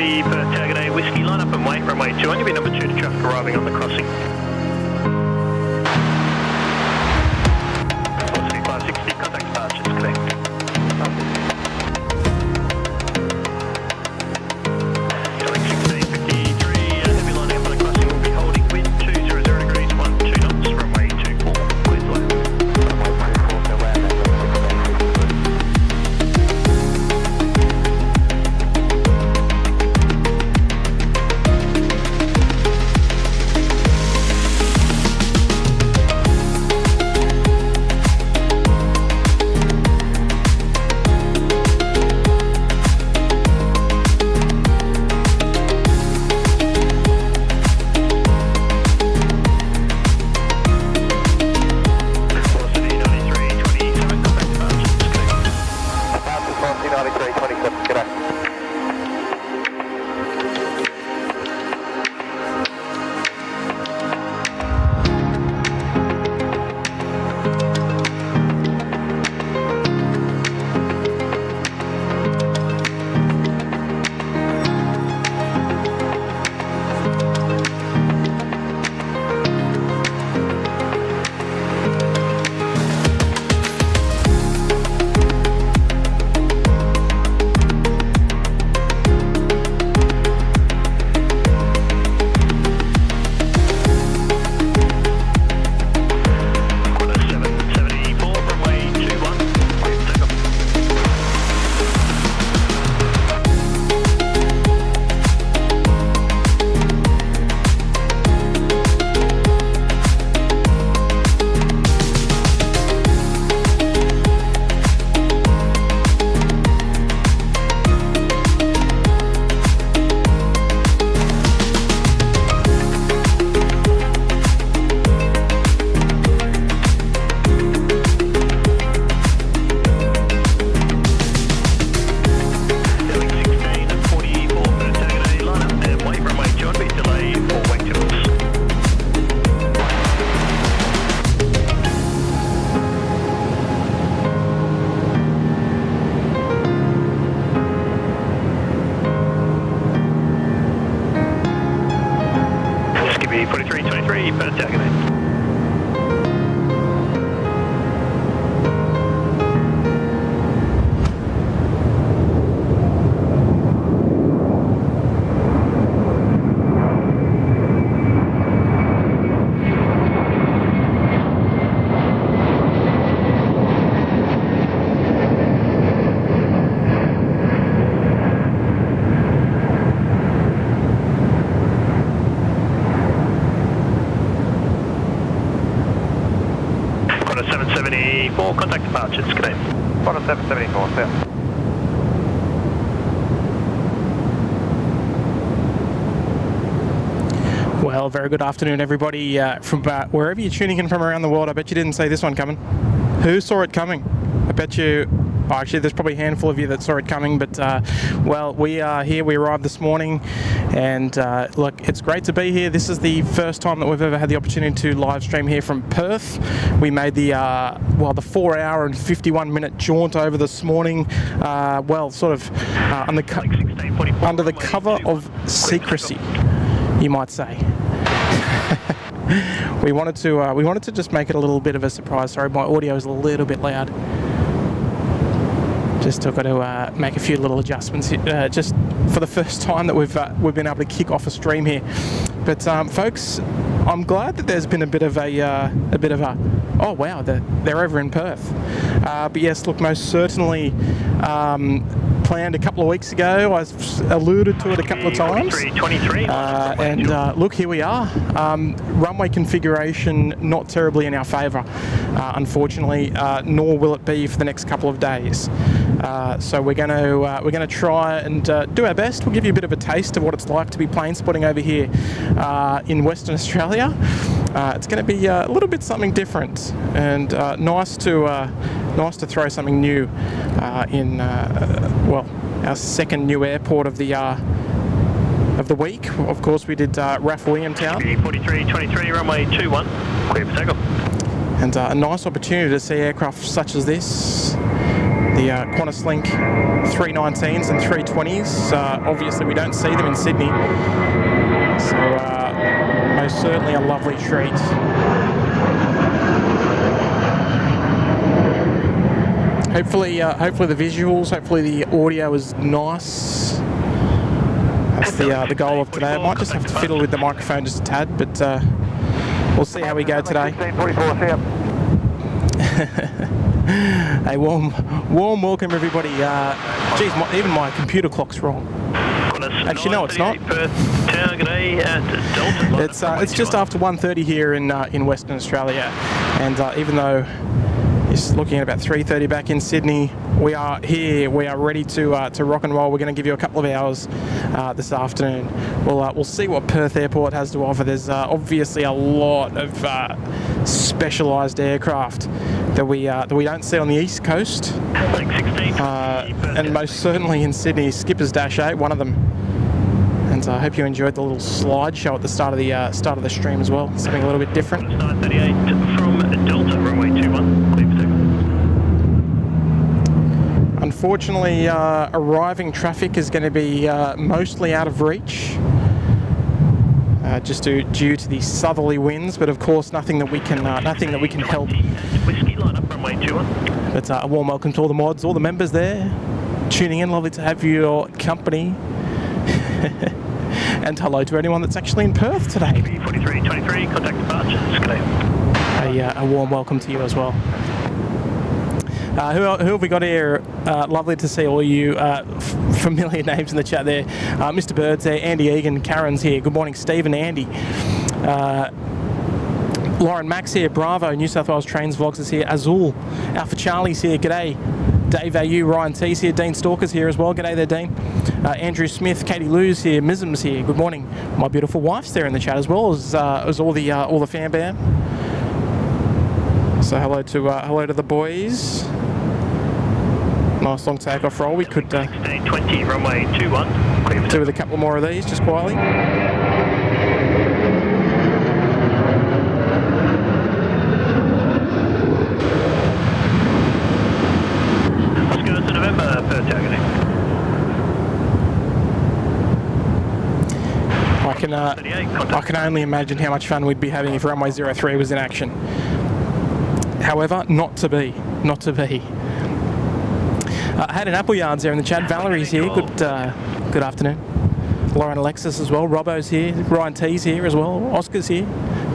770 Perth Takeoffs Whiskey, line up and wait, runway 21, you'll be number 2 to traffic arriving on the crossing. Velocity 560, contact departures, connect. Going 1653, heavy lining up on the crossing, we'll be holding wind 200 degrees, 12 knots, runway 24, clear to land. Contact departures, connect. 774, sir. Well, very good afternoon, everybody, from wherever you're tuning in from around the world. I bet you didn't see this one coming. Who saw it coming? I bet you... Oh, actually, there's probably a handful of you that saw it coming, but, well, we are here. We arrived this morning, and, look, it's great to be here. This is the first time that we've ever had the opportunity to live stream here from Perth. We made the, well, the 4-hour and 51-minute jaunt over this morning, well, sort of under the cover of secrecy, you might say. We wanted to just make it a little bit of a surprise. Sorry, my audio is a little bit loud. Just got to make a few little adjustments just for the first time that we've been able to kick off a stream here. But folks, I'm glad that there's been a bit of a oh wow, they're over in Perth. But yes, look, most certainly planned a couple of weeks ago. I alluded to it a couple of times. And look, here we are. Runway configuration not terribly in our favour, unfortunately, nor will it be for the next couple of days. So we're going to try and do our best. We'll give you a bit of a taste of what it's like to be plane spotting over here in Western Australia. It's going to be a little bit something different, and nice to throw something new in well, our second new airport of the week. Of course, we did RAF Williamtown. 4323, runway 21, clear for takeoff. And a nice opportunity to see aircraft such as this the Qantas Link 319s and 320s. Obviously, we don't see them in Sydney, so most certainly a lovely treat. Hopefully the visuals, hopefully the audio is nice. That's the goal of today. I might just have to fiddle with the microphone just a tad, but we'll see how we go today. A warm welcome, everybody. Geez, even my computer clock's wrong. Actually, no, it's not. It's just after 1:30 here in Western Australia, and even though it's looking at about 3:30 back in Sydney, we are here. We are ready to rock and roll. We're going to give you a couple of hours this afternoon. We'll see what Perth Airport has to offer. There's obviously a lot of specialised aircraft that we don't see on the East Coast, and most certainly in Sydney. Skipper's Dash 8, one of them. And I hope you enjoyed the little slideshow at the start of the stream as well. Something a little bit different. 938 from Delta, runway 21. Unfortunately, arriving traffic is going to be mostly out of reach, just due to the southerly winds. But of course, nothing that we can help. Whiskey line up, runway 21. But a warm welcome to all the mods, all the members there tuning in. Lovely to have your company. And hello to anyone that's actually in Perth today. 4323, contact departures. Good day. A warm welcome to you as well. Who have we got here? Lovely to see all you familiar names in the chat there. Mr. Bird's there, Andy Egan, Karen's here. Good morning, Steve and Andy. Lauren Max here, Bravo, New South Wales Trains Vlogs is here. Azul, Alpha Charlie's here, g'day. Dave AU, Ryan T's here, Dean Stalker's here as well. G'day there, Dean. Andrew Smith, Katie Lou's here, Mism's here. Good morning. My beautiful wife's there in the chat as well as all the fan bam. So hello to the boys. Nice long takeoff roll. We could 1620, runway 21. do with a couple more of these just quietly. Oscar to November, Perth targeting. I can only imagine how much fun we'd be having if runway 03 was in action. However, not to be. Hayden Appleyard's there in the chat. Valerie's here. Good afternoon. Lauren Alexis as well. Robbo's here. Ryan T's here as well. Oscar's here.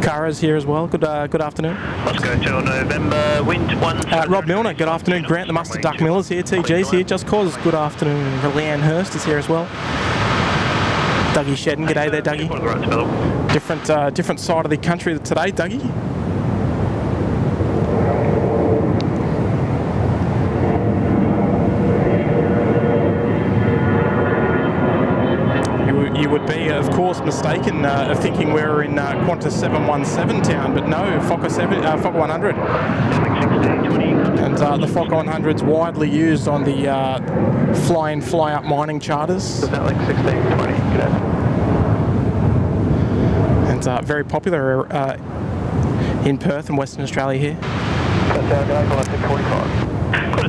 Kara's here as well. Good afternoon. Oscar till November, wind 1. Rob Milner, good afternoon. Grant the Mustard Duck Miller's here. TG's here. Just Cause, good afternoon. Leanne Hurst is here as well. Dougie Shedden, g'day there, Dougie. Different side of the country today, Dougie. You would be, of course, mistaken thinking we were in Qantas 717 town, but no, Fokker 100. And the Fokker 100's widely used on the fly-in, fly-out mining charters. Is that like 1620? And very popular in Perth and Western Australia here. Qantas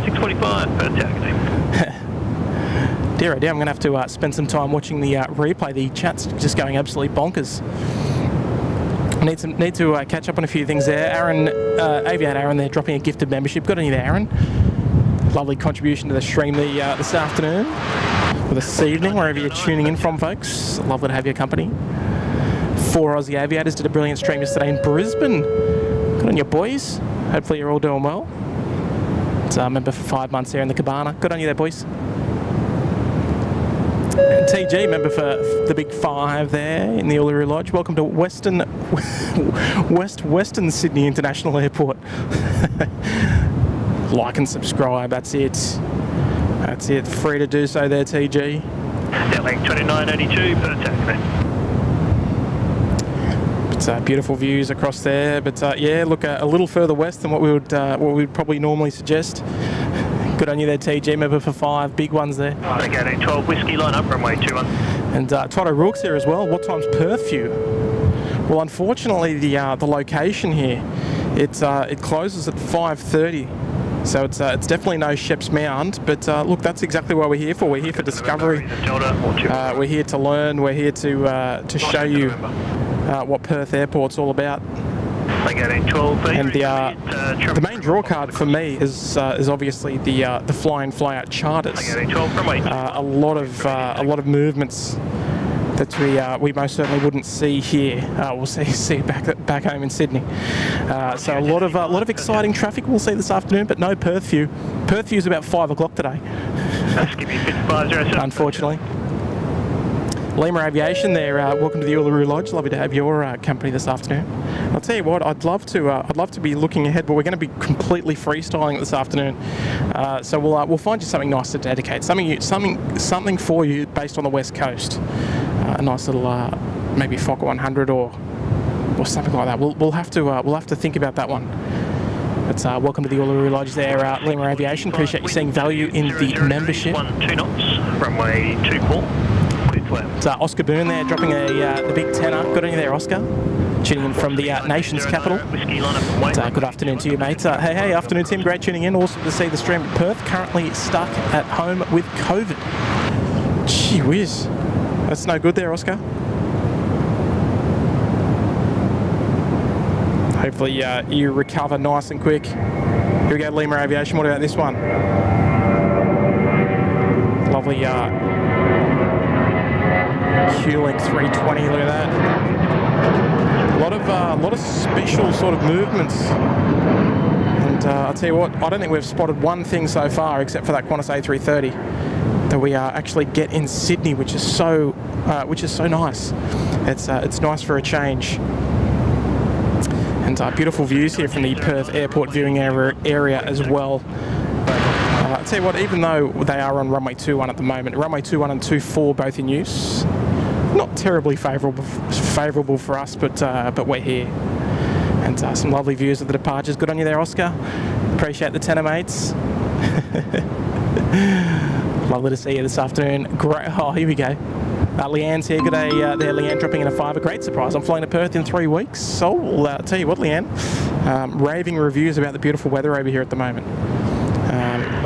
645, Perth targeting. Dear oh dear, I'm going to have to spend some time watching the replay. The chat's just going absolutely bonkers. Need to catch up on a few things there. Aaron, Aviate Aaron there, dropping a gifted membership. Good on you there, Aaron. Lovely contribution to the stream this afternoon, or this evening, wherever you're tuning in from, folks. Lovely to have your company. 4 Aussie Aviators did a brilliant stream yesterday in Brisbane. Good on you, boys. Hopefully you're all doing well. It's a member for 5 months there in the Cabana. Good on you there, boys. And TG, member for the Big 5 there in the Uluru Lodge. Welcome to Western Sydney International Airport. Like and subscribe, that's it. That's it. Free to do so there, TG. Link 2982, Perth targeting. It's beautiful views across there, but yeah, look a little further west than what we would probably normally suggest. Good on you there, TG, member for 5, big ones there. Okay, 12 whiskey line up, runway 21. And Toto Rourke's here as well. What time's Perth for you? Well, unfortunately, the location here, it closes at 5:30. So it's definitely no Shep's Mound, but look, that's exactly what we're here for. We're here for discovery. We're here to learn. We're here to show you what Perth Airport's all about. And the main draw card for me is obviously the fly-in fly-out charters. A lot of movements that we most certainly wouldn't see here. We'll see back home in Sydney. So a lot of exciting traffic we'll see this afternoon, but no Perth view. Perth view's about 5 o'clock today. Unfortunately. Lima Aviation there. Welcome to the Uluru Lodge. Lovely to have your company this afternoon. I'll tell you what, I'd love to be looking ahead, but we're going to be completely freestyling it this afternoon. So we'll find you something nice to dedicate, something for you based on the West Coast. A nice little maybe Fokker 100 or something like that. We'll have to think about that one. But welcome to the Uluru Lodge there, Lima Aviation. Appreciate you seeing value in the membership. 2 knots, runway 24. It's Oscar Boone there, dropping the big tenner. Good on you there, Oscar. Tuning in from the nation's capital. Good afternoon to you, mate. Hey, afternoon, Tim. Great tuning in. Awesome to see the stream at Perth. Currently stuck at home with COVID. Gee whiz. That's no good there, Oscar. Hopefully you recover nice and quick. Here we go, Lima Aviation. What about this one? Lovely Q-Link 320. Look at that. A lot of special sort of movements. And I'll tell you what, I don't think we've spotted one thing so far except for that Qantas A330 that we actually get in Sydney, which is so nice. It's nice for a change. And beautiful views here from the Perth Airport viewing area as well. I'll tell you what, even though they are on runway 21 at the moment, runway 21 and 24 both in use. Not terribly favourable for us, but we're here. And some lovely views of the departures. Good on you there, Oscar. Appreciate the tenner, mates. Lovely to see you this afternoon. Great. Oh, here we go. Leanne's here. Good day there, Leanne, dropping in a $5. A great surprise. I'm flying to Perth in 3 weeks. So I'll tell you what, Leanne, raving reviews about the beautiful weather over here at the moment.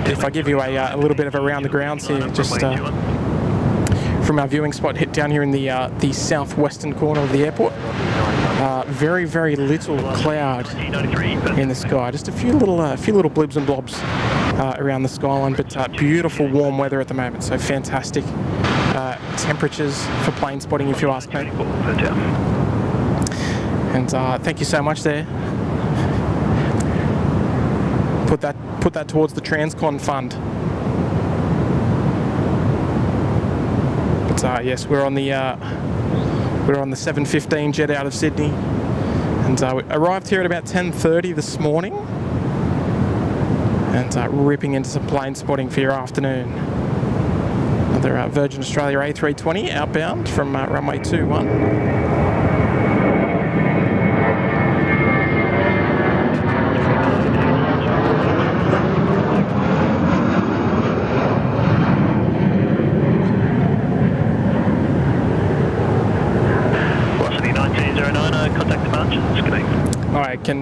If I give you a little bit of around the grounds here, just from our viewing spot down here in the southwestern corner of the airport, very, very little cloud in the sky. Just a few little blibs and blobs around the skyline, but beautiful warm weather at the moment. So fantastic temperatures for plane spotting, if you ask me. And thank you so much there. Put that towards the Transcon fund. But yes, we're on the 7:15 jet out of Sydney, and we arrived here at about 10:30 this morning, and ripping into some plane spotting for your afternoon. Another Virgin Australia A320 outbound from runway 21.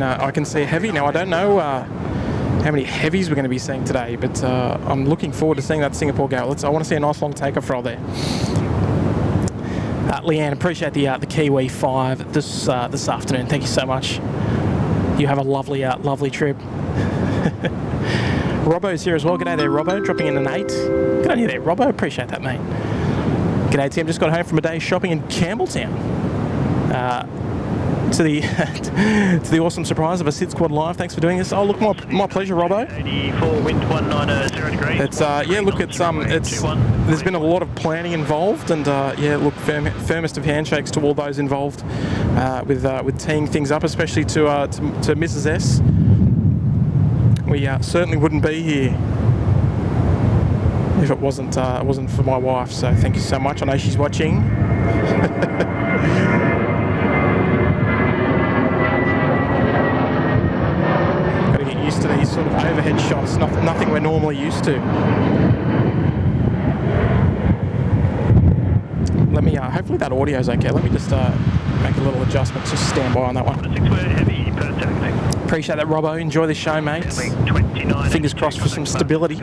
I can see a heavy. Now I don't know how many heavies we're going to be seeing today, but I'm looking forward to seeing that Singapore go. I want to see a nice long takeoff roll there. Leanne, appreciate the Kiwi 5 this afternoon. Thank you so much. You have a lovely trip. Robbo's here as well. G'day there, Robbo, dropping in an 8. Good on you there, Robbo. Appreciate that, mate. G'day, Tim. Just got home from a day shopping in Campbelltown. To the awesome surprise of a SydSquad Live. Thanks for doing this. Oh, look, my pleasure, Robbo. 84, wind 190 degrees. It's yeah, look, it's there's been a lot of planning involved, and yeah, look, firmest of handshakes to all those involved with teeing things up, especially to Mrs. S. We certainly wouldn't be here if it wasn't for my wife. So thank you so much. I know she's watching. To these sort of overhead shots, nothing we're normally used to. Let me, hopefully that audio's okay. Let me just make a little adjustment. Just stand by on that one. Appreciate that, Robbo. Enjoy the show, mate. 29. Fingers crossed for some stability.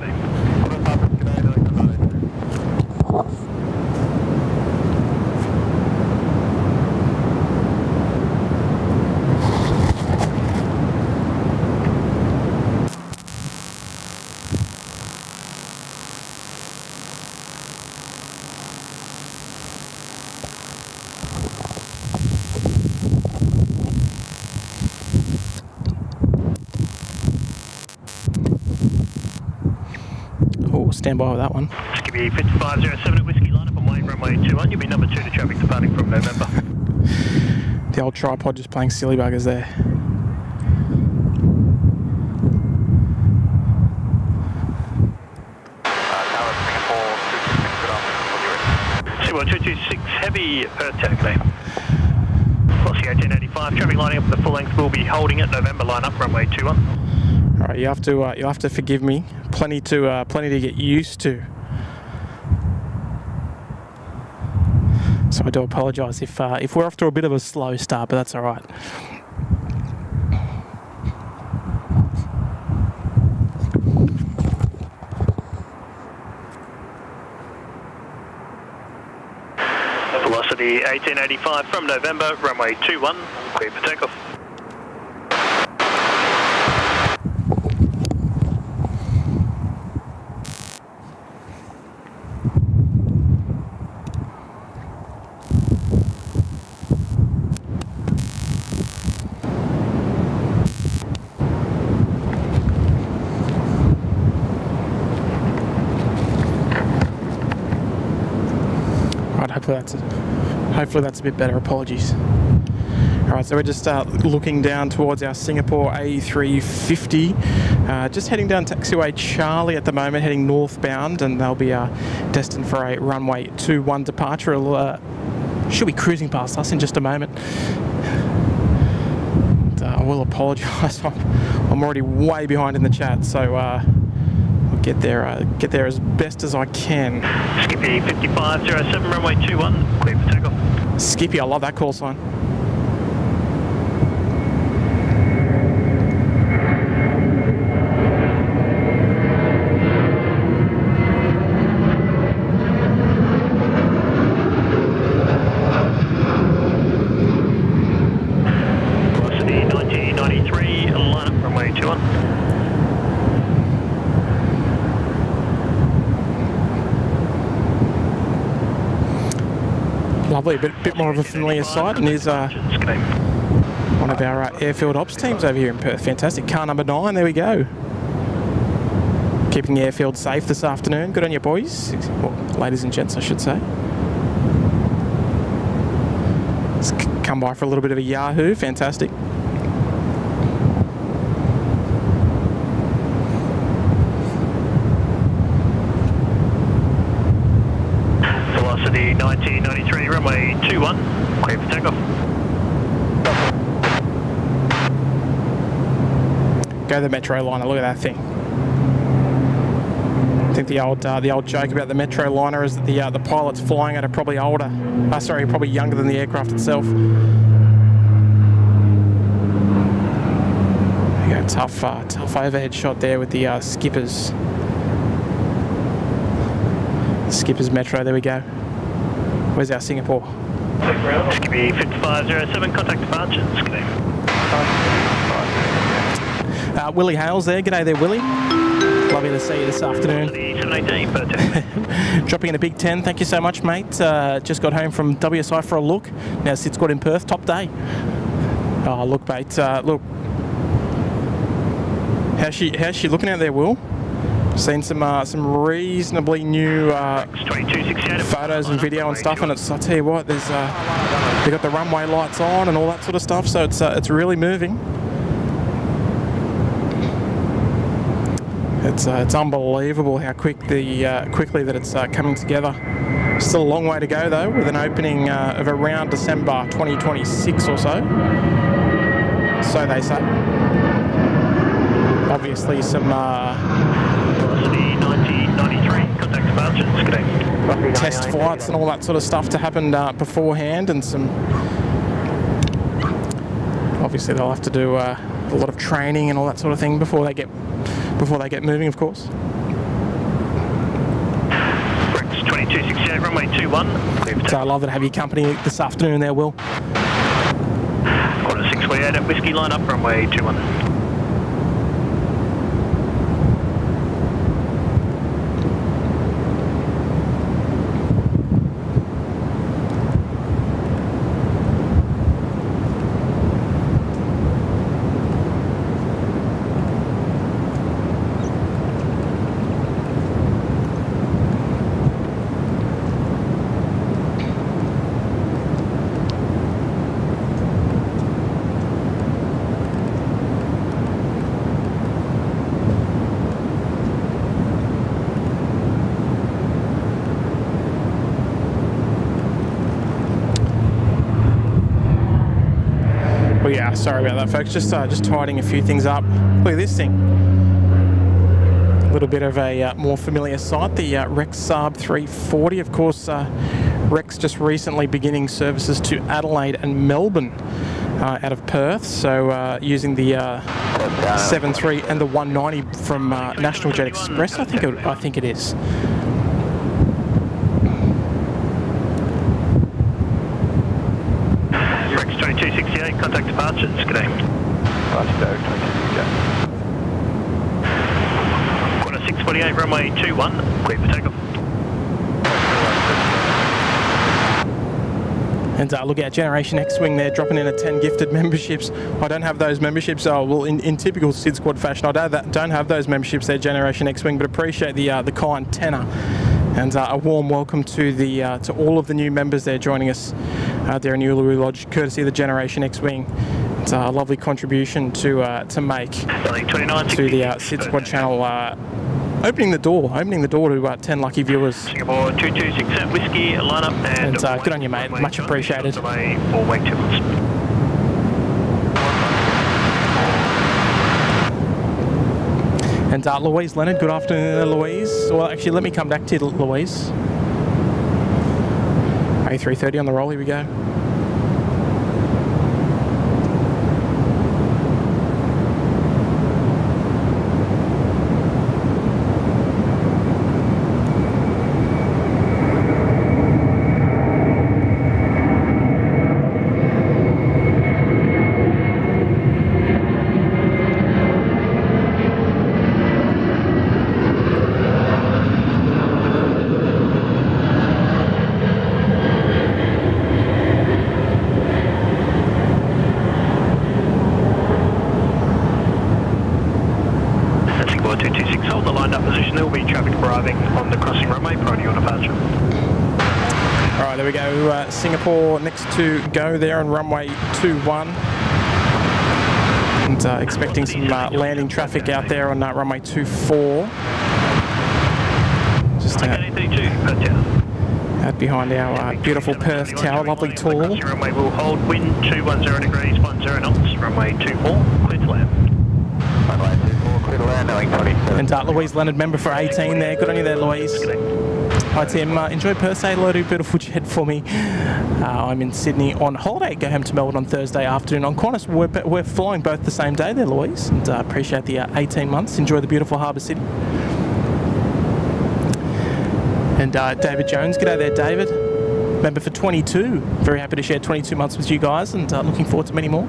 Stand by with that one. Skippy 5507 at Whiskey line up on Wayne runway 21. You'll be number 2 to traffic departing from November. The old tripod just playing silly buggers there. Singapore 226 heavy Perth takeoff. Velocity 1885 traffic lining up the full length. We'll be holding at November line up runway 21. All right, you'll have to forgive me. Plenty to get used to. So I do apologise if we're off to a bit of a slow start, but that's all right. Velocity 1885 from November, runway 21, clear for takeoff. Hopefully that's a bit better. Apologies. All right, so we're just looking down towards our Singapore A350, just heading down taxiway Charlie at the moment, heading northbound, and they'll be destined for a runway 21 departure. Should be cruising past us in just a moment. And, I will apologise. I'm already way behind in the chat, so I'll get there as best as I can. Skippy 5507 runway 21, clear for takeoff. Skippy, I love that call sign. Velocity 1993, line up runway 21. Lovely, a bit more of a familiar sight, and here's one of our airfield ops teams over here in Perth. Fantastic. Car number 9, there we go. Keeping the airfield safe this afternoon. Good on you, boys. Well, ladies and gents, I should say. Let's come by for a little bit of a yahoo. Fantastic. Velocity 1993, runway 21, clear for takeoff. Go the metro liner, look at that thing. I think the old joke about the metro liner is that the pilots flying it are probably probably younger than the aircraft itself. There you go, tough overhead shot there with the Skipper's metro. There we go. Where's our Singapore? Skippy 5507, contact departure. Skippy. Willie Hales there. G'day there, Willie. Lovely to see you this afternoon. 718 per Dropping in a big 10. Thank you so much, mate. Just got home from WSI for a look. Now SydSquad in Perth. Top day. Oh, look, mate. Look. How's she looking out there, Will? Seen some reasonably new photos and video and stuff, and I'll tell you what, they got the runway lights on and all that sort of stuff, so it's really moving. It's unbelievable how quickly that it's coming together. Still a long way to go though, with an opening of around December 2026 or so. So they say. Obviously some Velocity 1993, contact departure. test flights and all that sort of stuff to happen beforehand, and some. Obviously they'll have to do a lot of training and all that sort of thing before they get moving, of course. Rex 2268, runway 21. So I love to have your company this afternoon there, Will. Quarter 648 at Whiskey, line up, runway 21. Well, yeah, sorry about that, folks. Just tidying a few things up. Look at this thing. A little bit of a more familiar sight, the Rex A340. Of course, Rex just recently beginning services to Adelaide and Melbourne out of Perth. So using the 73 and the 190 from National Jet Express, I think it is. Rex 2268, contact departures. Good day. Quarter 648, runway 21, clear for takeoff. And look at Generation X-Wing there, dropping in at 10 gifted memberships. I don't have those memberships. Oh, well, in typical SydSquad fashion, I don't have those memberships there, Generation X-Wing, but appreciate the kind tenor. And a warm welcome to to all of the new members there joining us there in Uluru Lodge, courtesy of the Generation X-Wing. It's a lovely contribution to make to the SydSquad channel, opening the door to 10 lucky viewers. Singapore 226 at Whiskey, line up and good on you, mate. Much appreciated. For wake 2 months. And Louise Leonard, good afternoon, Louise. Well, actually, let me come back to you, Louise. A330 on the roll, here we go. Singapore next to go there on runway 21, and expecting some landing traffic out there on runway 24. Just out behind our beautiful Perth Tower, lovely tall. Runway will hold, wind 210 degrees, 10 knots, runway 24, clear to land. Runway 24, clear to land, knowing 27. And Louise Leonard, member for 18 there. Good on you there, Louise. Hi Tim, enjoy Perth, say hello to beautiful Jet for me. I'm in Sydney on holiday, go home to Melbourne on Thursday afternoon on Qantas. We're flying both the same day there, Louise, and appreciate the 18 months. Enjoy the beautiful Harbour City. And David Jones, g'day there David, member for 22. Very happy to share 22 months with you guys, and looking forward to many more.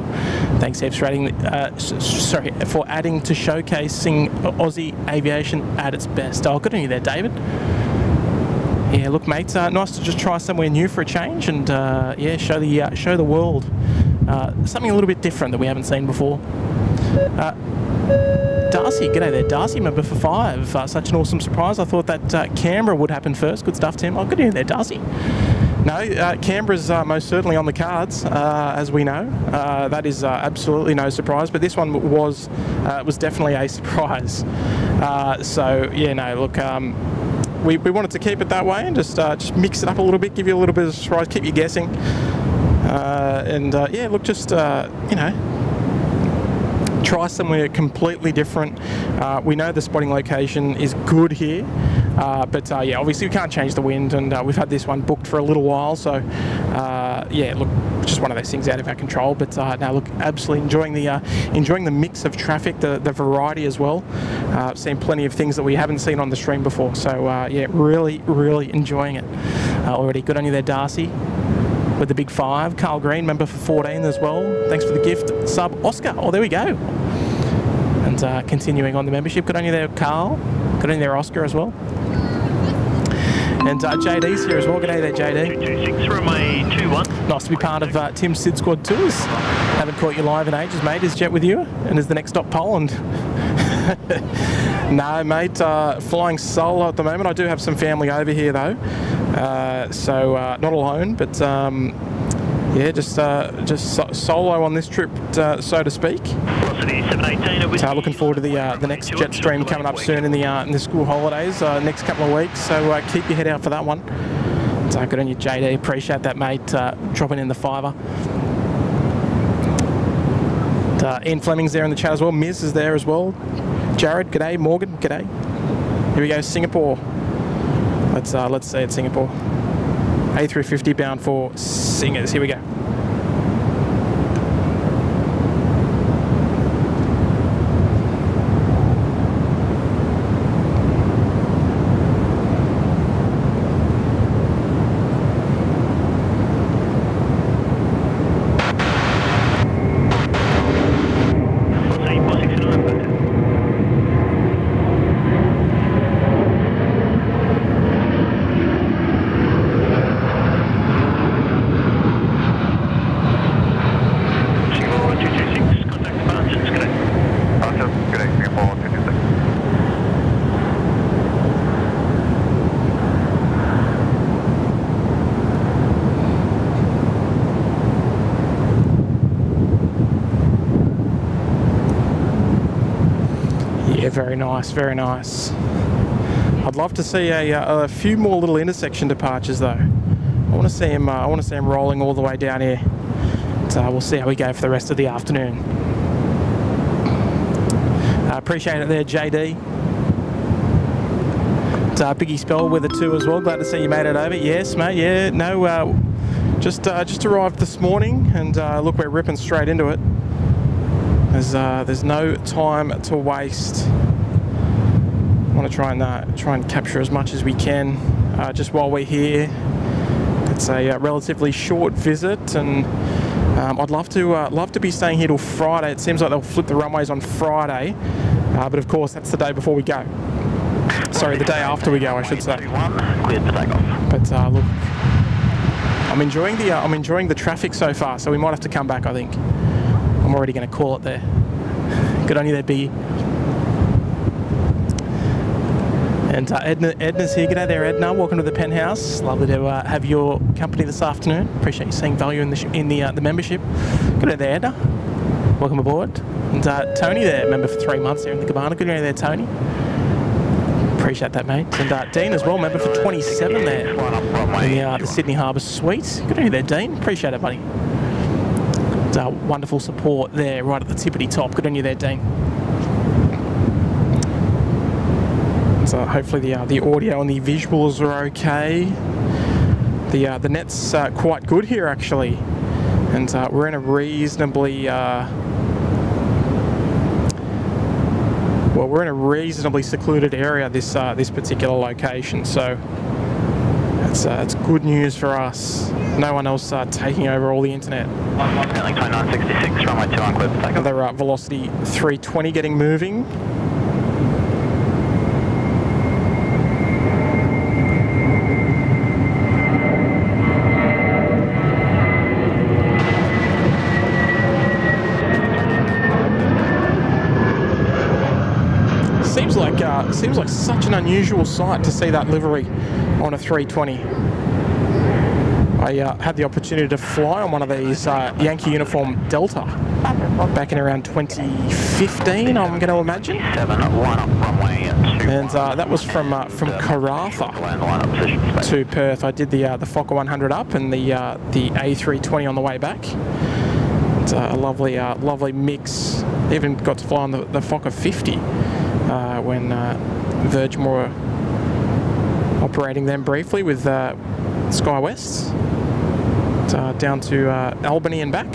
Thanks Eve for adding, for adding to showcasing Aussie aviation at its best. Oh, good on you there David. Yeah, look, mate, nice to just try somewhere new for a change, and yeah, show the world something a little bit different that we haven't seen before. Darcy, g'day there, Darcy, member for 5. Such an awesome surprise. I thought that Canberra would happen first. Good stuff, Tim. Oh, good to hear there, Darcy. No, Canberra's most certainly on the cards, as we know. That is absolutely no surprise, but this one was definitely a surprise. So yeah, no, look. We wanted to keep it that way and just mix it up a little bit, give you a little bit of a surprise, keep you guessing. Yeah, look, just, you know, try somewhere completely different. We know the spotting location is good here. But yeah, obviously we can't change the wind, and we've had this one booked for a little while, so yeah, look, just one of those things out of our control. But now look, absolutely enjoying the mix of traffic, the variety as well. Seen plenty of things that we haven't seen on the stream before, so yeah, really enjoying it already. Good on you there, Darcy, with the big 5. Carl Green, member for 14 as well. Thanks for the gift. Sub Oscar. Oh, there we go. And continuing on the membership. Good on you there, Carl. Good on you there, Oscar, as well. And JD's here as well. G'day there, JD. 226 runway 21. Nice to be part of Tim's SydSquad tours. Haven't caught you live in ages, mate. Is Jet with you? And is the next stop Poland? No, mate. Flying solo at the moment. I do have some family over here though, so not alone. But yeah, just solo on this trip, so to speak. So looking forward to the next jet stream coming up soon in the school holidays, next couple of weeks. So keep your head out for that one. So good on you, JD. Appreciate that, mate. Dropping in the $5. Ian Fleming's there in the chat as well. Miz is there as well. Jared, g'day. Morgan, g'day. Here we go, Singapore. Let's see it, Singapore. A350 bound for Singers. Here we go. Very nice, very nice. I'd love to see a few more little intersection departures though. I want to see him. I want to see him rolling all the way down here. So we'll see how we go for the rest of the afternoon. Appreciate it there, JD. It's Biggie Spell with a 2 as well. Glad to see you made it over. Yes, mate. Yeah, no. Just arrived this morning, and look, we're ripping straight into it. There's no time to waste. I want to try and capture as much as we can just while we're here. It's a relatively short visit, and I'd love to be staying here till Friday. It seems like they'll flip the runways on Friday, but of course that's the day before we go. Sorry, the day after we go, I should say. Cleared for takeoff. But look, I'm enjoying the traffic so far, so we might have to come back, I think. I'm already going to call it there. Good on you there, Biggie. And Edna's here. G'day there, Edna. Welcome to the penthouse. Lovely to have your company this afternoon. Appreciate you seeing value in the membership. Good day there, Edna. Welcome aboard. And Tony there, member for 3 months here in the cabana. Good day there, Tony. Appreciate that, mate. And Dean as well, member for 27 there in the Sydney Harbour Suite. Good day there, Dean. Appreciate it, buddy. Wonderful support there right at the tippity top. Good on you there, Dean. So hopefully the audio and the visuals are okay. The net's quite good here actually, and we're in a reasonably secluded area, this particular location. So it's good news for us. No one else taking over all the internet. 2966, runway 21, clear for takeoff. Another velocity 320 getting moving. Seems like such an unusual sight to see that livery on a 320. I had the opportunity to fly on one of these Yankee uniform Delta back in around 2015, I'm going to imagine. And that was from Karratha to Perth. I did the Fokker 100 up and the A320 on the way back. It's a lovely mix. Even got to fly on the Fokker 50 when Virgin were operating them briefly with SkyWest down to Albany and back.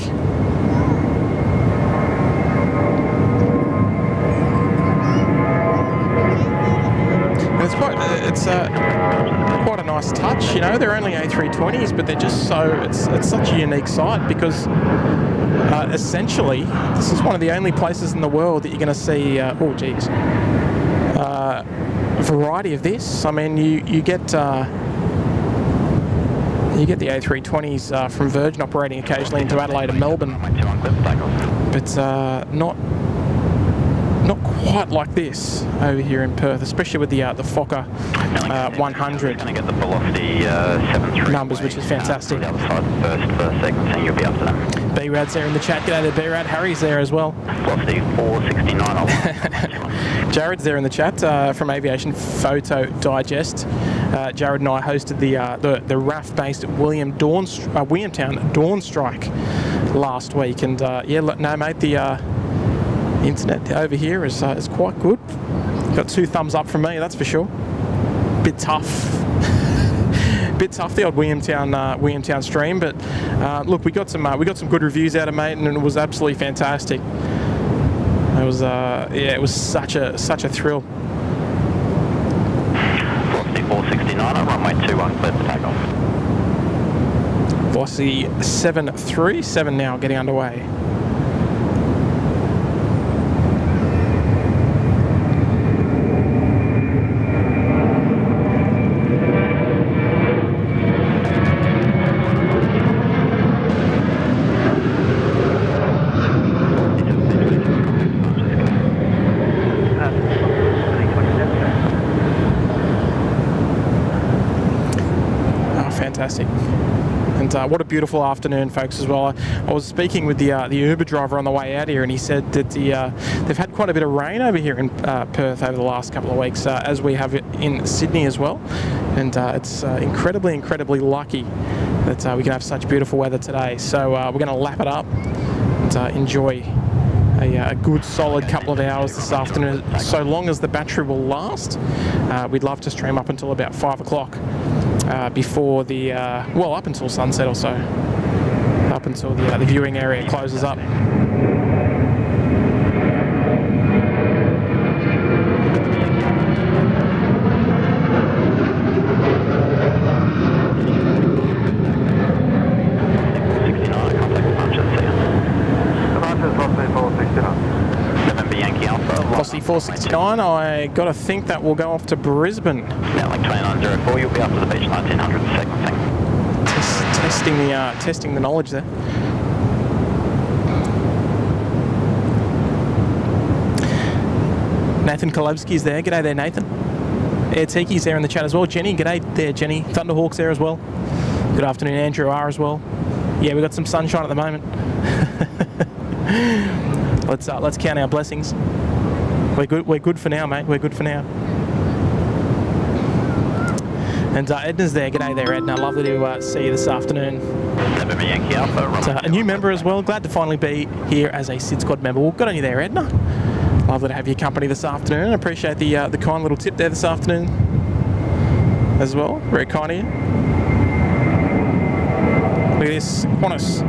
And it's quite a nice touch, you know. They're only A320s, but they're just it's such a unique sight because essentially this is one of the only places in the world that you're going to see a variety of this. I mean, you get the A320s from Virgin operating occasionally into Adelaide and Melbourne, but not quite like this over here in Perth, especially with the Fokker 100 numbers, which is fantastic. B-Rad's there in the chat. G'day there, B-Rad. Harry's there as well. Velocity 469. Jared's there in the chat from Aviation Photo Digest. Jared and I hosted the RAF-based Williamtown Dawn Strike last week, and yeah, no mate, the internet over here is quite good. Got 2 thumbs up from me, that's for sure. Bit tough, the odd Williamtown stream, but look, we got some good reviews out of mate, and it was absolutely fantastic. It was it was such a thrill. Velocity 469 on runway 21, clear for takeoff. Velocity 737 now, getting underway. Fantastic. And what a beautiful afternoon, folks, as well. I was speaking with the Uber driver on the way out here, and he said that they've had quite a bit of rain over here in Perth over the last couple of weeks, as we have it in Sydney as well. And it's incredibly lucky that we can have such beautiful weather today. So we're going to lap it up and enjoy a good solid couple of hours this afternoon, so long as the battery will last. We'd love to stream up until about 5 o'clock. Before the, well, up until sunset or so, up until the viewing area closes up. Velocity 469, I got to think that will go off to Brisbane. Now like 2904, you'll be up to the beach 1900 sequencing. Testing the knowledge there. Nathan Kolevsky's there. G'day there, Nathan. Air Tiki's there in the chat as well. Jenny, g'day there, Jenny. Thunderhawk's there as well. Good afternoon, Andrew R as well. Yeah, we've got some sunshine at the moment. Let's count our blessings. We're good for now, mate. We're good for now. And Edna's there. G'day there, Edna. Lovely to see you this afternoon. A new member as well. Glad to finally be here as a SydSquad member. Well, good on you there, Edna. Lovely to have your company this afternoon. I appreciate the kind little tip there this afternoon as well. Very kind of you. Look at this, Qantas.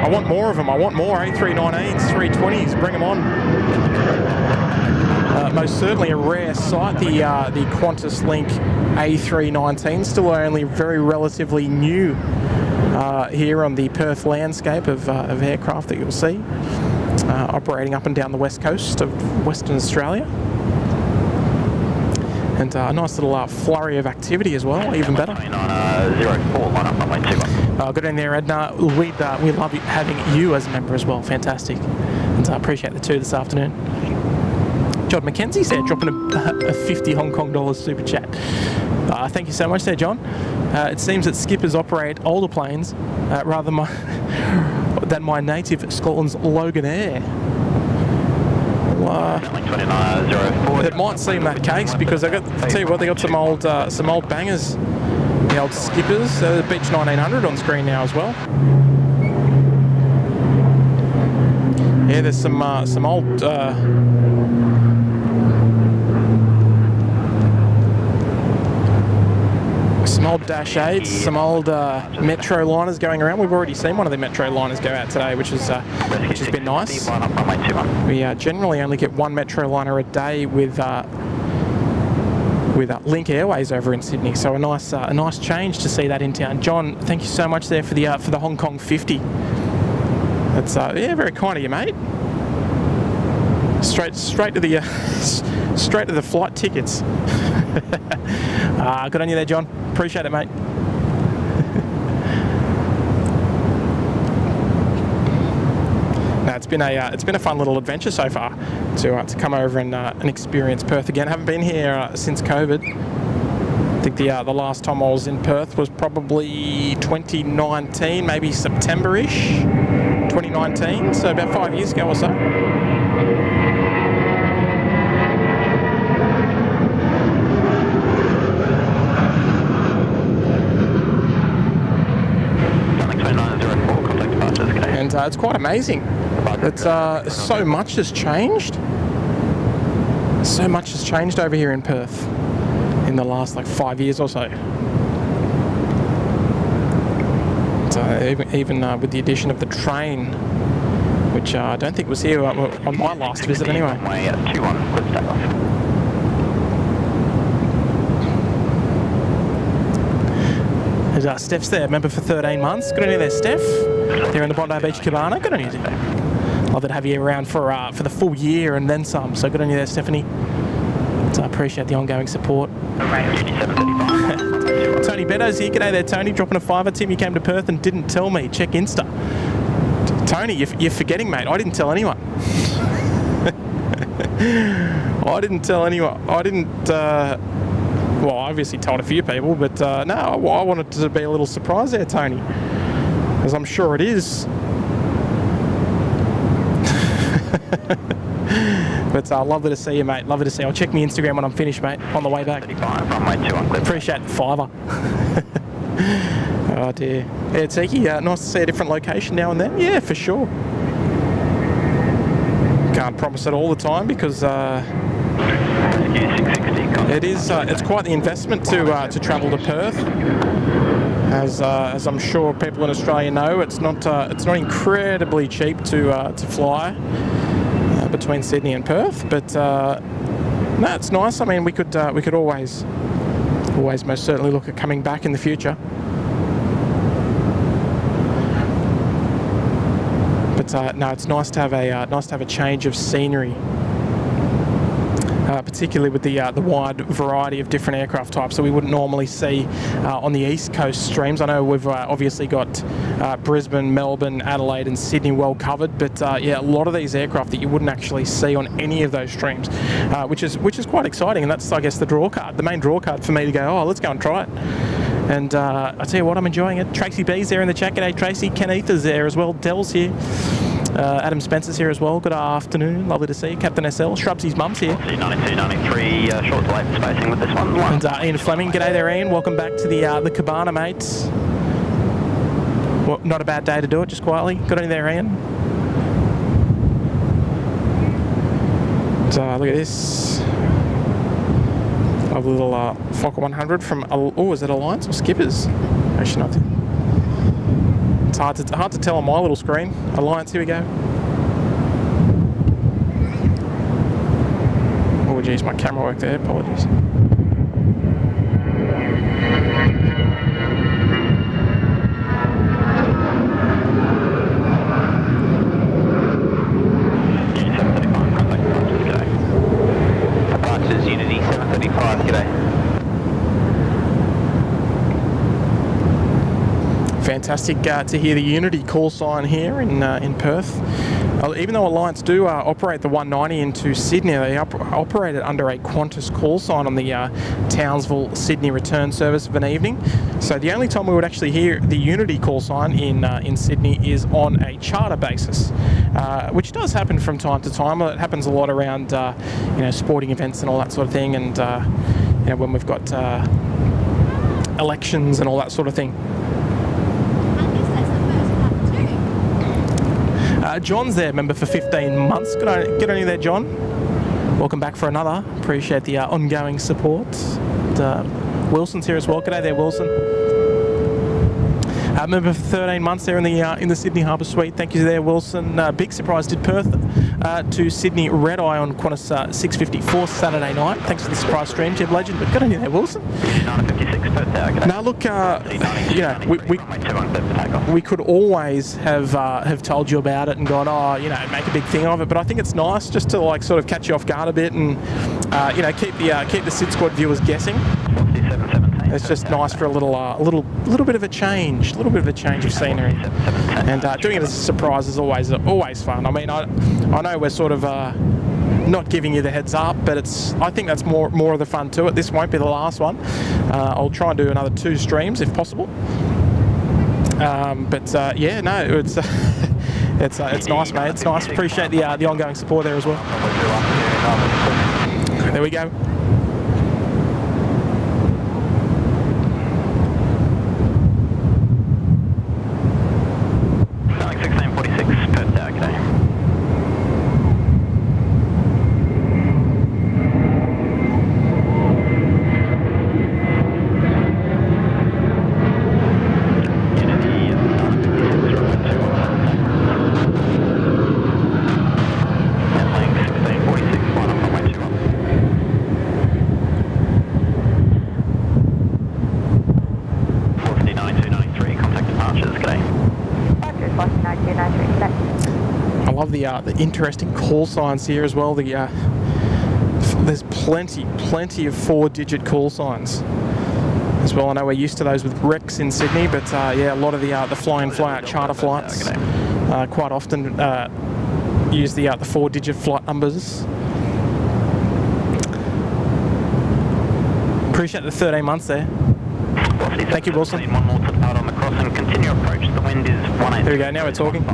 I want more of them. I want more A319s, 320s. Bring them on. Most certainly a rare sight. The Qantas Link A319, still only very relatively new here on the Perth landscape of aircraft that you'll see operating up and down the west coast of Western Australia. And a nice little flurry of activity as well, even better. 2904, line up runway 21. Good in there, Edna. We love having you as a member as well. Fantastic. And I appreciate the 2 this afternoon. John McKenzie's there, dropping a 50 Hong Kong dollars super chat. Thank you so much there, John. It seems that skippers operate older planes rather than my native Scotland's Logan Air. It might seem that case because I tell you what, they got some old bangers. The old skippers. The Beach 1900 on screen now as well. Yeah, there's some old. Some old Dash 8s, some old Metro liners going around. We've already seen one of the Metro liners go out today, which has been nice. We generally only get one Metro liner a day with Link Airways over in Sydney, so a nice change to see that in town. John, thank you so much there for the Hong Kong 50. That's yeah, very kind of you, mate. Straight to the straight to the flight tickets. Good on you there, John. Appreciate it, mate. No, it's been a fun little adventure so far to come over and experience Perth again. I haven't been here since COVID. I think the last time I was in Perth was probably 2019, maybe September-ish, 2019. So about 5 years ago or so. And it's quite amazing. It's so much has changed. So much has changed over here in Perth in the last 5 years or so. So even with the addition of the train, which I don't think was here on my last visit anyway. There's Steph's there, member for 13 months. Good on you there, Steph. There in the Bondi Beach Cabana. Good on you. Love to have you around for the full year and then some. So good on you there, Stephanie. So I appreciate the ongoing support. Tony Beddoes here. G'day there, Tony. Dropping a fiver. Tim, you came to Perth and didn't tell me. Check Insta. Tony, you're forgetting, mate. I didn't tell anyone. I didn't tell anyone. I didn't... well, I obviously told a few people, but no, I wanted to be a little surprise there, Tony. As I'm sure it is. But lovely to see you, mate. Lovely to see you. I'll check my Instagram when I'm finished, mate, on the way back. Appreciate the fiver. Oh, dear. Yeah, Tiki, nice to see a different location now and then. Yeah, for sure. Can't promise it all the time because... it's quite the investment to travel to Perth. As I'm sure people in Australia know, it's not incredibly cheap to fly between Sydney and Perth. But no, it's nice. I mean, we could always most certainly look at coming back in the future. But no, it's nice to have a change of scenery. Particularly with the wide variety of different aircraft types that we wouldn't normally see on the East Coast streams. I know we've obviously got Brisbane, Melbourne, Adelaide and Sydney well covered, but yeah, a lot of these aircraft that you wouldn't actually see on any of those streams, which is quite exciting, and that's, I guess, the main draw card for me to go, oh, let's go and try it. And I tell you what, I'm enjoying it. Tracy B's there in the chat. G'day, Tracy. Ken Ether's there as well. Dell's here. Adam Spencer's here as well. Good afternoon. Lovely to see you. Captain SL. Shrubsy's mum's here. 92, 93, short delay spacing with this one. And Ian Fleming. G'day there, Ian. Welcome back to the cabana, mates. Well, not a bad day to do it, just quietly. Good on you there, Ian. So look at this. Lovely little Fokker 100 from, oh, is it Alliance or Skippers? Actually not. It's hard to tell on my little screen. Alliance, here we go. Oh geez, my camera worked there, apologies. Departures Unity 735, g'day. Fantastic to hear the Unity call sign here in Perth. Even though Alliance do operate the 190 into Sydney, they operate it under a Qantas call sign on the Townsville-Sydney return service of an evening. So the only time we would actually hear the Unity call sign in Sydney is on a charter basis, which does happen from time to time. It happens a lot around sporting events and all that sort of thing, and when we've got elections and all that sort of thing. John's there, member for 15 months. Good on you there, John. Welcome back for another. Appreciate the ongoing support. Wilson's here as well. G'day there, Wilson. Member for 13 months there in the Sydney Harbour Suite. Thank you there, Wilson. Big surprise, did Perth to Sydney Red Eye on Qantas 654 Saturday night. Thanks for the surprise stream, Jib Legend. But good on you there, Wilson. 956 Perth hour. Now look, you know, we could always have told you about it and gone, oh, you know, make a big thing of it. But I think it's nice just to like sort of catch you off guard a bit and you know, keep the SydSquad viewers guessing. It's just nice for a little bit of a change, of scenery, and doing it as a surprise is always fun. I mean, I know we're sort of not giving you the heads up, but I think that's more of the fun to it. This won't be the last one. I'll try and do another 2 streams if possible. But yeah, no, it's it's nice, mate. It's nice. Appreciate the ongoing support there as well. There we go. The interesting call signs here as well. There's plenty of 4-digit call signs as well. I know we're used to those with Rex in Sydney, but yeah, a lot of the fly-in fly-out charter flights quite often use the 4-digit flight numbers. Appreciate the 13 months there. Thank you, Wilson. One more to depart on the crossing. Continue approach. The wind is 180. There we go. Now we're talking.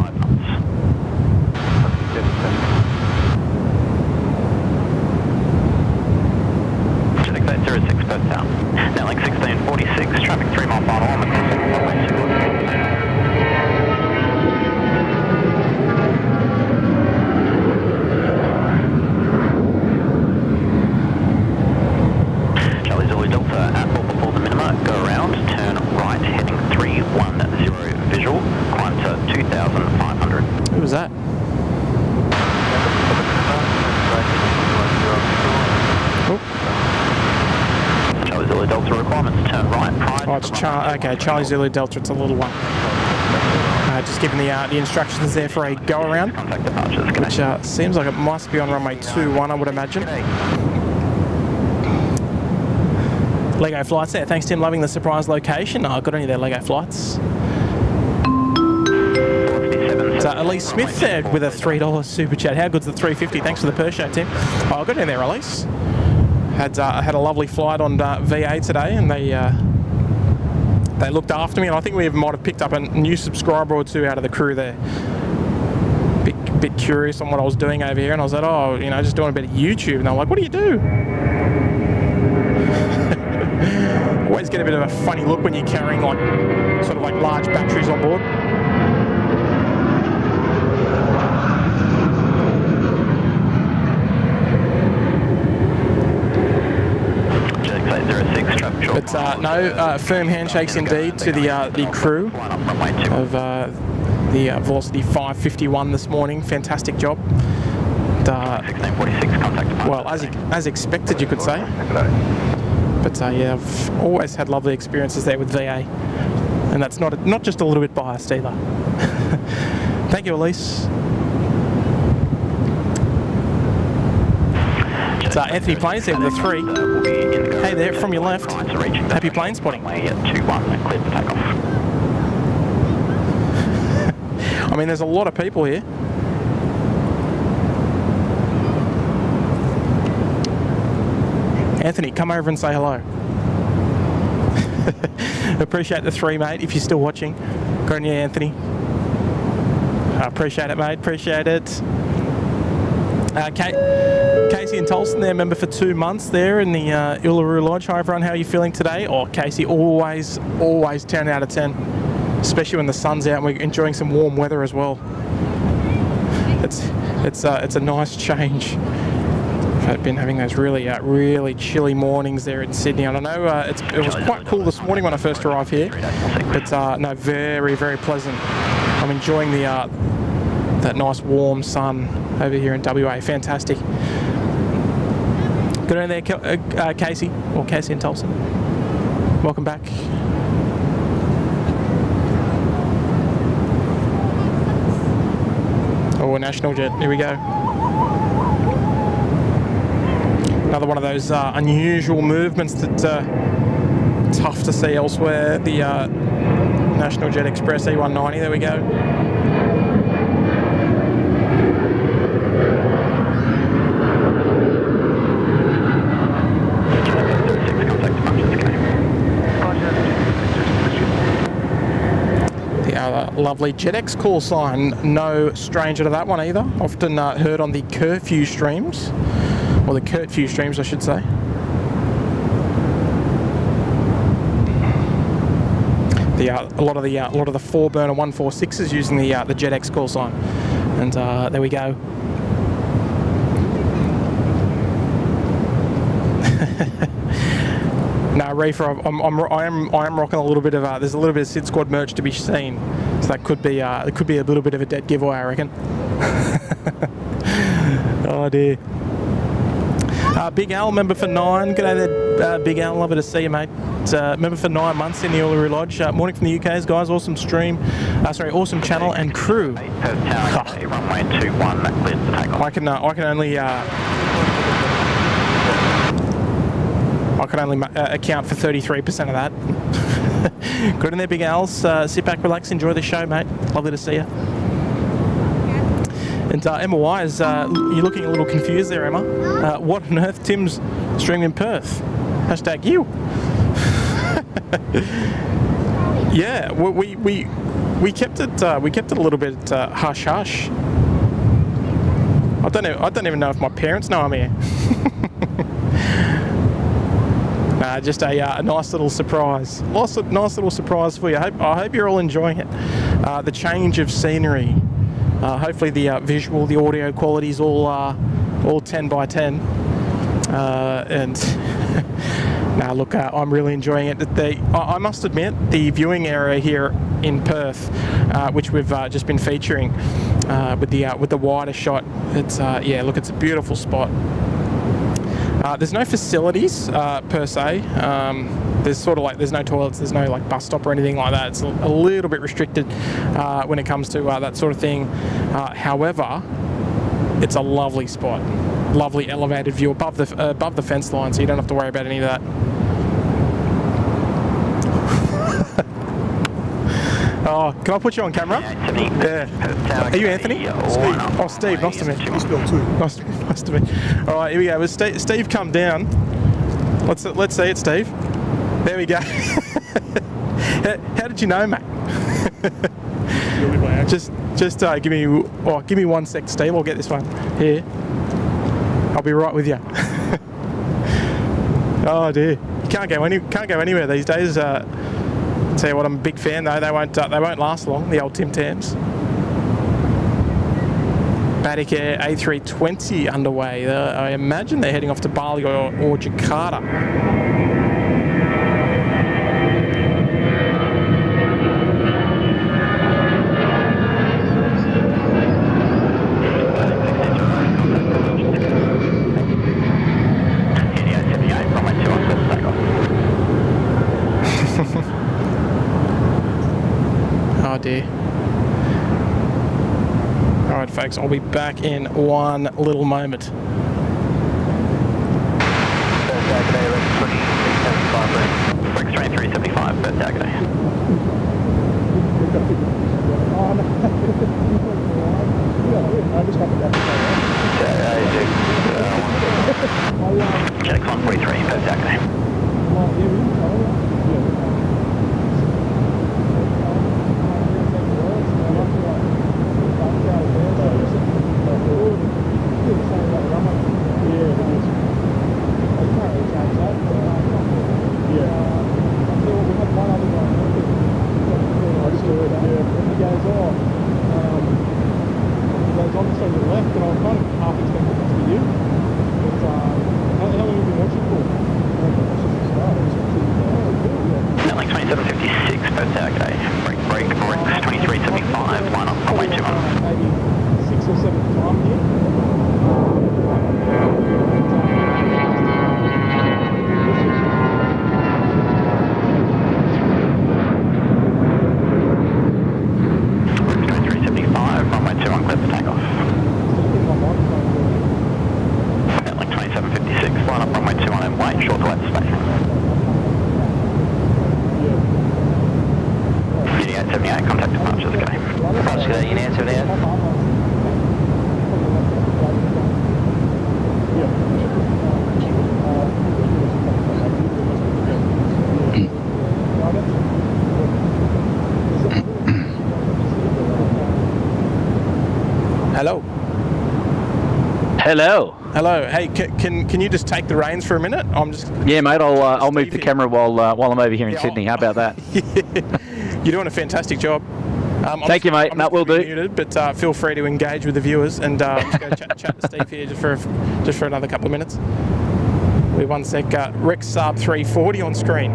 Now like 1646, traffic 3 mile final on the crossing. Charlie Zulu Delta at 4 before the minima, go around, turn right, heading 310 visual, climb to 2,500. Who was that? Zulu Delta requirements, turn right, pride. Oh, it's okay, Charlie Zulu Delta, it's a little one. Just giving the instructions there for a go-around, which seems like it must be on runway 21, I would imagine. Lego Flights there, thanks Tim, loving the surprise location. Oh, good on you there, Lego Flights. So Elise Smith there with a $3 super chat. How good's the 350? Thanks for the per show, Tim. Oh, good on you there, Elise. Had a lovely flight on VA today, and they looked after me, and I think we might have picked up a new subscriber or 2 out of the crew there. Bit curious on what I was doing over here, and I was like, oh, you know, just doing a bit of YouTube, and they're like, what do you do? Always get a bit of a funny look when you're carrying like sort of like large batteries on board. But no, firm handshakes indeed to the crew of the Velocity 551 this morning. Fantastic job. Well, as expected, you could say. But yeah, I've always had lovely experiences there with VA, and that's not just a little bit biased either. Thank you, Elise. It's Anthony Plains there with the 3. Hey there, from your left. Happy plane spotting. I mean, there's a lot of people here. Anthony, come over and say hello. Appreciate the 3, mate, if you're still watching. Good on you, Anthony. I appreciate it, mate. Appreciate it. Casey and Tolson there, member for 2 months there in the Uluru Lodge. Hi everyone, how are you feeling today? Oh, Casey, always 10 out of 10, especially when the sun's out and we're enjoying some warm weather as well. It's a nice change. I've been having those really chilly mornings there in Sydney. And I know it was quite cool this morning when I first arrived here, but no, very pleasant. I'm enjoying that nice warm sun over here in WA. Fantastic. Good on there, Casey and Tolson. Welcome back. Oh, a national jet. Here we go. Another one of those unusual movements that tough to see elsewhere. The National Jet Express E190. There we go. Lovely JetX call sign, no stranger to that one either. Often heard on the curfew streams, or the curfew streams I should say. A lot of the 4-burner 146s using the JetX call sign, and there we go. No, Reefer, I am rocking a little bit of there's a little bit of SydSquad merch to be seen, so that could be a little bit of a dead giveaway, I reckon. Oh dear. Big Al, member for 9. G'day there, Big Al. Lovely to see you, mate. Member for 9 months in the Uluru Lodge. Morning from the UK's guys. Awesome stream. Awesome channel and crew. Runway 21, clear for takeoff. I can only account for 33% of that. Good in there, Big Al's. Sit back, relax, enjoy the show, mate. Lovely to see you. And Emma Wise, you're looking a little confused there, Emma. What on earth? Tim's streaming in Perth. Hashtag you. Yeah, we kept it a little bit hush hush. I don't even know if my parents know I'm here. Just a nice little surprise. Nice little surprise for you. I hope you're all enjoying it. The change of scenery. Hopefully the visual, the audio quality is all 10 by 10. And now look, I'm really enjoying it. I must admit, the viewing area here in Perth, which we've just been featuring with the wider shot, it's look, it's a beautiful spot. There's no facilities per se. There's no toilets, there's no bus stop or anything like that. It's a little bit restricted when it comes to that sort of thing. However, it's a lovely spot, lovely elevated view above the fence line, so you don't have to worry about any of that. Oh, can I put you on camera? Yeah. Are you Anthony? Steve. Oh, Steve. Nice to meet you. Nice to meet you. All right, here we go. Well, Steve, come down. Let's see it, Steve. There we go. How did you know, mate? Just give me 1 sec, Steve. I'll get this one here. I'll be right with you. Oh dear, you can't go anywhere these days. Tell you what, I'm a big fan though. They won't last long. The old Tim Tams. Batik Air A320 underway. I imagine they're heading off to Bali or Jakarta. Oh dear. Alright folks, I'll be back in one little moment. Breaks 2375, Perth Agony. Jetix 143, Perth Agony. mate, short to left space. Unit 878, contact departures, go. Roger, Unit 878. Hello. Hello. Hello. Hey, can you just take the reins for a minute? I'm just. Yeah, mate. I'll move the camera while I'm over here in Sydney. How about that? You're doing a fantastic job. Thank you, mate. That will do. Muted, but feel free to engage with the viewers, and I'm just going to chat to Steve here just for another couple of minutes. Wait one sec. Rex Saab 340 on screen.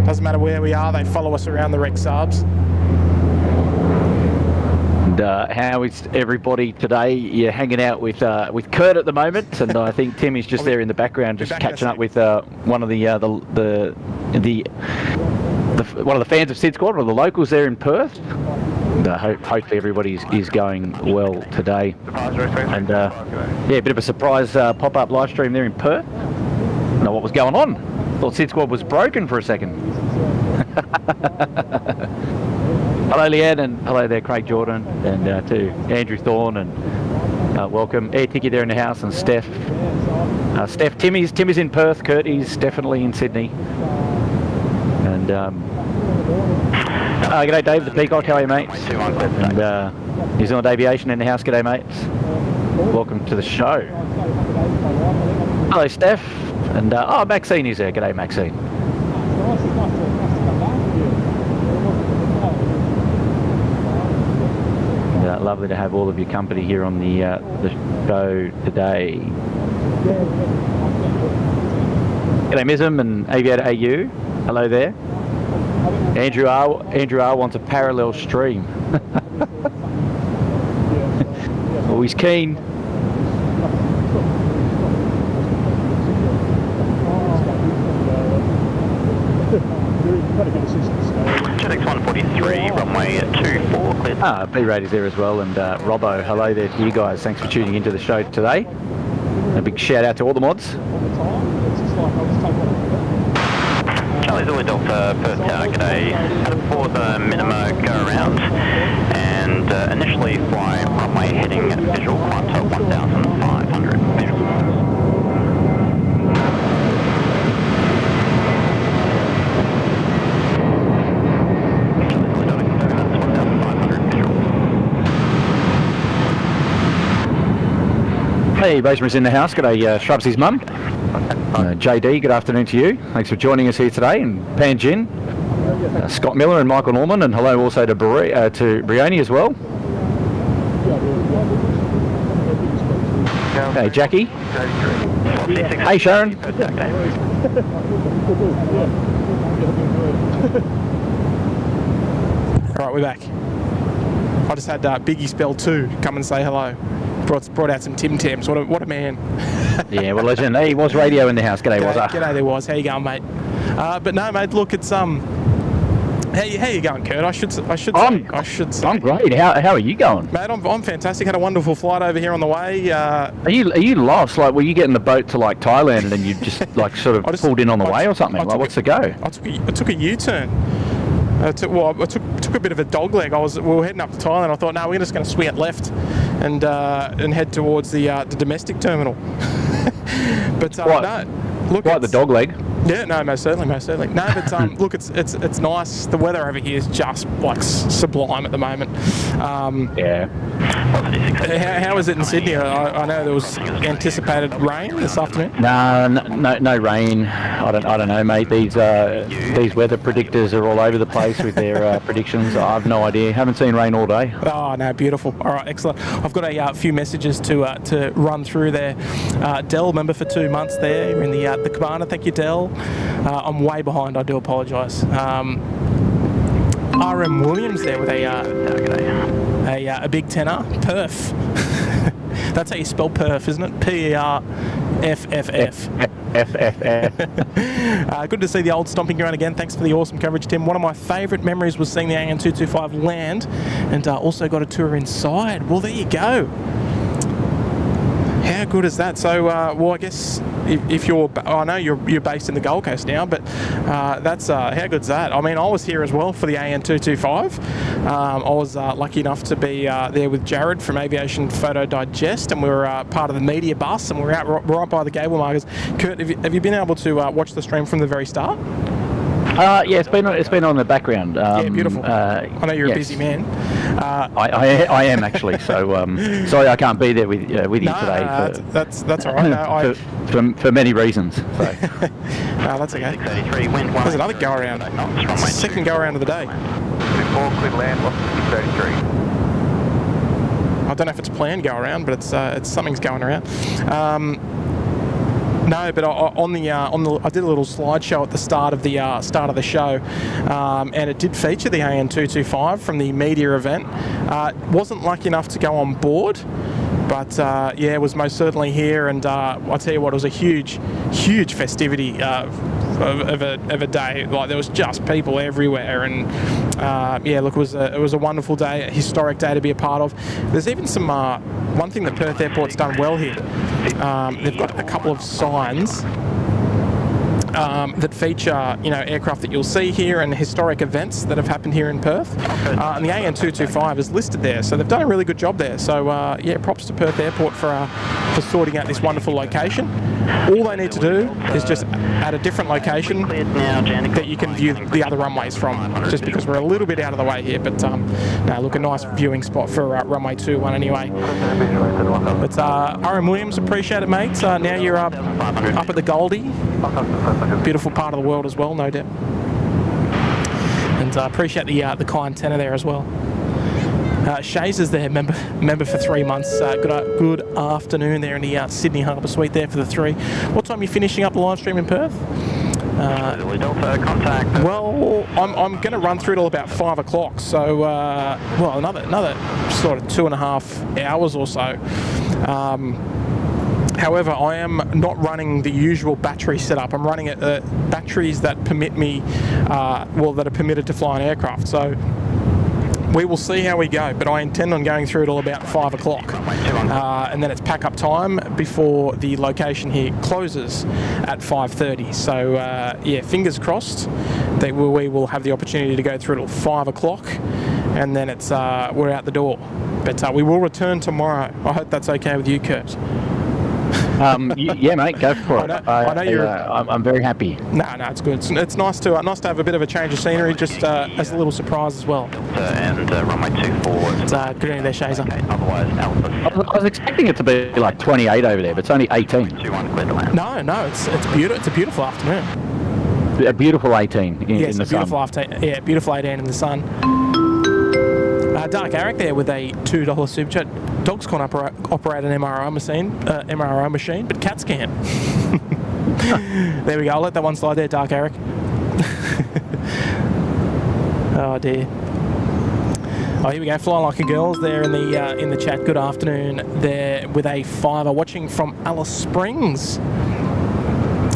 Doesn't matter where we are, they follow us around the Rex Saabs. And how is everybody today? You're hanging out with Kurt at the moment, and I think Tim is just there in the background, just catching up with one of the one of the fans of SydSquad, one of the locals there in Perth. And hopefully everybody is going well today. And yeah, a bit of a surprise pop-up live stream there in Perth. Don't know what was going on. Thought SydSquad was broken for a second. Hello Leanne, and hello there Craig Jordan, and to Andrew Thorne, and welcome Air Tiki there in the house, and Steph. Timmy's in Perth, Kurt is definitely in Sydney. And g'day Dave the Peacock, how are you mates? And New Zealand Aviation in the house, g'day mates. Welcome to the show. Hello Steph, and oh Maxine is there, g'day Maxine. Lovely to have all of your company here on the show today. G'day Mism and Aviator AU. Hello there. Andrew R wants a parallel stream. Always keen. JetX 143, runway 24, clear. B-Rate is there as well, and Robbo, hello there to you guys. Thanks for tuning into the show today. A big shout out to all the mods. Charlie Zulu Delta, Perth Tower, g'day. Headed for the minima go around, and initially fly runway heading visual, climb to 1,500 visual. Hey, Basem's in the house. G'day, Shrubsy's mum. JD, good afternoon to you. Thanks for joining us here today. And Pan Jin, Scott Miller and Michael Norman, and hello also to Brioni as well. Hey, Jackie. Hey, Sharon. All right, we're back. I just had Biggie Spell 2 come and say hello. Brought out some Tim Tams. What a man. Yeah, well, legend. He was radio in the house. G'day, was G'day, there was. How you going, mate? But no, mate. Look, it's How you going, Kurt? I should say. I'm great. How are you going, mate? I'm fantastic. Had a wonderful flight over here on the way. Are you lost? Like, were you getting the boat to like Thailand and then you just like sort of pulled in on the way or something? Like, what's the go? I took a U-turn. I took a bit of a dog leg. We were heading up to Thailand. I thought, no, we're just going to swing it left and head towards the domestic terminal. But no, look, quite the dog leg. Yeah, no, most certainly. No, but look, it's nice. The weather over here is just like sublime at the moment. Yeah. How is it in Sydney? I know there was anticipated rain this afternoon. No rain. I don't know, mate. These weather predictors are all over the place with their predictions. I have no idea. Haven't seen rain all day. Oh no, beautiful. All right, excellent. I've got a few messages to run through there. Dell, member for 2 months there. You're in the cabana. Thank you, Dell. I'm way behind. I do apologise. RM Williams there with a big tenner. Perf. That's how you spell perf, isn't it? P-E-R-F-F-F. Good to see the old stomping ground again. Thanks for the awesome coverage, Tim. One of my favourite memories was seeing the AN225 land, and also got a tour inside. Well, there you go. How good is that? So, well, I guess if you're, I know you're based in the Gold Coast now, but that's how good's that? I mean, I was here as well for the AN225. I was lucky enough to be there with Jared from Aviation Photo Digest, and we were part of the media bus, and we were out right by the gable markers. Kurt, have you been able to watch the stream from the very start? Yeah, it's been on the background. Yeah, beautiful. I know you're a busy man. I am actually. So sorry I can't be there with you today. That's all right. For many reasons. So. No, that's okay. There's another go around. It's the second go around of the day. Clear land, 633. I don't know if it's a planned go around, but it's something's going around. No, but I did a little slideshow at the start of the show, and it did feature the AN225 from the media event. Wasn't lucky enough to go on board, but yeah, it was most certainly here. And I'll tell you what, it was a huge festivity of a day. Like, there was just people everywhere, and yeah, look, it was a wonderful day, a historic day to be a part of. There's even some one thing that Perth Airport's done well here. They've got a couple of signs that feature, aircraft that you'll see here and historic events that have happened here in Perth. And the AN225 is listed there, so they've done a really good job there. So yeah, props to Perth Airport for sorting out this wonderful location. All they need to do is just add a different location that you can view the other runways from, just because we're a little bit out of the way here. But no, look, a nice viewing spot for runway 21 anyway. But RM Williams, appreciate it, mate. Now you're up at the Goldie. Beautiful part of the world as well, no doubt. And I appreciate the kind tenor there as well. Shays is there, member for 3 months. Good afternoon there in the Sydney Harbour Suite there for the 3. What time are you finishing up the live stream in Perth? Well, I'm going to run through till about 5 o'clock. So, well, another sort of 2.5 hours or so. However, I am not running the usual battery setup. I'm running batteries that permit me, that are permitted to fly an aircraft. So we will see how we go, but I intend on going through till about 5 o'clock. And then it's pack up time before the location here closes at 5:30. So yeah, fingers crossed that we will have the opportunity to go through till 5 o'clock, and then it's we're out the door. But we will return tomorrow. I hope that's okay with you, Kurt. Yeah, mate, go for it. I know you're. I'm very happy. No, it's good. It's nice to have a bit of a change of scenery, just as a little surprise as well. And runway 24. It's good evening there, Shazer. Otherwise, Alpha. I was expecting it to be like 28 over there, but it's only 18. 21 clear to land. No, it's beautiful. It's a beautiful afternoon. A beautiful 18 in the sun. Yeah, beautiful 18 in the sun. Dark Eric there with a $2 super chat. Dogs can't operate an MRO machine, but cats can. There we go. I'll let that one slide there, Dark Eric. Oh dear. Oh, here we go. Flying Like a Girl's there in the chat. Good afternoon there with a 5er watching from Alice Springs.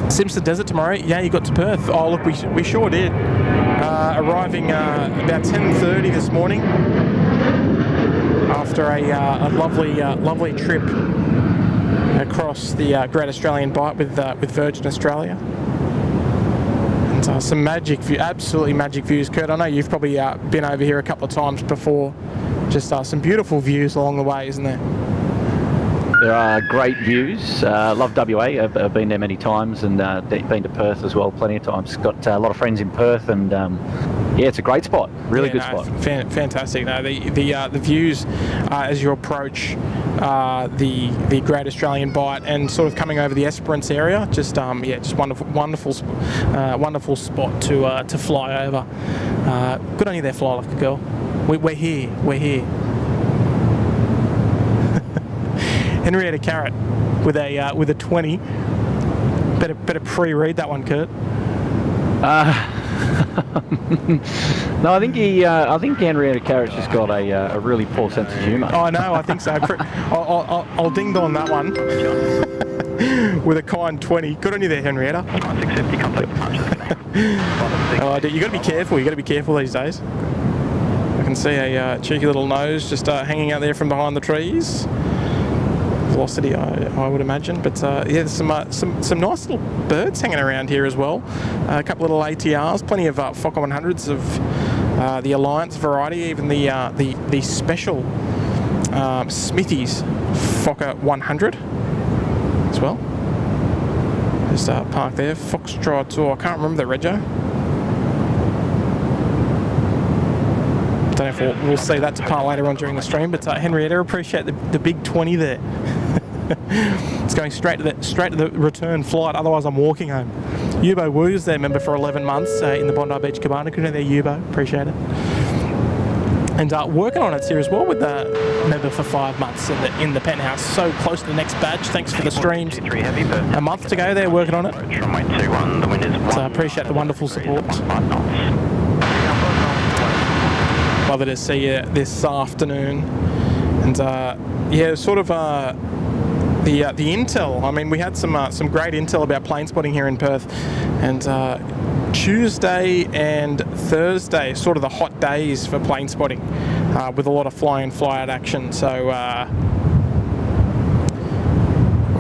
Simpson Desert tomorrow. Yeah, you got to Perth. Oh look, we sure did. Arriving about 10:30 this morning. After a lovely trip across the Great Australian Bight with Virgin Australia, and some magic view, absolutely magic views. Kurt, I know you've probably been over here a couple of times before. Just some beautiful views along the way, isn't there? There are great views. Love WA. I've been there many times, and been to Perth as well plenty of times. Got a lot of friends in Perth, and yeah, it's a great spot. Really good spot. Fantastic. No, the views as you approach the Great Australian Bight and sort of coming over the Esperance area, just wonderful spot to fly over. Good on you there, Fly Like a Girl. We're here. Henrietta Carrot with a 20. Better pre-read that one, Kurt. No, I think Henrietta Carrot's just got a really poor sense of humour. Oh no, I think so. I'll ding dong that one with a kind 20. Good on you there, Henrietta. 650 contact punches. Oh, dude, you got to be careful. You got to be careful these days. I can see a cheeky little nose just hanging out there from behind the trees. velocity, I would imagine. But yeah, there's some nice little birds hanging around here as well. A couple of little ATRs, plenty of Fokker 100s of the Alliance variety, even the special Smithy's Fokker 100 as well. Just parked there. Foxtrot, I can't remember the rego. Don't know if we'll see that depart later on during the stream, but Henrietta, appreciate the big 20 there. It's going straight to the return flight, otherwise I'm walking home. Yubo Woo's there, member for 11 months in the Bondi Beach Cabana. Good to know there, Yubo, appreciate it. And working on it here as well with the member for 5 months in the penthouse. So close to the next badge. Thanks for the streams. A month to go there working on it. So I appreciate the wonderful support. Lovely to see you this afternoon. And yeah, sort of the intel. I mean, we had some great intel about plane spotting here in Perth, and Tuesday and Thursday, sort of the hot days for plane spotting, with a lot of fly in, fly out action. So,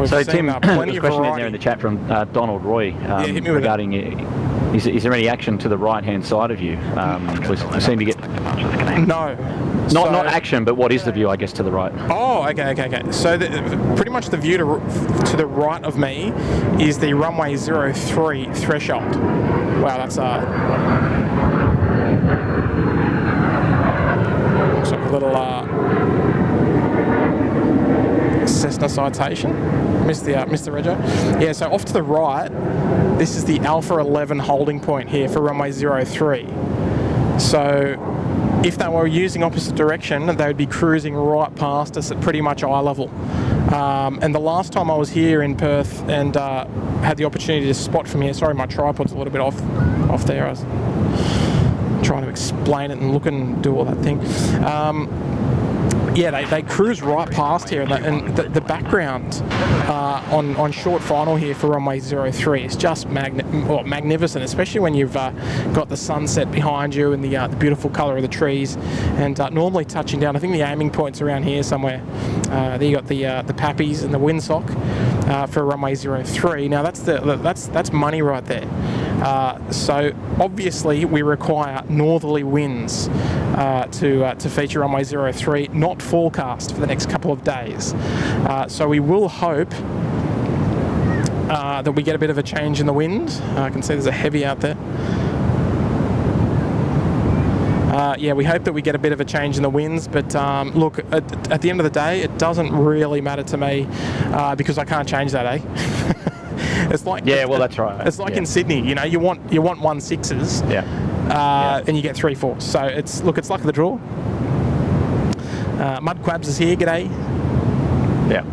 so Tim, there's a question in there in the chat from Donald Roy regarding is there any action to the right hand side of you? We seem to get no. Not action, but what is the view, I guess, to the right? Oh, okay. So pretty much the view to the right of me is the runway 03 threshold. Wow, that's looks like a little Cessna citation. Missed the rego. Yeah, so off to the right, this is the Alpha 11 holding point here for runway 03. So if they were using opposite direction, they would be cruising right past us at pretty much eye level. And the last time I was here in Perth and had the opportunity to spot from here, sorry, my tripod's a little bit off there. I was trying to explain it and look and do all that thing. Yeah, they cruise right past here, and the background on short final here for runway 03 is just magnificent, especially when you've got the sunset behind you and the beautiful colour of the trees, and normally touching down. I think the aiming point's around here somewhere. There you got the Pappies and the windsock for runway 03. Now that's money right there. So obviously we require northerly winds to feature runway 03, not forecast for the next couple of days. So we will hope that we get a bit of a change in the wind. I can see there's a heavy out there. Yeah, we hope that we get a bit of a change in the winds, but look, at the end of the day, it doesn't really matter to me because I can't change that, eh? It's like that's right. It's like in Sydney, you know, you want 1.6s, and you get 3.4s. So it's luck of the draw. Mud Quabs is here. G'day. Yeah.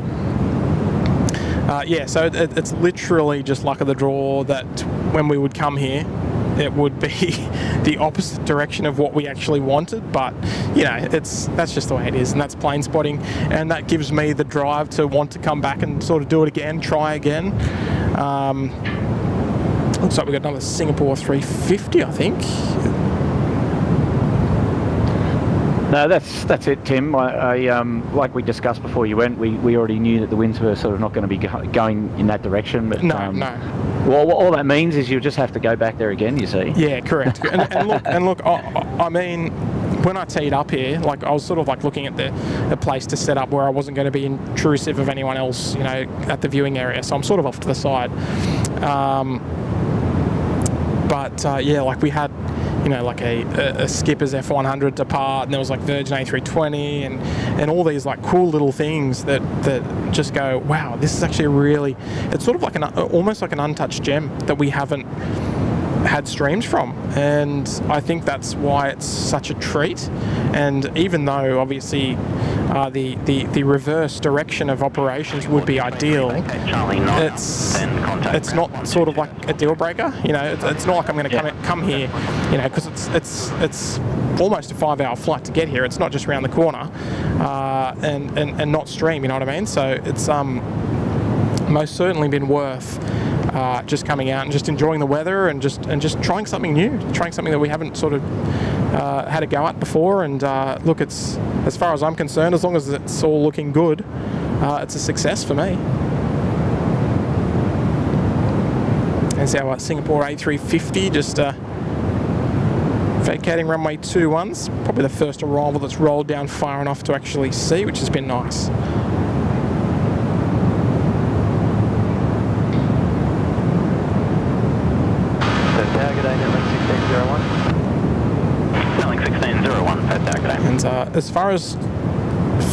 Yeah. So it's literally just luck of the draw that when we would come here, it would be the opposite direction of what we actually wanted, but you know, that's just the way it is, and that's plane spotting, and that gives me the drive to want to come back and sort of do it again, try again. Looks like we've got another Singapore 350, I think. No, that's it, Tim. I like we discussed before you went, we already knew that the winds were sort of not going to be going in that direction. But no. Well, all that means is you'll just have to go back there again, you see. Yeah, correct. and look, I mean, when I teed up here, like I was sort of like looking at the place to set up where I wasn't going to be intrusive of anyone else, you know, at the viewing area. So I'm sort of off to the side. Yeah, like we had, you know, like a Skipper's F100 depart, and there was like Virgin A320 and all these like cool little things that just go, wow, this is actually really, it's sort of like almost like an untouched gem that we haven't had streams from, and I think that's why it's such a treat. And even though obviously the reverse direction of operations would be ideal, it's not sort of like a deal breaker. You know, it's not like I'm going to come here, you know, because it's almost a 5-hour flight to get here. It's not just around the corner, and not stream. You know what I mean? So it's most certainly been worth just coming out and just enjoying the weather and just trying something new, trying something that we haven't sort of had a go at before. And look, it's, as far as I'm concerned, as long as it's all looking good, it's a success for me. There's our Singapore A350 just vacating runway 21's. Probably the first arrival that's rolled down far enough to actually see, which has been nice. And as far as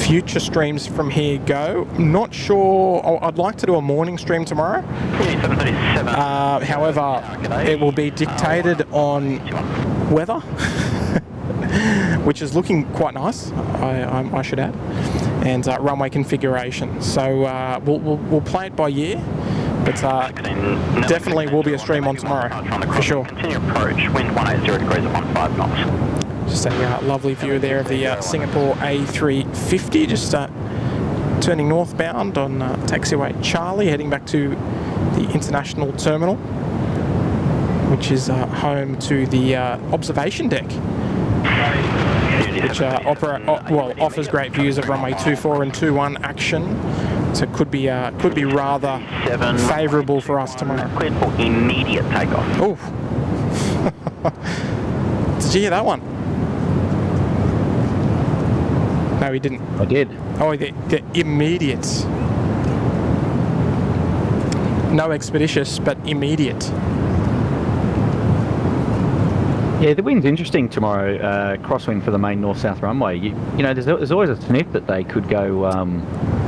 future streams from here go, not sure. I'd like to do a morning stream tomorrow. However, it will be dictated on weather, which is looking quite nice, I should add, and runway configuration. So we'll play it by year. But definitely will be a stream on tomorrow, for sure. Continue approach, wind 180 degrees at 15 knots. Just a lovely view there of the Singapore A350, just turning northbound on taxiway Charlie, heading back to the international terminal, which is home to the observation deck, which offers great views of runway 24 and 21 action. So it could be rather favourable for us tomorrow. Cleared for immediate takeoff. Oh, did you hear that one? No, he didn't. I did. Oh, the immediate. No expeditious, but immediate. Yeah, the wind's interesting tomorrow. Crosswind for the main north-south runway. You know, there's always a sniff that they could go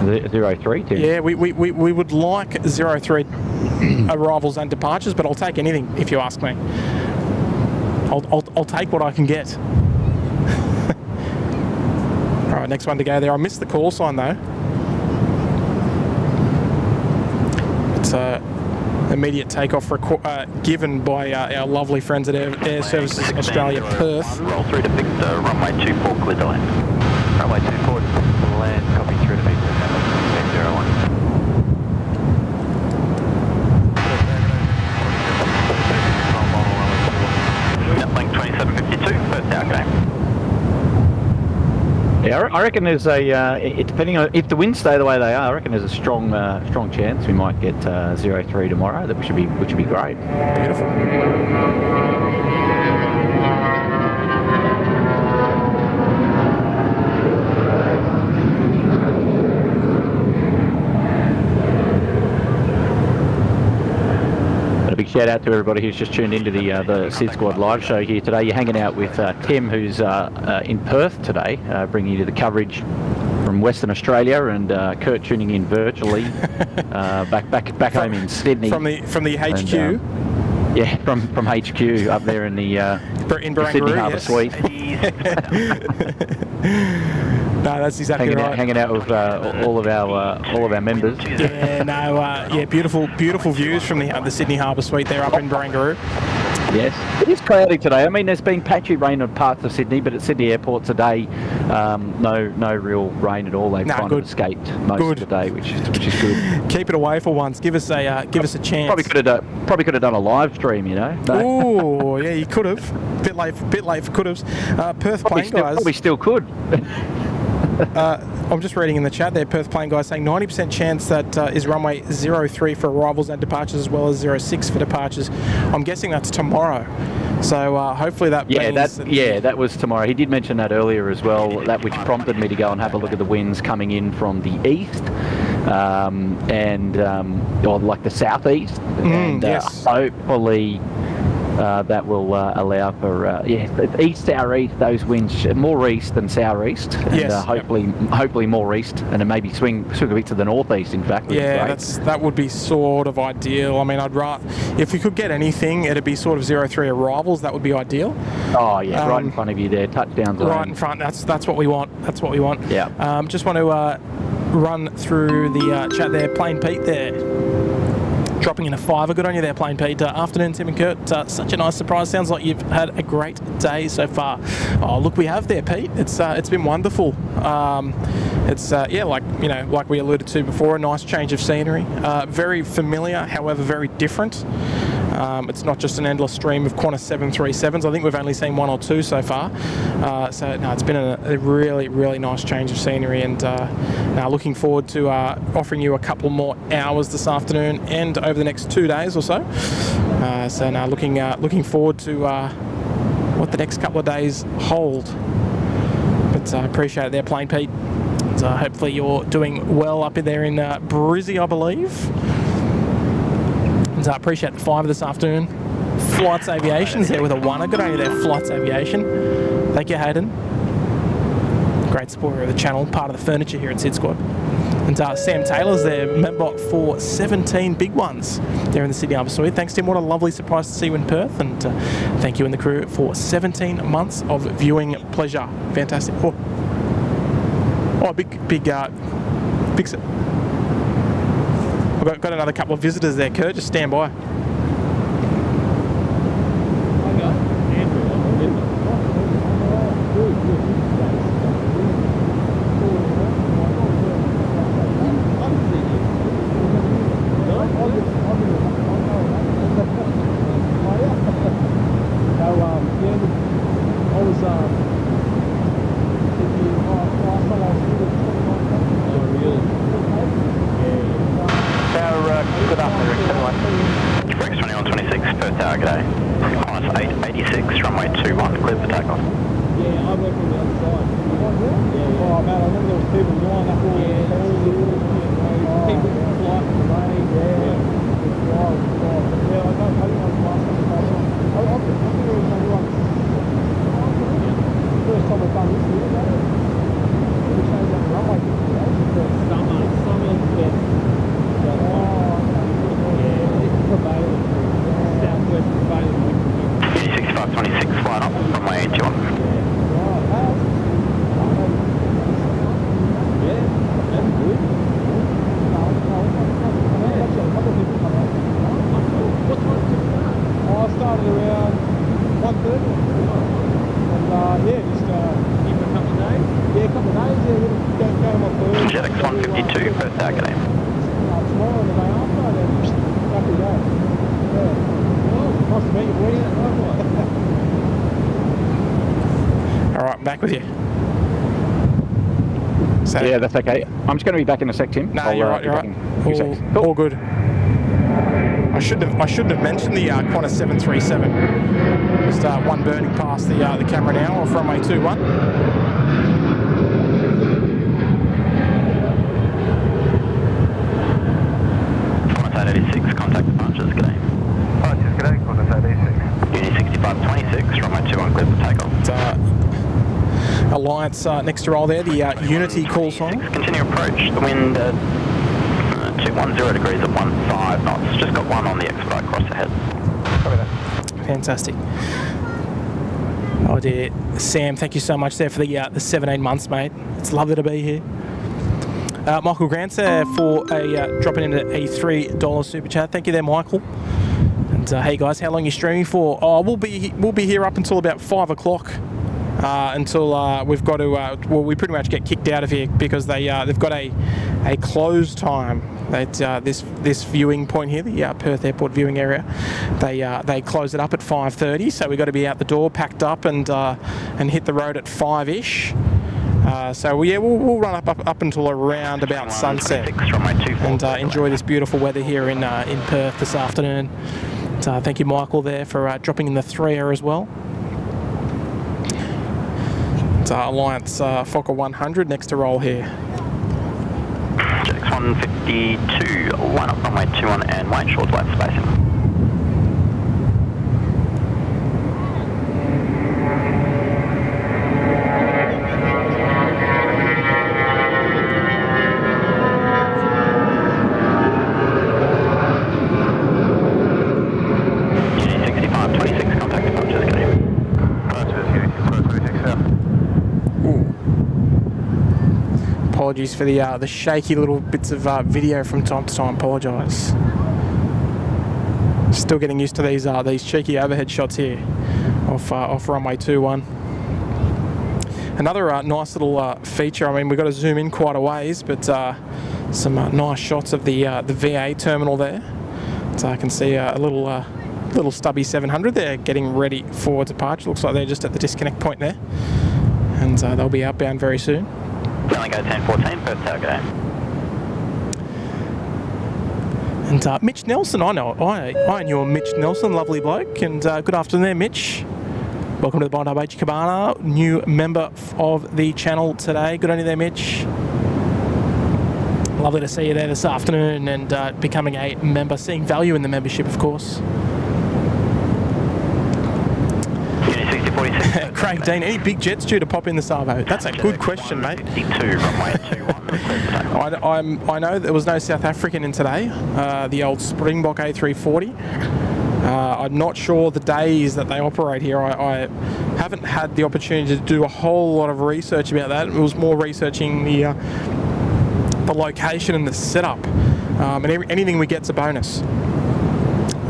03 to. Yeah, we would like 03 arrivals and departures, but I'll take anything if you ask me. I'll take what I can get. All right, next one to go there. I missed the call sign though. It's immediate takeoff given by our lovely friends at Air Services Australia Perth. Roll through to Victor, runway 24, clear to land. Runway 24, land, copy through to Victor, 1601. Link 2752, Perth Tower, good day. Yeah, I reckon there's depending on if the winds stay the way they are, I reckon there's a strong chance we might get 03 tomorrow. Which would be great. Beautiful. A big shout out to everybody who's just tuned into the SydSquad live show here today. You're hanging out with Tim, who's in Perth today, bringing you the coverage from Western Australia, and Kurt tuning in virtually back home in Sydney From the HQ. And, yeah, from HQ up there in the Sydney Harbour Suite. No, that's exactly right. Hanging out with all of our members. Yeah, no, beautiful views from the Sydney Harbour Suite there up in Barangaroo. Yes, it is cloudy today. I mean, there's been patchy rain on parts of Sydney, but at Sydney Airport today, no real rain at all. They've kind of escaped most of the day, which is good. Keep it away for once. Give us a chance. Probably could have done a live stream, you know. Oh, yeah, you could have. Bit late for could have. Perth plane guys. Probably still could. I'm just reading in the chat there, Perth plane guys saying 90% chance that is runway 03 for arrivals and departures, as well as 06 for departures. I'm guessing that's tomorrow. So hopefully that means... that was tomorrow. He did mention that earlier as well, that which prompted me to go and have a look at the winds coming in from the east. Or like the southeast. Yes. Hopefully... that will allow for east southeast, those winds more east than southeast, and hopefully more east, and then maybe swing a bit to the northeast. In fact, that would be sort of ideal. I mean, I'd rather if we could get anything, it'd be sort of 03 arrivals. That would be ideal. Oh yeah, right in front of you there, touchdowns. Right in front. That's what we want. That's what we want. Yeah. Just want to run through the chat there. Plain Pete there. Dropping in a $5. Good on you there, Plain Pete. Afternoon, Tim and Kurt. Such a nice surprise. Sounds like you've had a great day so far. Oh, look, we have there, Pete. It's been wonderful. Like we alluded to before, a nice change of scenery. Very familiar, however, very different. It's not just an endless stream of Qantas 737s. I think we've only seen one or two so far. So no, it's been a really, really nice change of scenery, and now looking forward to offering you a couple more hours this afternoon and over the next 2 days or so. So now looking forward to what the next couple of days hold. But I appreciate it there, Plane Pete. And, hopefully you're doing well up in there in Brizzy, I believe. And I appreciate the 5 this afternoon. Flights Aviation's there with a 1. Good on you there, Flights Aviation. Thank you, Hayden. Great supporter of the channel, part of the furniture here at SydSquad. And Sam Taylor's there, member for 17 big ones there in the Sydney Harbour Suite. Thanks, Tim. What a lovely surprise to see you in Perth. And thank you and the crew for 17 months of viewing pleasure. Fantastic. Oh, big. I've got another couple of visitors there, Kurt. Just stand by. Good afternoon, everyone. Rex 2126, Perth Tower, g'day. Qantas A380, runway 21, clear for takeoff. Yeah, I work on the other side. Yeah. Oh, man, I remember there was people lined up all people flying from the rain. Yeah. I think I was last time I think there was only one. First time I've done this year, we changed up the runway configuration. Summer, yeah. Prevailing, southwest prevailing wind. 6526, flying up, runway 21. Yeah, that's good. What time did you start? I started around 1:30. And just here for a couple of days? Yeah, a couple of days, yeah, go to my first. JetX 152, Perth Tower, g'day. Tomorrow and the day after, then happy day. Yeah. Well, nice to meet you, boy. All right, back with you. So, Yeah, that's okay. I'm just going to be back in a sec, Tim. No, you're right. You're right. All good. I shouldn't have mentioned the Qantas 737. Just one burning past the camera now off runway 21. Qantas 886, contact departures, g'day. Departures, g'day, Qantas 886. Uni 6526, runway 21, clear for takeoff. It's, Alliance next to roll there, the Unity call sign. Continue approach, the wind 210 degrees at 15 knots. Just got one on the expedite cross ahead. Copy that. Fantastic. Oh dear, Sam, thank you so much there for the 17 months, mate. It's lovely to be here. Michael Grant's there for dropping in a $3 super chat. Thank you there, Michael. And hey guys, how long are you streaming for? Oh, we'll be here up until about 5 o'clock. Until we've got to, we pretty much get kicked out of here because they've got a close time at this viewing point here, the Perth Airport viewing area. They close it up at 5:30, so we've got to be out the door, packed up, and hit the road at 5-ish. So yeah, we'll run up until around about sunset and enjoy this beautiful weather here in Perth this afternoon. And, thank you, Michael, there for dropping in the 3er as well. Alliance Fokker 100 next to roll here. JetX 152, line up runway 21 and wait short lap spacing. Apologies for the shaky little bits of video from time to time. Apologise. Still getting used to these cheeky overhead shots here off runway 21. Another nice little feature. I mean, we've got to zoom in quite a ways, but some nice shots of the VA terminal there. So I can see a little little stubby 700 there, getting ready for departure. Looks like they're just at the disconnect point there, and they'll be outbound very soon. Tango 1014, Perth Tower, g'day. And Mitch Nelson, I knew Mitch Nelson, lovely bloke, and good afternoon there, Mitch. Welcome to the Bondi Beach Cabana, new member of the channel today. Good on you there, Mitch. Lovely to see you there this afternoon and becoming a member, seeing value in the membership, of course. Craig Dean, any big jets due to pop in the Savo? That's a good question, mate. I know there was no South African in today, the old Springbok A340. I'm not sure the days that they operate here. I haven't had the opportunity to do a whole lot of research about that. It was more researching the location and the setup, and anything we get's a bonus.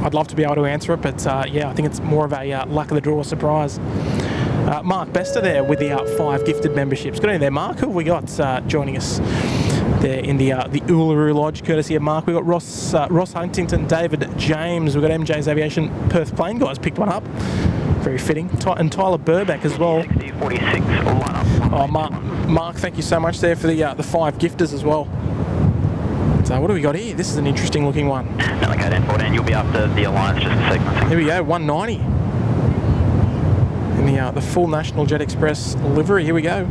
I'd love to be able to answer it, but yeah, I think it's more of a luck of the draw surprise. Mark Bester there with the 5 gifted memberships. Good evening there, Mark. Who have we got joining us there in the Uluru Lodge, courtesy of Mark? We've got Ross Huntington, David James. We've got MJ's Aviation Perth Plane Guys picked one up. Very fitting. And Tyler Burback as well. 46, Oh, Mark, thank you so much there for the 5 gifters as well. So what do we got here? This is an interesting looking one. Tango 1014, you'll be after the Airlines just for sequencing. Here we go, 190. In the full National Jet Express livery. Here we go.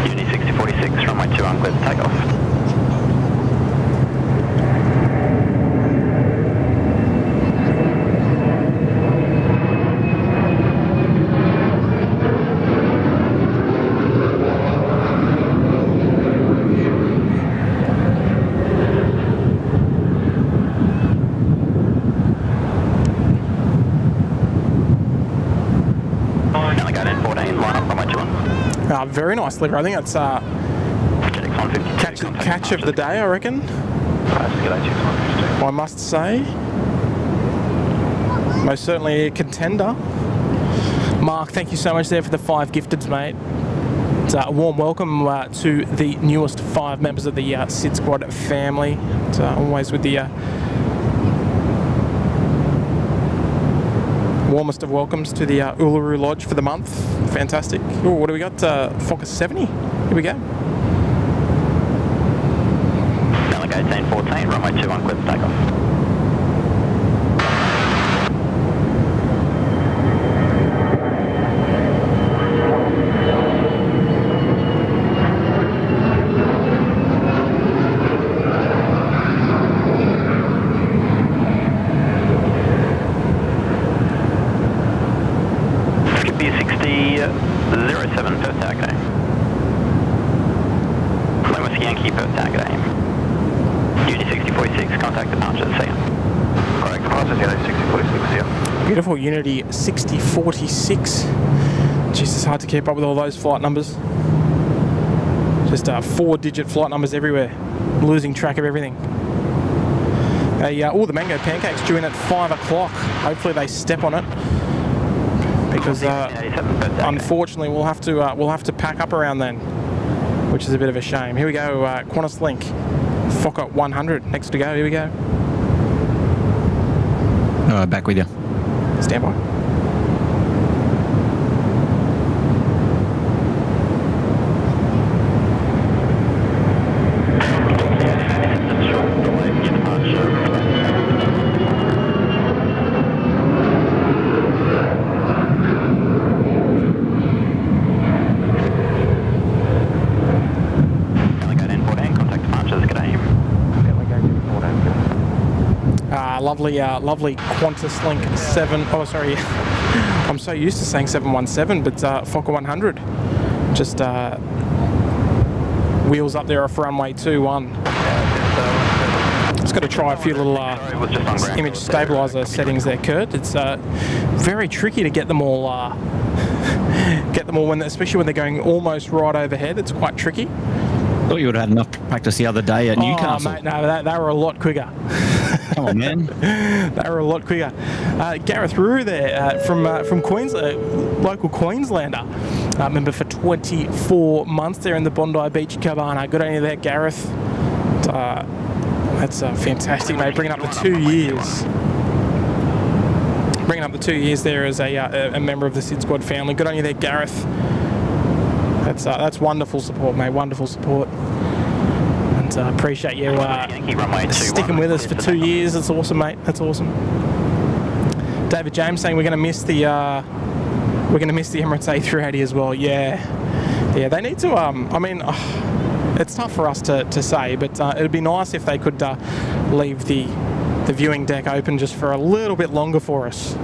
Unity 6046, runway 2 uncleared for takeoff. Very nice liver. I think that's catch of the day, I reckon. I must say. Most certainly a contender. Mark, thank you so much there for the 5 gifteds, mate. It's a warm welcome to the newest 5 members of the SydSquad family. It's always with the warmest of welcomes to the Uluru Lodge for the month. Fantastic. Ooh, what do we got? Fokker 70. Here we go. Tango 1014, runway 2 uncleared for takeoff. Beautiful Unity 6046. Jeez, it's hard to keep up with all those flight numbers. Just 4-digit flight numbers everywhere. Losing track of everything. The mango pancakes due in at 5 o'clock. Hopefully they step on it, because unfortunately we'll have to pack up around then, which is a bit of a shame. Here we go. Qantas Link, Fokker 100 next to go. Here we go. Back with you. Stand by. Lovely Qantas Link 7. Oh, sorry. I'm so used to saying 717, but Fokker 100. Just wheels up there off runway 21. Just got to try a few little image stabilizer settings there, Kurt. It's very tricky to get them all especially when they're going almost right overhead. It's quite tricky. Thought you would have had enough practice the other day at Newcastle. Mate, no, they were a lot quicker. Come on, man. They were a lot quicker. Gareth Rue there from Queensland, local Queenslander, member for 24 months there in the Bondi Beach Cabana. Good on you there, Gareth. That's fantastic, mate. Bringing up the 2 years. Bringing up the 2 years there as a member of the SydSquad family. Good on you there, Gareth. That's wonderful support, mate. Wonderful support. And appreciate you sticking with us for 2 years. That's awesome, mate. That's awesome. David James saying we're going to miss the Emirates A380 as well. Yeah, they need to. I mean, it's tough for us to say, but it'd be nice if they could leave the viewing deck open just for a little bit longer for us.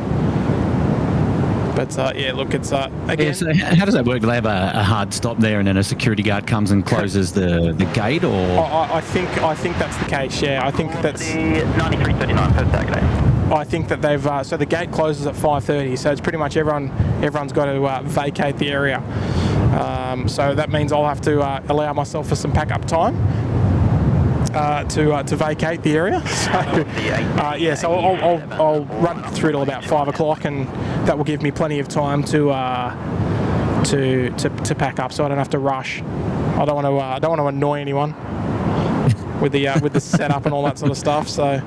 But yeah, look, it's again. Yeah, so how does that work? Do they have a hard stop there, and then a security guard comes and closes the gate, or? I think that's the case. Yeah, I think that's. 9339 Perth Saturday. I think that they've so the gate closes at 5:30, so it's pretty much everyone's got to vacate the area. So that means I'll have to allow myself for some pack-up time to vacate the area. So yeah, so I'll run through till about 5 o'clock, and that will give me plenty of time to pack up, so I don't have to rush. I don't want to annoy anyone with the setup and all that sort of stuff. So.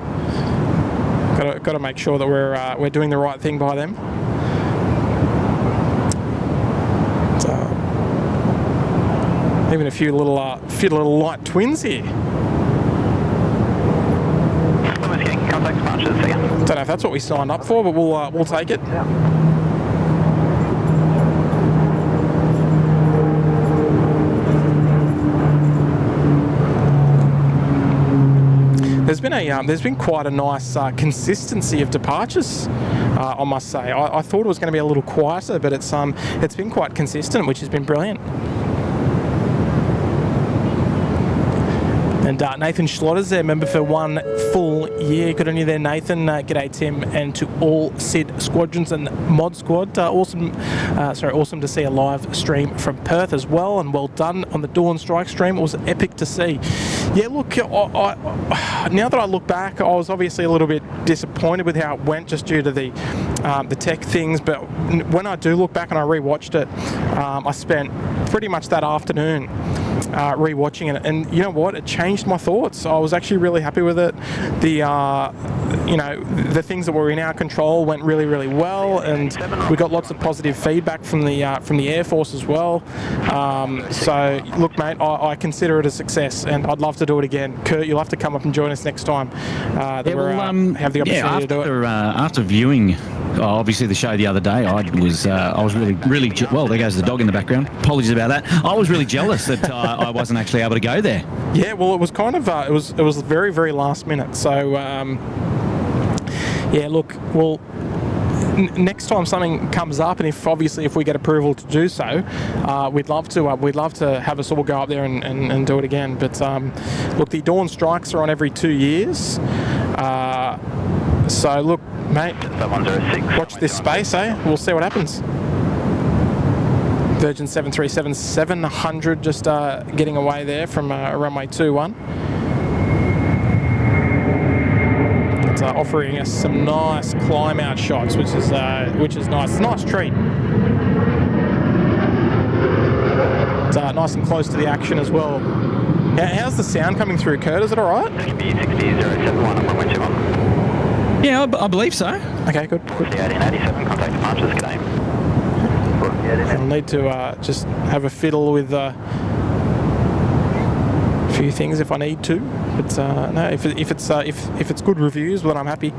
Got to make sure that we're doing the right thing by them. So, even a few little light twins here. Don't know if that's what we signed up for, but we'll take it. There's been quite a nice consistency of departures, I must say. I thought it was going to be a little quieter, but it's been quite consistent, which has been brilliant. And Nathan Schlotter's there, member for 1 full year. Good on you there, Nathan. G'day, Tim, and to all Syd Squadrons and Mod Squad. Awesome to see a live stream from Perth as well, and well done on the Dawn Strike stream. It was epic to see. Yeah, look, now that I look back, I was obviously a little bit disappointed with how it went, just due to the tech things. But when I do look back and I rewatched it, I spent pretty much that afternoon rewatching it, and you know what? It changed my thoughts. I was actually really happy with it. The the things that were in our control went really, really well, and we got lots of positive feedback from the Air Force as well. So look, mate, I consider it a success, and I'd love to do it again. Kurt, you'll have to come up and join us next time. Have the opportunity to do it. After viewing, obviously the show the other day, I was really well. There goes the dog in the background. Apologies about that. I was really jealous that I wasn't actually able to go there. Yeah, well, it was kind of it was very, very last minute. So yeah, look, well, next time something comes up, and if we get approval to do so, we'd love to have us all go up there and do it again. But look, the Dawn Strikes are on every 2 years. So look, mate, watch this space, eh? We'll see what happens. Virgin 737 700 just getting away there from runway 21. It's offering us some nice climb out shots, which is nice. It's a nice treat. It's nice and close to the action as well. How's the sound coming through, Kurt? Is it all right? Yeah, I believe so. Okay, good. 1887, contact departures, good aim. I'll need to just have a fiddle with a few things if I need to. But no, if it's good reviews, well, I'm happy.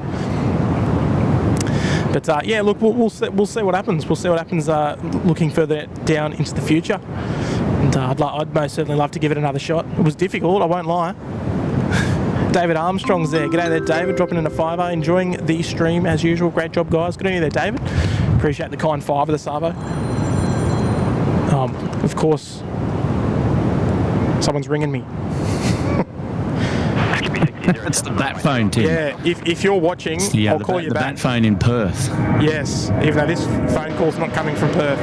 But yeah, look, we'll see what happens. We'll see what happens looking further down into the future. And I'd most certainly love to give it another shot. It was difficult, I won't lie. David Armstrong's there. G'day there, David. Dropping in a $5. Enjoying the stream as usual. Great job, guys. Good on you there, David. Appreciate the kind $5 of the Savo. Of course, someone's ringing me. It's the bat phone, Tim. Yeah, if you're watching, I'll call you back. The bat phone in Perth. Yes, even though this phone call's not coming from Perth.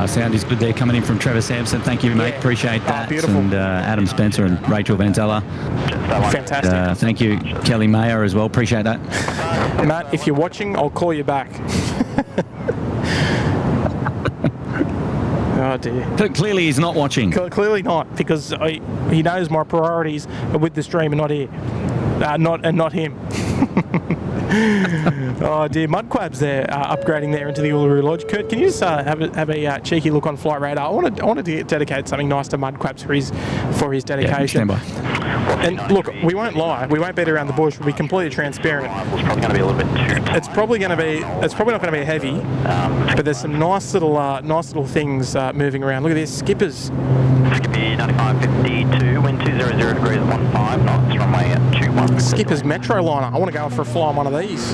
Sound is good there, coming in from Trevor Sampson. Thank you, mate. Appreciate that. Beautiful. And Adam Spencer and Rachel Vantella. Fantastic. Thank you, Kelly Mayer, as well. Appreciate that. Matt, if you're watching, I'll call you back. Oh dear. Clearly he's not watching. Clearly not, because he knows my priorities are with the stream and not here. Not him. Oh dear, Mudquab's there, upgrading there into the Uluru Lodge. Kurt, can you just have a cheeky look on Flight Radar? I want to dedicate something nice to Mudquabs for his dedication. Yeah, stand by. And look, we won't lie, we won't beat around the bush. We'll be completely transparent. It's probably going to be a little bit too tight. It's probably not going to be heavy, but there's some nice little things moving around. Look at this, skippers. Skippy 9552, wind 200 degrees 15 knots, runway at 21. Skipper's Metro Liner. I want to go for a fly on one of these.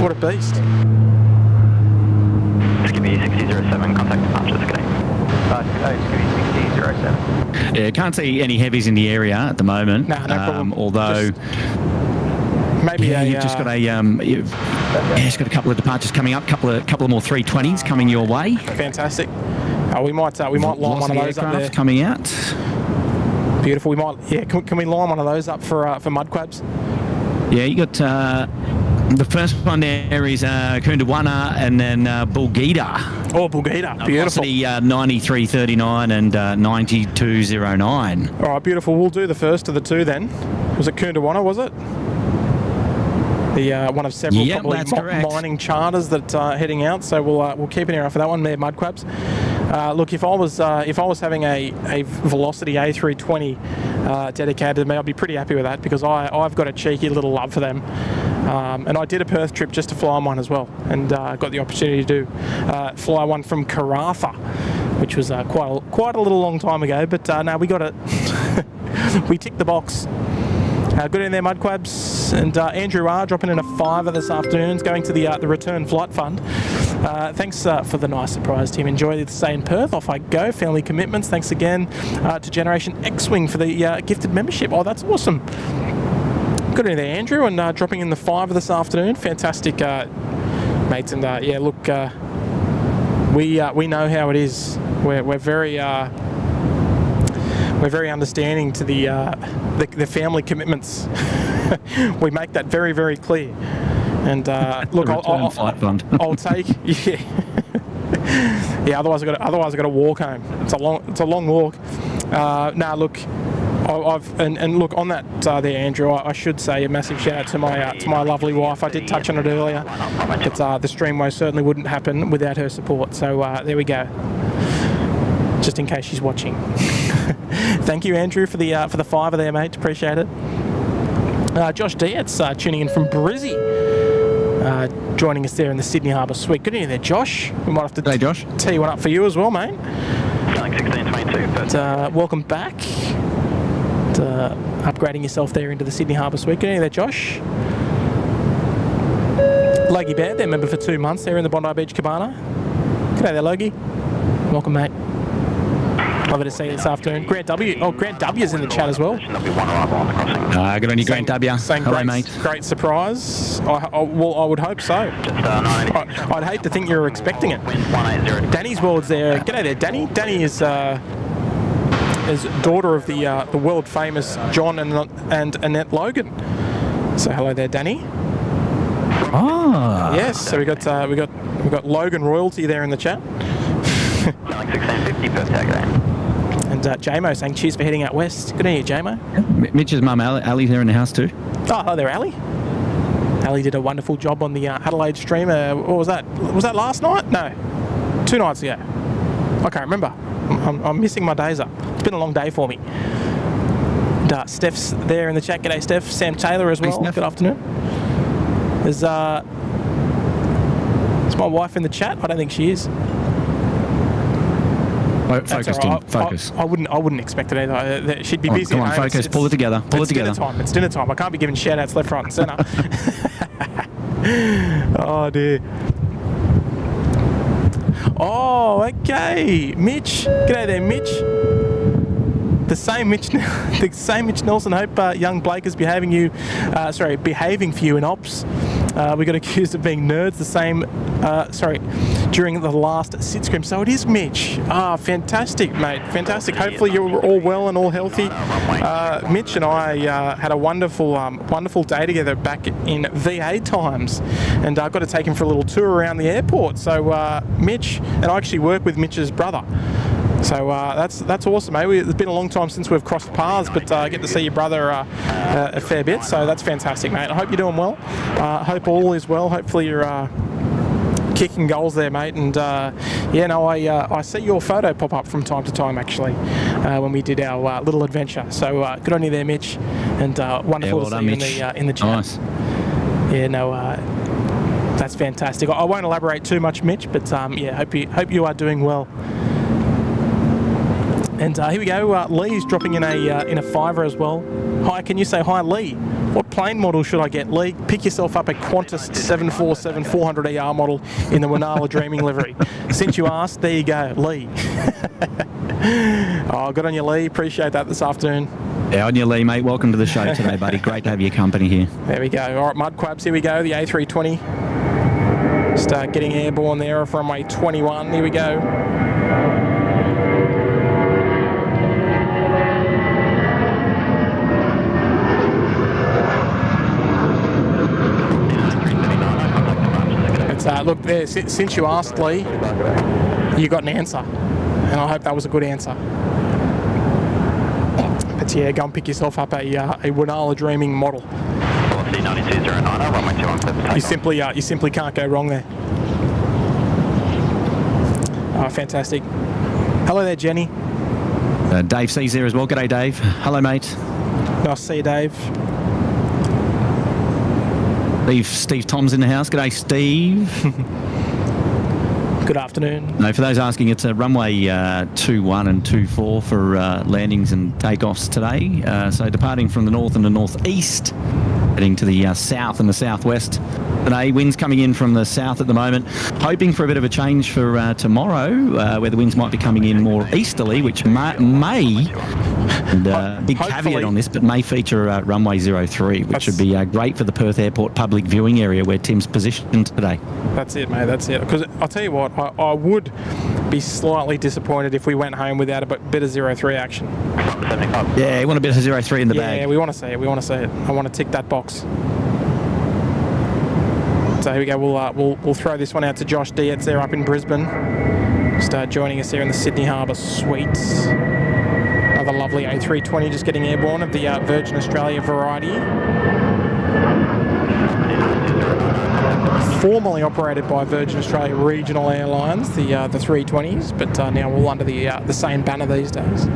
What a beast. Skippy 6007, contact departure, Skippy. Skippy 6007. Yeah, can't see any heavies in the area at the moment. No problem. Although maybe you've just got just got a couple of departures coming up, couple of more 320s coming your way. Fantastic. We might line one of those up there. Coming out. Beautiful. We might. Yeah. Can we line one of those up for Mudquabs? Yeah, you got the first one there is Kundawana and then Bulgita. Oh, Bulgita. Beautiful. Velocity 9339 and 9209. All right, beautiful. We'll do the first of the two then. Was it Kundawana, was it? The one of several probably mining charters that heading out, so we'll keep an ear out for that one. There, Mudquabs. Look, if I was having a Velocity A320 dedicated to me, I'd be pretty happy with that, because I've got a cheeky little love for them. And I did a Perth trip just to fly on one as well, and got the opportunity to fly one from Karratha, which was quite a little long time ago. But no, we got it. We ticked the box. Good in there, Mudquabs. And Andrew R dropping in a $5 this afternoon, going to the Return Flight Fund. Thanks for the nice surprise, team. Enjoy the stay in Perth. Off I go. Family commitments. Thanks again to Generation X-Wing for the gifted membership. Oh, that's awesome. Good in there, Andrew, and dropping in the $5 this afternoon. Fantastic, mates. And yeah, look, we know how it is. We're very understanding to the family commitments. We make that very, very clear. And look, I'll take yeah. Otherwise I got to walk home. It's a long walk. Nah, look, and look on that there, Andrew. I should say a massive shout out to my lovely wife. I did touch on it earlier. But the stream most certainly wouldn't happen without her support. So there we go. Just in case she's watching. Thank you, Andrew, for the $5 there, mate. Appreciate it. Josh Dietz tuning in from Brizzy, joining us there in the Sydney Harbour Suite. Good evening there, Josh. We might have to tee one up for you as well, mate. Like 1622. But welcome back. Upgrading yourself there into the Sydney Harbour Suite. Good evening there, Josh. Logie Bear, their member for 2 months there in the Bondi Beach Cabana. G'day there, Logie. Welcome, mate. Lovely to see you this afternoon. Grant W. Oh, Grant W's in the chat as well. Good on you, Grant W. Hello, mate. Great surprise. Well, I would hope so. I'd hate to think you were expecting it. Danny's World's there. G'day there, Danny. Danny is daughter of the world famous John and Annette Logan. So hello there, Danny. Ah. Yes. So we got Logan royalty there in the chat. Like 1650 Perth tag there. And JMO saying cheers for heading out west. Good on you, JMO. Mitch's mum, Ali's there in the house too. Oh, hello there, Ali. Ali did a wonderful job on the Adelaide stream. What was that? Was that last night? No, 2 nights ago. I can't remember. I'm missing my days up. It's been a long day for me. And, Steph's there in the chat. G'day, Steph. Sam Taylor as well. Good afternoon. Is my wife in the chat? I don't think she is. Focus. I wouldn't expect it either. She'd be busy. Come on, focus. Pull it together. It's dinner time. I can't be giving shout outs left, right, and centre. Oh dear. Oh, okay. Mitch. G'day there, Mitch. The same Mitch Nelson. Hope young Blake is behaving for you in ops. We got accused of being nerds. The same, during the last sit scrim. So it is Mitch. Ah, fantastic, mate. Fantastic. Hopefully you're all well and all healthy. Mitch and I had a wonderful day together back in VA times, and I got to take him for a little tour around the airport. So Mitch, and I actually work with Mitch's brother. So that's awesome, mate. It's been a long time since we've crossed paths, but I get to see your brother a fair bit, so that's fantastic, mate. I hope you're doing well. Hope all is well. Hopefully you're kicking goals there, mate. And I see your photo pop up from time to time, actually, when we did our little adventure. So good on you there, Mitch, and wonderful to see you in the chat. Nice. Yeah, no. That's fantastic. I won't elaborate too much, Mitch, but hope you are doing well. And here we go. Lee's dropping in a fiver as well. Hi, can you say hi, Lee? What plane model should I get, Lee? Pick yourself up a Qantas 747 400ER model in the Winala Dreaming livery. Since you asked, there you go, Lee. Oh, good on you, Lee. Appreciate that this afternoon. Yeah, on you, Lee, mate. Welcome to the show today, buddy. Great to have your company here. There we go. All right, Mudquabs, here we go. The A320. Start getting airborne there from runway 21. Here we go. Look, there, since you asked, Lee, you got an answer, and I hope that was a good answer. But yeah, go and pick yourself up a Winala Dreaming model. You simply can't go wrong there. Oh, fantastic. Hello there, Jenny. Dave C's there as well. G'day, Dave. Hello, mate. Nice to see you, Dave. Steve Tom's in the house. G'day, Steve. Good afternoon. No, for those asking, it's a runway 21 and 24 for landings and takeoffs today. So departing from the north and the northeast, heading to the south and the southwest today. Winds coming in from the south at the moment. Hoping for a bit of a change for tomorrow, where the winds might be coming in more easterly, which may and big caveat on this, but may feature runway 03, which should be great for the Perth Airport public viewing area where Tim's positioned today. That's it, mate. That's it. Because I'll tell you what, I would be slightly disappointed if we went home without a bit of 03 action. Yeah, you want a bit of 03 in the bag. Yeah, we want to see it. We want to see it. I want to tick that box. So here we go. We'll throw this one out to Josh Dietz there up in Brisbane. Start joining us here in the Sydney Harbour Suites. Another lovely A320 just getting airborne of the Virgin Australia variety. Formerly operated by Virgin Australia Regional Airlines, the 320s, but now all under the same banner these days.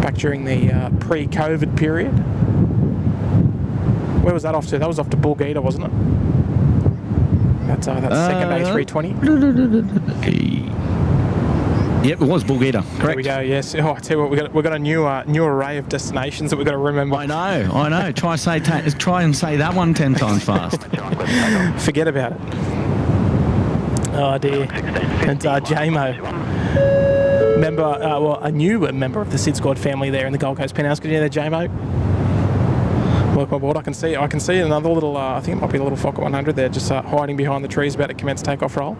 Back during the pre-COVID period. Where was that off to? That was off to Bulgaida, wasn't it? That's second A320. Yep, it was Bulgaida. Correct. There we go. Yes. Oh, I tell you what, we've got a new array of destinations that we've got to remember. I know. Try and say that one 10 times fast. Forget about it. Oh dear. And JMO, member, a new member of the SydSquad family there in the Gold Coast penthouse. Good evening there, JMO. Welcome aboard. I can see another little. I think it might be a little Fokker 100 there, just hiding behind the trees, about to commence takeoff roll.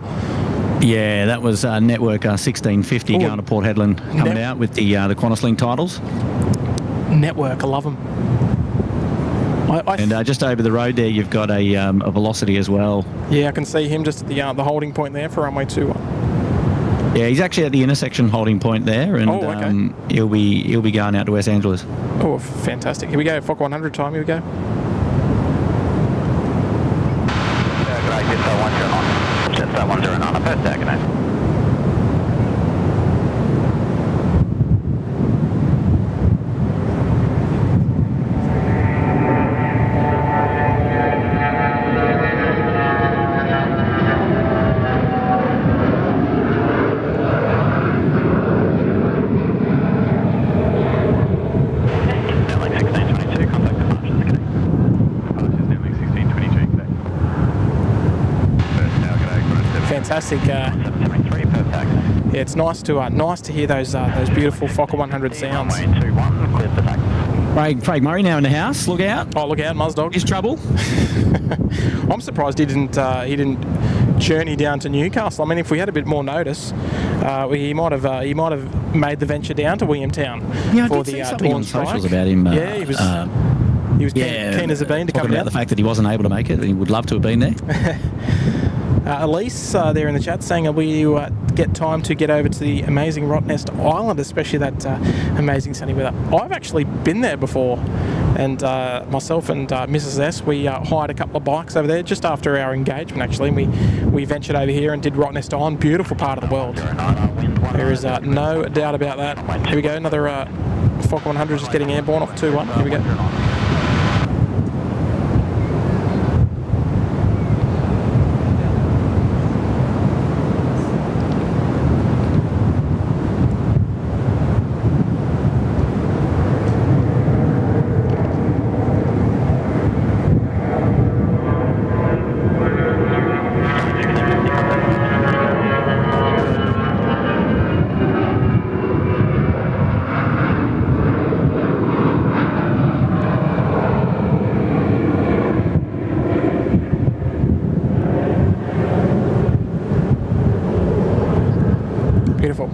Yeah, that was Network 1650 going to Port Hedland, coming out with the QantasLink titles. Network, I love them. And just over the road there, you've got a Velocity as well. Yeah, I can see him just at the holding point there for runway 21. Yeah, he's actually at the intersection holding point there, and he'll be going out to West Angeles. Oh, fantastic! Here we go, Fokker 100 time. Here we go. That 109 on a Perth Takeoff. Fantastic. Yeah, it's nice to hear those beautiful Fokker 100 sounds. Craig Murray now in the house. Look out! Oh, look out, Muzdog. Is trouble? I'm surprised he didn't journey down to Newcastle. I mean, if we had a bit more notice, he might have made the venture down to Williamtown for the dawn strike. Socials about him. Yeah, he was keen as a bean to come down. About the fact that he wasn't able to make it, he would love to have been there. Elise there in the chat saying, will you get time to get over to the amazing Rottnest Island, especially that amazing sunny weather? I've actually been there before, and myself and Mrs. S, we hired a couple of bikes over there just after our engagement, actually, and we ventured over here and did Rottnest Island. Beautiful part of the world. There is no doubt about that. Here we go, another Fokker 100 just getting airborne off 2-1. Here we go.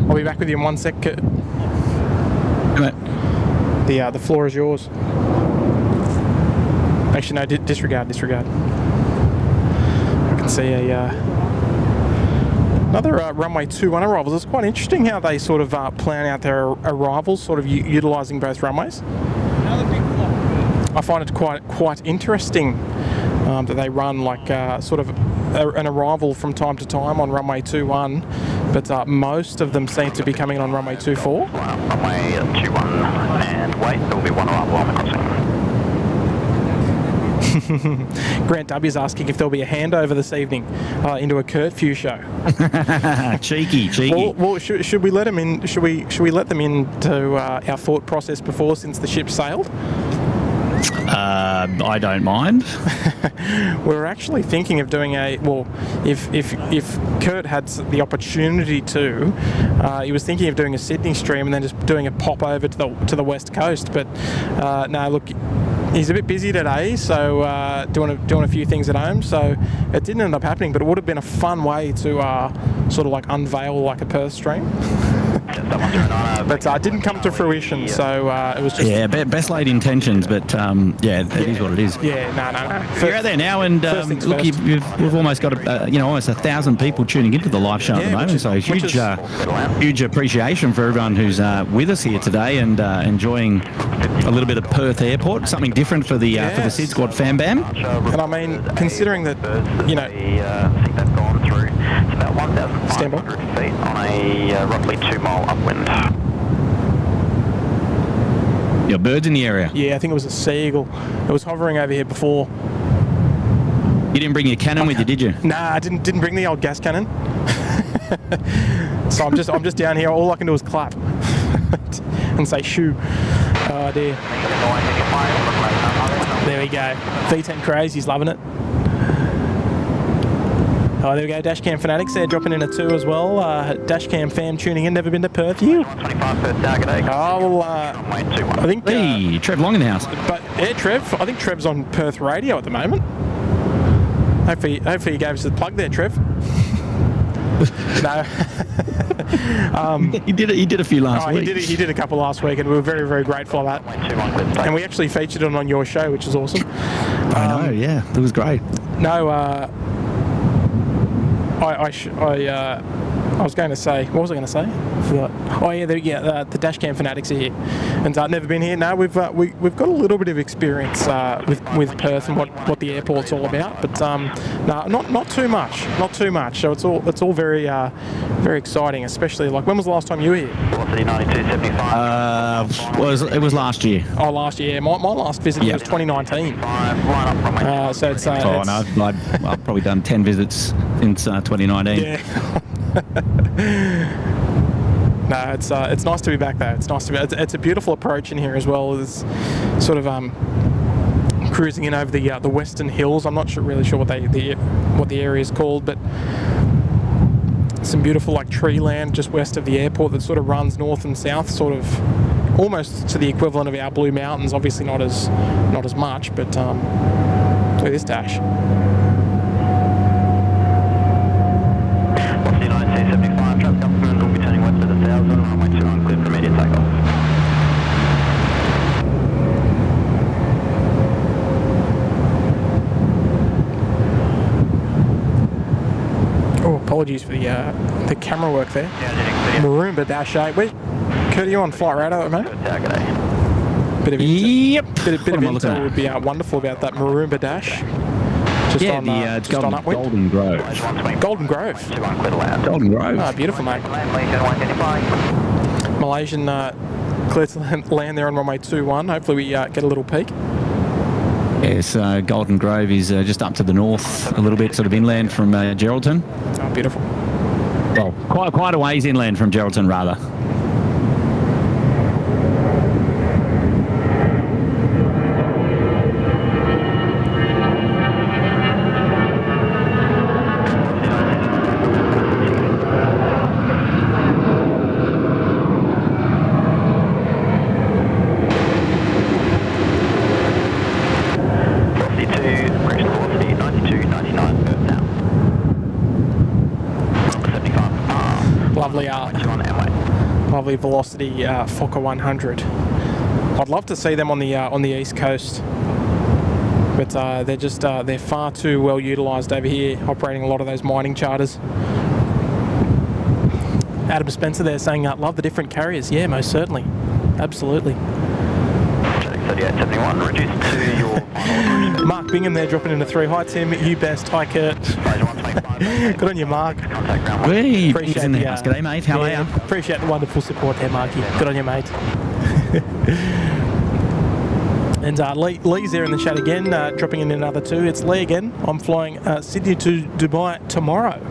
I'll be back with you in 1 sec, Kurt. The floor is yours. Actually, no, disregard. I can see another runway 21 arrivals. It's quite interesting how they sort of plan out their arrivals, sort of utilising both runways. I find it quite interesting that they run like sort of an arrival from time to time on runway 21, but most of them seem to be coming in on runway 24. Runway 21 and wait, there will be one arrival on the crossing. Grant W is asking if there'll be a handover this evening into a Kurt Few show. cheeky. Well, should we let them in? Should we let them into our thought process before, since the ship sailed? I don't mind. We were actually thinking of doing if Kurt had the opportunity to, he was thinking of doing a Sydney stream and then just doing a pop over to the west coast. But no, look, he's a bit busy today, so doing a few things at home. So it didn't end up happening, but it would have been a fun way to sort of like unveil like a Perth stream. But it didn't come to fruition, so it was just... Yeah, best laid intentions, but it is what it is. Yeah, no. You're out there now, and look, we've almost got almost 1,000 people tuning into the live show at the moment, so huge appreciation for everyone who's with us here today and enjoying a little bit of Perth Airport, something different for the SydSquad fan bam. And I mean, considering that, I think they've gone through about 1,500 feet on a roughly 2 mile upwind. Your birds in the area? Yeah, I think it was a seagull. It was hovering over here before. You didn't bring your cannon with you, did you? Nah, I didn't bring the old gas cannon. So I'm just down here. All I can do is clap and say shoo. Oh dear. There we go. V10 Crazy's loving it. Oh, there we go. Dashcam Fanatics there dropping in a 2 as well. Dashcam fam tuning in. Never been to Perth. You? 25 Perth target. Oh, well, I think... Hey, Trev Long in the house. But, yeah, Trev. I think Trev's on Perth radio at the moment. Hopefully you gave us the plug there, Trev. No. He did a few last week. He did a couple last week, and we were very, very grateful for that. And we actually featured it on your show, which is awesome. I know, yeah. It was great. No, I was going to say, what was I going to say? I forgot. Oh yeah, the Dashcam Fanatics are here, and never been here. No, we've got a little bit of experience with Perth and what the airport's all about, but no, not too much. So it's all very very exciting, especially like, when was the last time you were here? Velocity 9275. It was last year. Oh, last year. My last visit was 2019. So it's no, I've probably done 10 visits since 2019. Yeah. No, it's nice to be back though. It's nice to be. It's a beautiful approach in here as well. It's sort of cruising in over the Western Hills. I'm not really sure what the area is called, but some beautiful like tree land just west of the airport that sort of runs north and south, sort of almost to the equivalent of our Blue Mountains. Obviously not as much, but look at this dash. Velocity 9275. Traffic upwind will be turning west at 1,000. Runway 21 clear for immediate takeoff. Apologies for the camera work there. Maroomba Dash 8. Kurt, are you on flight radar at the moment? Bit of intel would be wonderful about that Maroomba Dash. Just Yeah, on, the just on upwind. Golden Grove. Golden Grove. Golden Grove. Oh, beautiful, mate. Malaysian clear to land there on runway 21. Hopefully we get a little peek. Yes, Golden Grove is just up to the north a little bit, sort of inland from Geraldton. Oh, beautiful. Well, quite a ways inland from Geraldton, rather. Lovely velocity Fokker 100. I'd love to see them on the east coast, but they're far too well utilised over here, operating a lot of those mining charters. Adam Spencer there saying, love the different carriers. Yeah, most certainly, absolutely. 3871, reduced to your final. Mark Bingham there dropping into 3. Hi Tim, you best. Hi Kurt. Good on you, Mark. Hey, appreciate the g'day, mate. How are you? Appreciate the wonderful support there, Marky. Good on you, mate. And Lee's there in the chat again, dropping in another 2. It's Lee again. I'm flying Sydney to Dubai tomorrow.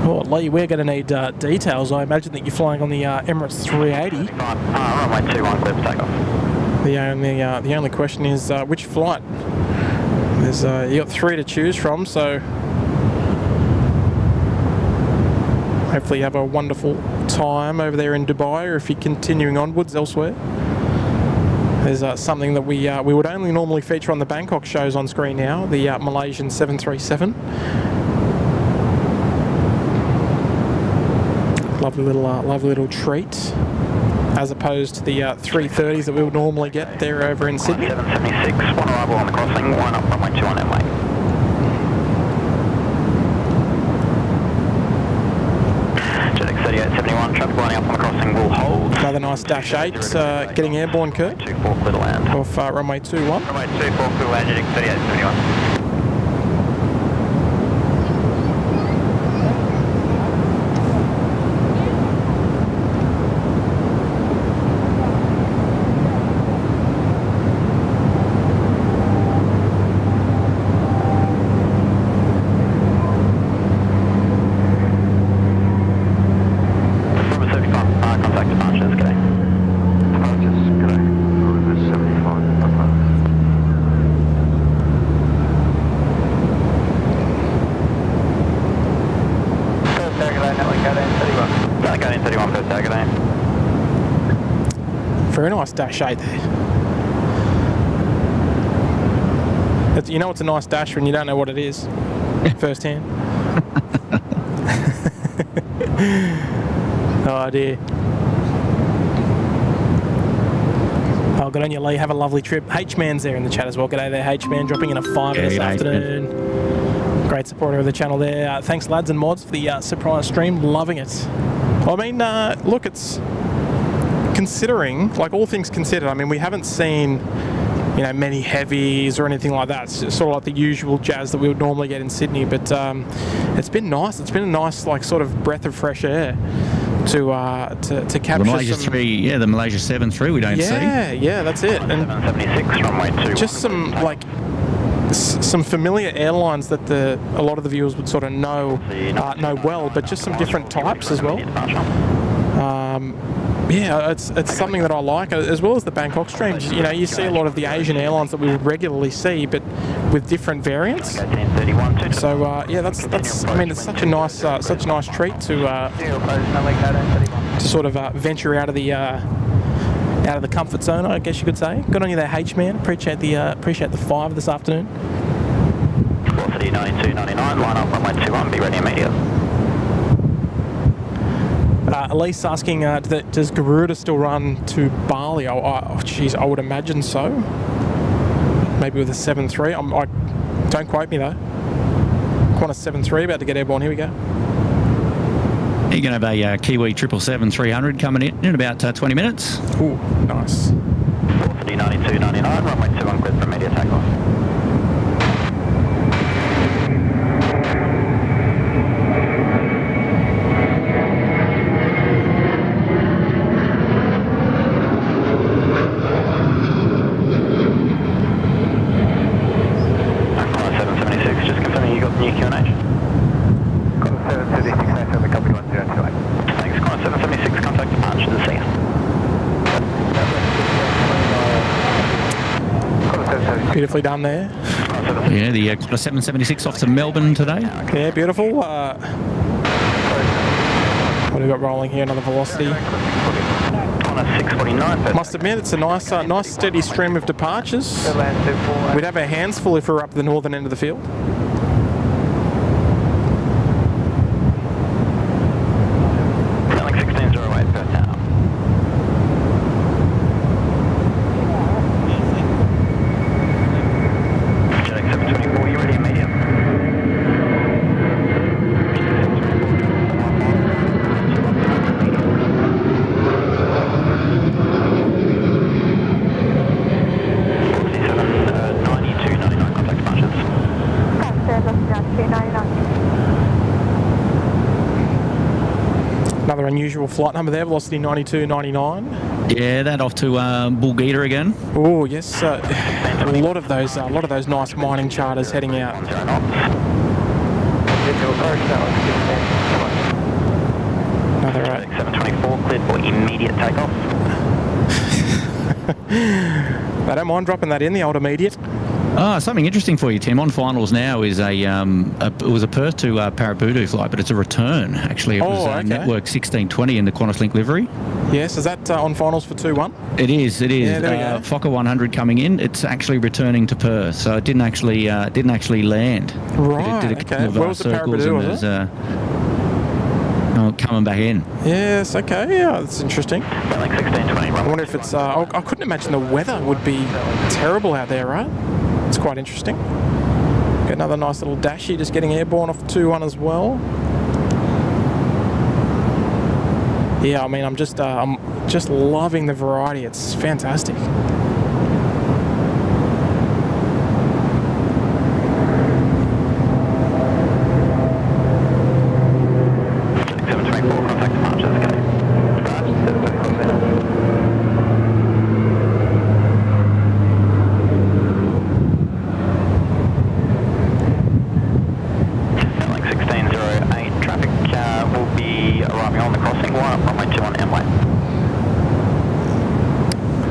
Oh, Lee, we're going to need details. I imagine that you're flying on the Emirates 380. Runway 21, clear for takeoff. The only question is which flight. There's you got 3 to choose from, so hopefully you have a wonderful time over there in Dubai, or if you're continuing onwards elsewhere. There's something that we would only normally feature on the Bangkok shows on screen now, the Malaysian 737. Lovely little treat, as opposed to the 330s that we would normally get there over in Sydney. 776, one arrival on the crossing, one up runway 21 MA. JetX 3871, traffic lining up on the crossing will hold. Another nice Dash 8 getting airborne, Kurt. 24 clear to land. Off runway 21. Runway 24 clear to land, JetX 3871. Very nice Dash 8 there. You know it's a nice dash when you don't know what it is firsthand. Oh dear. Oh, good on you, Lee. Have a lovely trip. H-Man's there in the chat as well. G'day there, H-Man. Dropping in a 5 this afternoon. Great supporter of the channel there. Thanks, lads and mods, for the surprise stream. Loving it. I mean, look, it's considering, like all things considered, I mean, we haven't seen, you know, many heavies or anything like that. It's sort of like the usual jazz that we would normally get in Sydney, but it's been nice. It's been a nice, like, sort of breath of fresh air to capture the Malaysia some... 3, yeah, the Malaysia 7-3 we don't see. Yeah, that's it. And 776, runway 21. just some, like, some familiar airlines that a lot of the viewers would sort of know well, but just some different types as well. Yeah, it's something that I like, as well as the Bangkok streams. You know, you see a lot of the Asian airlines that we would regularly see, but with different variants. So yeah, that's I mean, it's such a nice treat to sort of venture out of the comfort zone, I guess you could say. Good on you there, H-Man. Appreciate the 5 this afternoon. Velocity 9299, line up runway 21, be ready immediate. Elise asking, does Garuda still run to Bali? Oh, geez, I would imagine so. Maybe with a 7.3. Don't quote me though. Qantas 7.3 about to get airborne. Here we go. You're going to have a Kiwi 777-300 coming in about 20 minutes. Ooh, nice. 430-92-99, runway 21 cleared for immediate takeoff. Connor 776, just confirming you got the new QNH. Connor 776, the company 1028. Thanks, Connor 776, contact departure to see you. Beautifully done there. Yeah, the 776 off to Melbourne today. Yeah, beautiful. What have we got rolling here? Another velocity. Connor 649. Must admit, it's a nice, nice steady stream of departures. We'd have our hands full if we were up the northern end of the field. Selling 1608 per tower. Jetting 724, you ready immediate? Another unusual flight number there, velocity 9299. Yeah, that off to Bulgaria again. Oh yes, a lot of those nice mining charters heading out. Another 724 cleared for immediate takeoff. I don't mind dropping that in, the old immediate. Oh, something interesting for you, Tim. On finals now is it was a Perth to Parabudu flight, but it's a return. Actually, it was okay. Network 1620 in the Qantas Link livery. Yes, is that on finals for 2-1? It is. Yeah, there we go. Fokker 100 coming in. It's actually returning to Perth, so it didn't actually land. Right. It did a couple of Where was the circles Parabudu? and Was it? coming back in. Yes. Okay. Yeah, that's interesting. Like 1620. I wonder if it's. I couldn't imagine the weather would be terrible out there, right? It's quite interesting. Got another nice little dashy just getting airborne off 2-1 as well. Yeah, I mean, I'm just loving the variety. It's fantastic.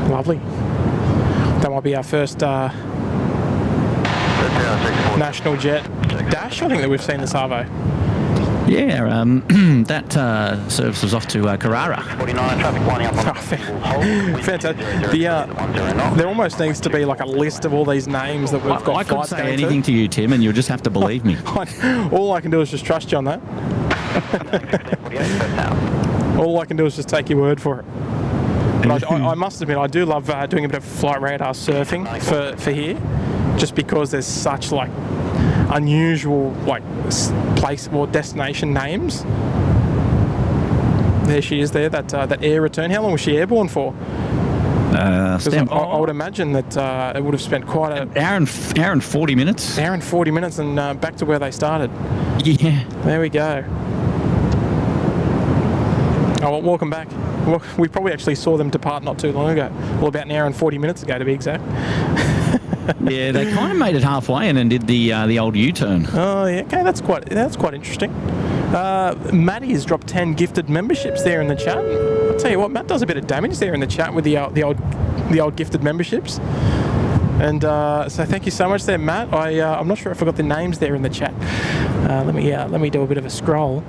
Lovely. That might be our first national jet dash, I think, that we've seen this Arvo. Yeah, that service was off to Carrara. 49 traffic lining up on fantastic. There almost needs to be like a list of all these names that we've got. I could say anything to you, Tim, and you'll just have to believe me. All I can do is just trust you on that. All I can do is just take your word for it. But I must admit, I do love doing a bit of flight radar surfing for here, just because there's such like unusual like place or destination names. There she is there, that air return. How long was she airborne for? I would imagine that it would have spent quite an hour and 40 minutes. Hour and 40 minutes and back to where they started. Yeah. There we go. Oh, well, welcome back. Well, we probably actually saw them depart not too long ago. Well, about an hour and 40 minutes ago, to be exact. Yeah, they kind of made it halfway and then did the old U-turn. Oh, yeah. Okay, that's quite interesting. Matty has dropped 10 gifted memberships there in the chat. I'll tell you what, Matt does a bit of damage there in the chat with the old gifted memberships. And so thank you so much there, Matt. I'm not sure if I got the names there in the chat. Let me do a bit of a scroll.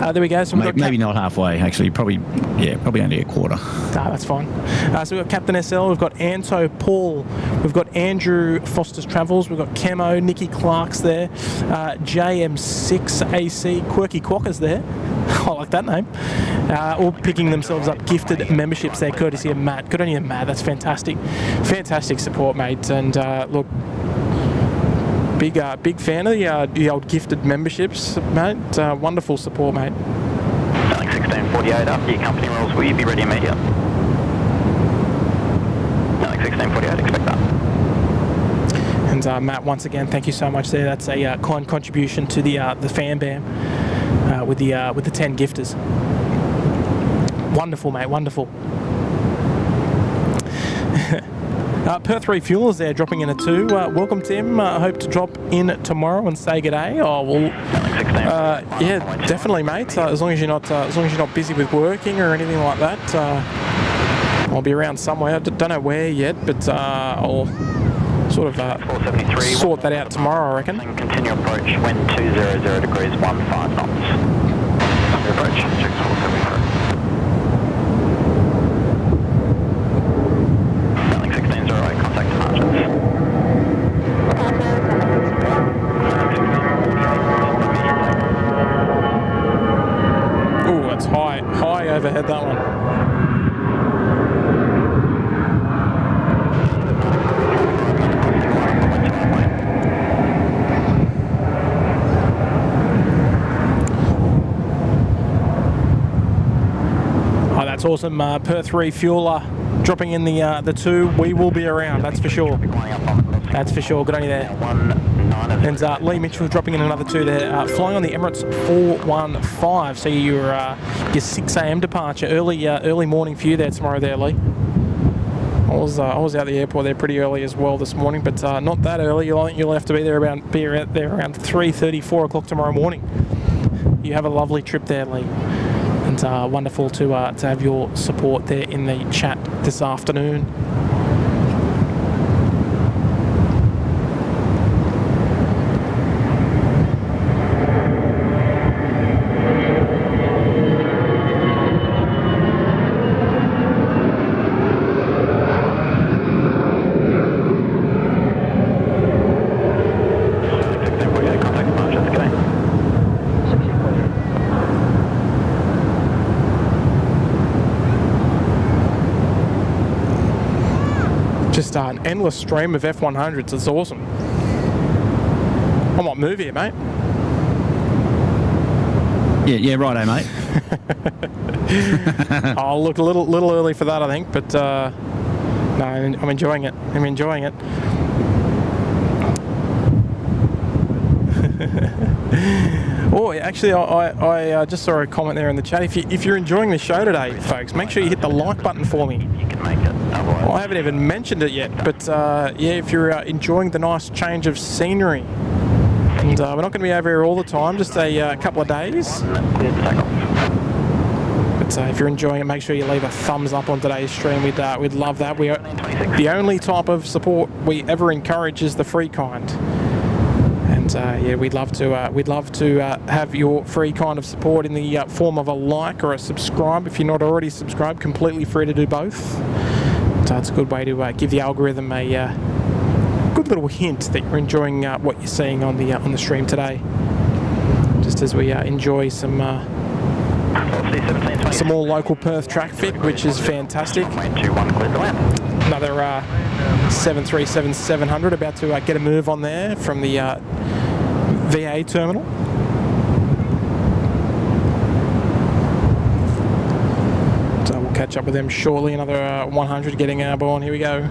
There we go. So maybe not halfway, actually. Probably only a quarter. That's fine. So we've got Captain SL, we've got Anto Paul, we've got Andrew Foster's Travels, we've got Camo, Nikki Clark's there, JM6AC, Quirky Quokker's there. I like that name. All picking themselves up gifted memberships there, courtesy of Matt. Good on you, Matt. That's fantastic. Fantastic support, mate. And look, Big fan of the old gifted memberships, mate. Wonderful support, mate. Starting 1648 after your company rules, will you be ready immediate? Starting 1648, expect that. And Matt, once again, thank you so much there. That's a kind contribution to the fan bam with the 10 gifters. Wonderful, mate, wonderful. Perth refuelers there dropping in a 2. Welcome, Tim. Hope to drop in tomorrow and say good day. Oh well, yeah, definitely, mate. As long as you're not busy with working or anything like that, I'll be around somewhere. I don't know where yet, but I'll sort of sort that out tomorrow, I reckon. Continue approach, wind 200 degrees, 15 knots. Approach, 6473. Starting 1608, contact margins. Ooh, that's high overhead, that one. That's awesome. Perth refueler dropping in the 2. We will be around, that's for sure. That's for sure. Good on you there. And Lee Mitchell dropping in another 2 there. Flying on the Emirates 415. So your 6 a.m. departure, early morning for you there tomorrow there, Lee. I was out the airport there pretty early as well this morning, but not that early. You'll have to be there around 3:30, 4 o'clock tomorrow morning. You have a lovely trip there, Lee. And wonderful to have your support there in the chat this afternoon. Just an endless stream of F100s. It's awesome. I might move here, mate. Yeah, righto, mate. I'll look a little early for that, I think, but no, I'm enjoying it. I'm enjoying it. Oh, actually, I just saw a comment there in the chat. If you're enjoying the show today, folks, make sure you hit the like button for me. You can make it. Well, I haven't even mentioned it yet, but yeah, if you're enjoying the nice change of scenery, and we're not going to be over here all the time, just a couple of days. But if you're enjoying it, make sure you leave a thumbs up on today's stream. We'd love that. The only type of support we ever encourage is the free kind. And yeah, we'd love to have your free kind of support in the form of a like or a subscribe. If you're not already subscribed, completely free to do both. So it's a good way to give the algorithm a good little hint that you're enjoying what you're seeing on the stream today. Just as we enjoy some more local Perth traffic, which is fantastic. Another 737-700 about to get a move on there from the VA terminal. So we'll catch up with them shortly. Another 100 getting airborne. Here we go.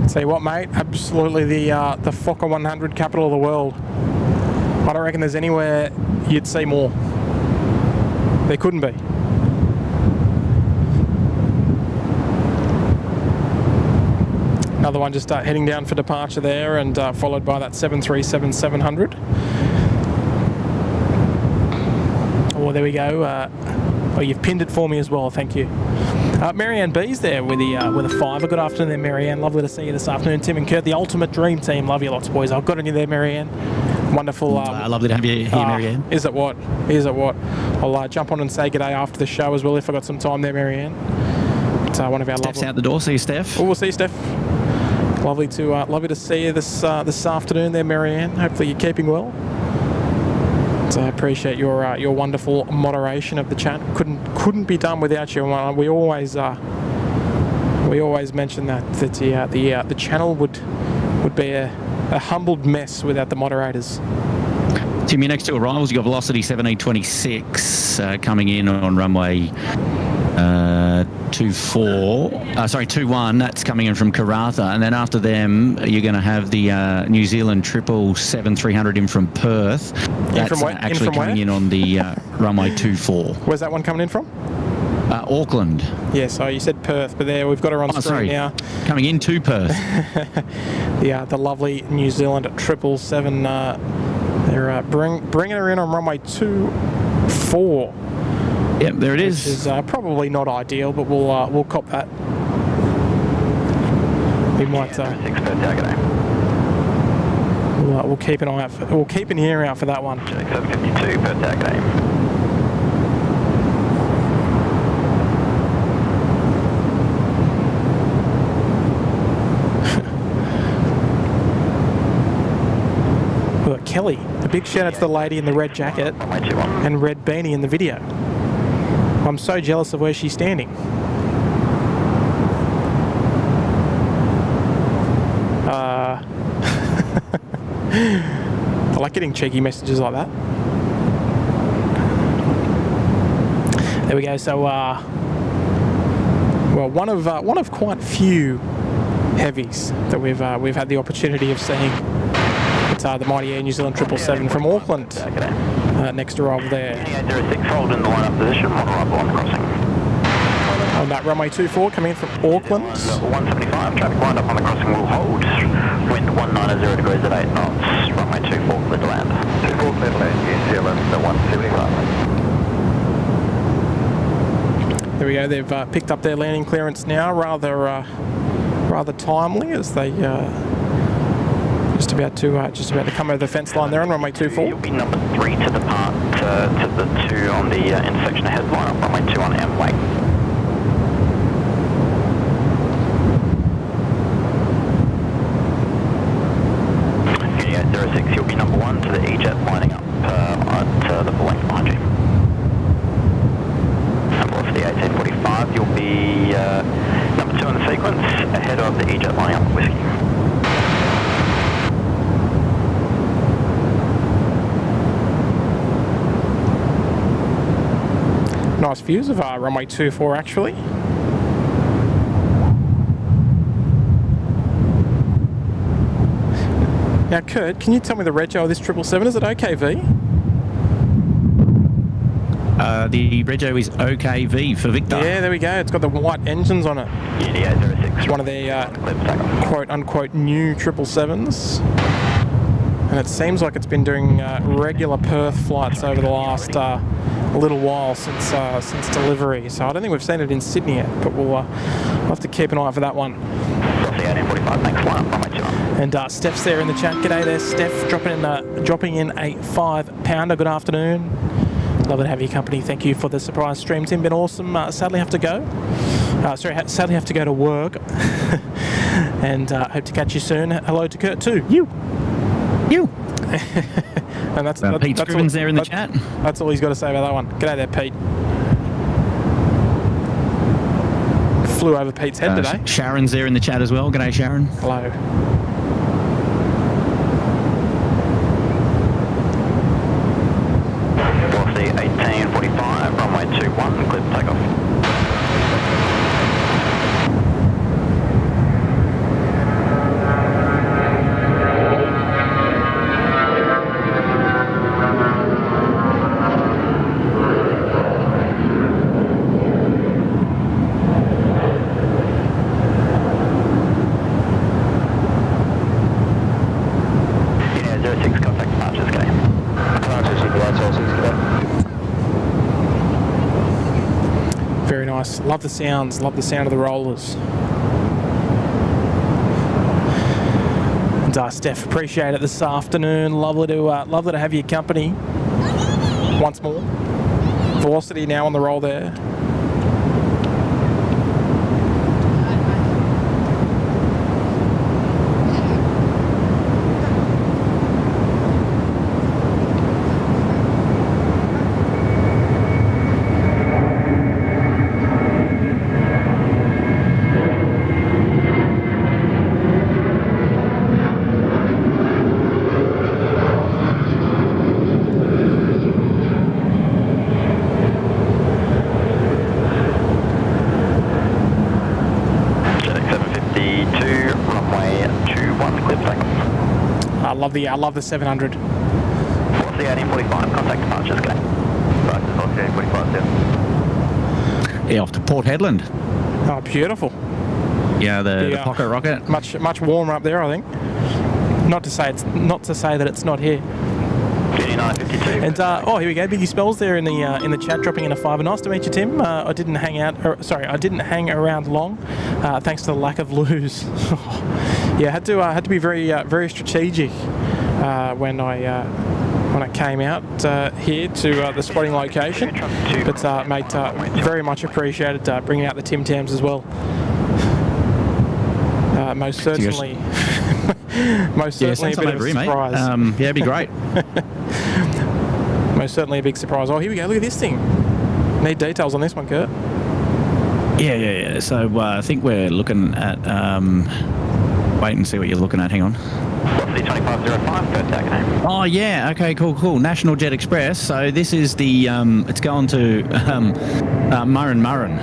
Tell you what, mate, absolutely the Fokker 100 capital of the world. I don't reckon there's anywhere you'd see more. There couldn't be. Another one just heading down for departure there, and followed by that 737-700. Oh, there we go. Oh, you've pinned it for me as well, thank you. Marianne B's there with a 5. Good afternoon there, Marianne. Lovely to see you this afternoon. Tim and Kurt, the ultimate dream team. Love you lots, boys. I've got on you there, Marianne. Wonderful. Lovely to have you here, Marianne. Is it what? I'll jump on and say good day after the show as well if I've got some time there, Marianne. It's one of our Steph's out the door. See you, Steph. Oh, we'll see you, Steph. Lovely to see you this afternoon there, Marianne. Hopefully you're keeping well. So I appreciate your wonderful moderation of the chat. Couldn't be done without you. We always mention that the channel would be a humbled mess without the moderators. Tim, your next two arrivals, you've got Velocity 1726 coming in on runway 21. That's coming in from Karratha. And then after them, you're going to have the New Zealand 777-300 in from Perth. That's coming in on the runway 24. Where's that one coming in from? Auckland. Yeah, so you said Perth, but there we've got her on screen now. Coming into Perth. The lovely New Zealand 777. They're bringing her in on runway 24. Yep, there it is. Which is probably not ideal, but we'll cop that. We might. We'll keep an eye out. We'll keep an ear out for that one. 752 per tag name. Look, Kelly, a big shout out to the lady in the red jacket and red beanie in the video. I'm so jealous of where she's standing. I like getting cheeky messages like that. There we go. So, well, one of quite few heavies that we've had the opportunity of seeing. It's the mighty Air New Zealand 777 from Auckland. Next arrival there. 8806, hold in the line-up position, one arrival on the crossing. On that runway 24 coming in from Auckland. 175, traffic lined up on the crossing will hold. Wind 190 degrees at 8 knots. Runway 24, clear to land. 24, clear to land, New Zealand 175. There we go, they've picked up their landing clearance now, rather timely as they just about to come over the fence line there on runway 24. You'll be number 3 to depart to the 2 on the intersection ahead, line up runway 2 on Amway. 8806, you'll be number 1 to the E-Jet lining up at the full length behind you. And for the 1845, you'll be number 2 in the sequence ahead of the E-Jet lining up at Whiskey. Nice views of runway 24 actually. Now Kurt, can you tell me the rego of this 777? Is it OKV? The rego is OKV for Victor. Yeah, there we go. It's got the white engines on it. 8806. It's one of their quote-unquote new 777s. And it seems like it's been doing regular Perth flights over the last little while since delivery. So I don't think we've seen it in Sydney yet, but we'll have to keep an eye out for that one. And Steph's there in the chat. G'day there, Steph. Dropping in a 5-pounder. Good afternoon. Love to have your company. Thank you for the surprise stream. Tim, been awesome. Sadly have to go. Sadly have to go to work. And hope to catch you soon. Hello to Kurt too. You. And that's Pete Scrivens there in the chat. That's all he's got to say about that one. G'day there, Pete. Flew over Pete's head today. Sharon's there in the chat as well. G'day, Sharon. Hello. Velocity 1845, runway 21, clear for takeoff. nice. Love the sounds. Love the sound of the rollers. And Steph, appreciate it this afternoon. Lovely to have your company once more. Velocity now on the roll there. I love the 700. What's the 1845? Contact departures, go. Right, what's the 1845 down? Yeah, off to Port Hedland. Oh, beautiful. Yeah, the pocket rocket. Much warmer up there, I think. Not to say that it's not here. 5952. And here we go. Biggie Spells there in the chat, dropping in a $5. Nice to meet you, Tim. I didn't hang around long, thanks to the lack of loos. Yeah, had to be very strategic when I came out here to the spotting location. But mate, very much appreciated bringing out the Tim Tams as well. Most certainly. Most certainly a bit of a surprise. Yeah, it'd be great. Most certainly a big surprise. Oh, here we go. Look at this thing. Need details on this one, Kurt. Yeah. So I think we're looking at... wait and see what you're looking at. Hang on. What's the 2505 Perth tag name? Oh, yeah. Okay, cool. National Jet Express. So this is the... it's going to Murrin.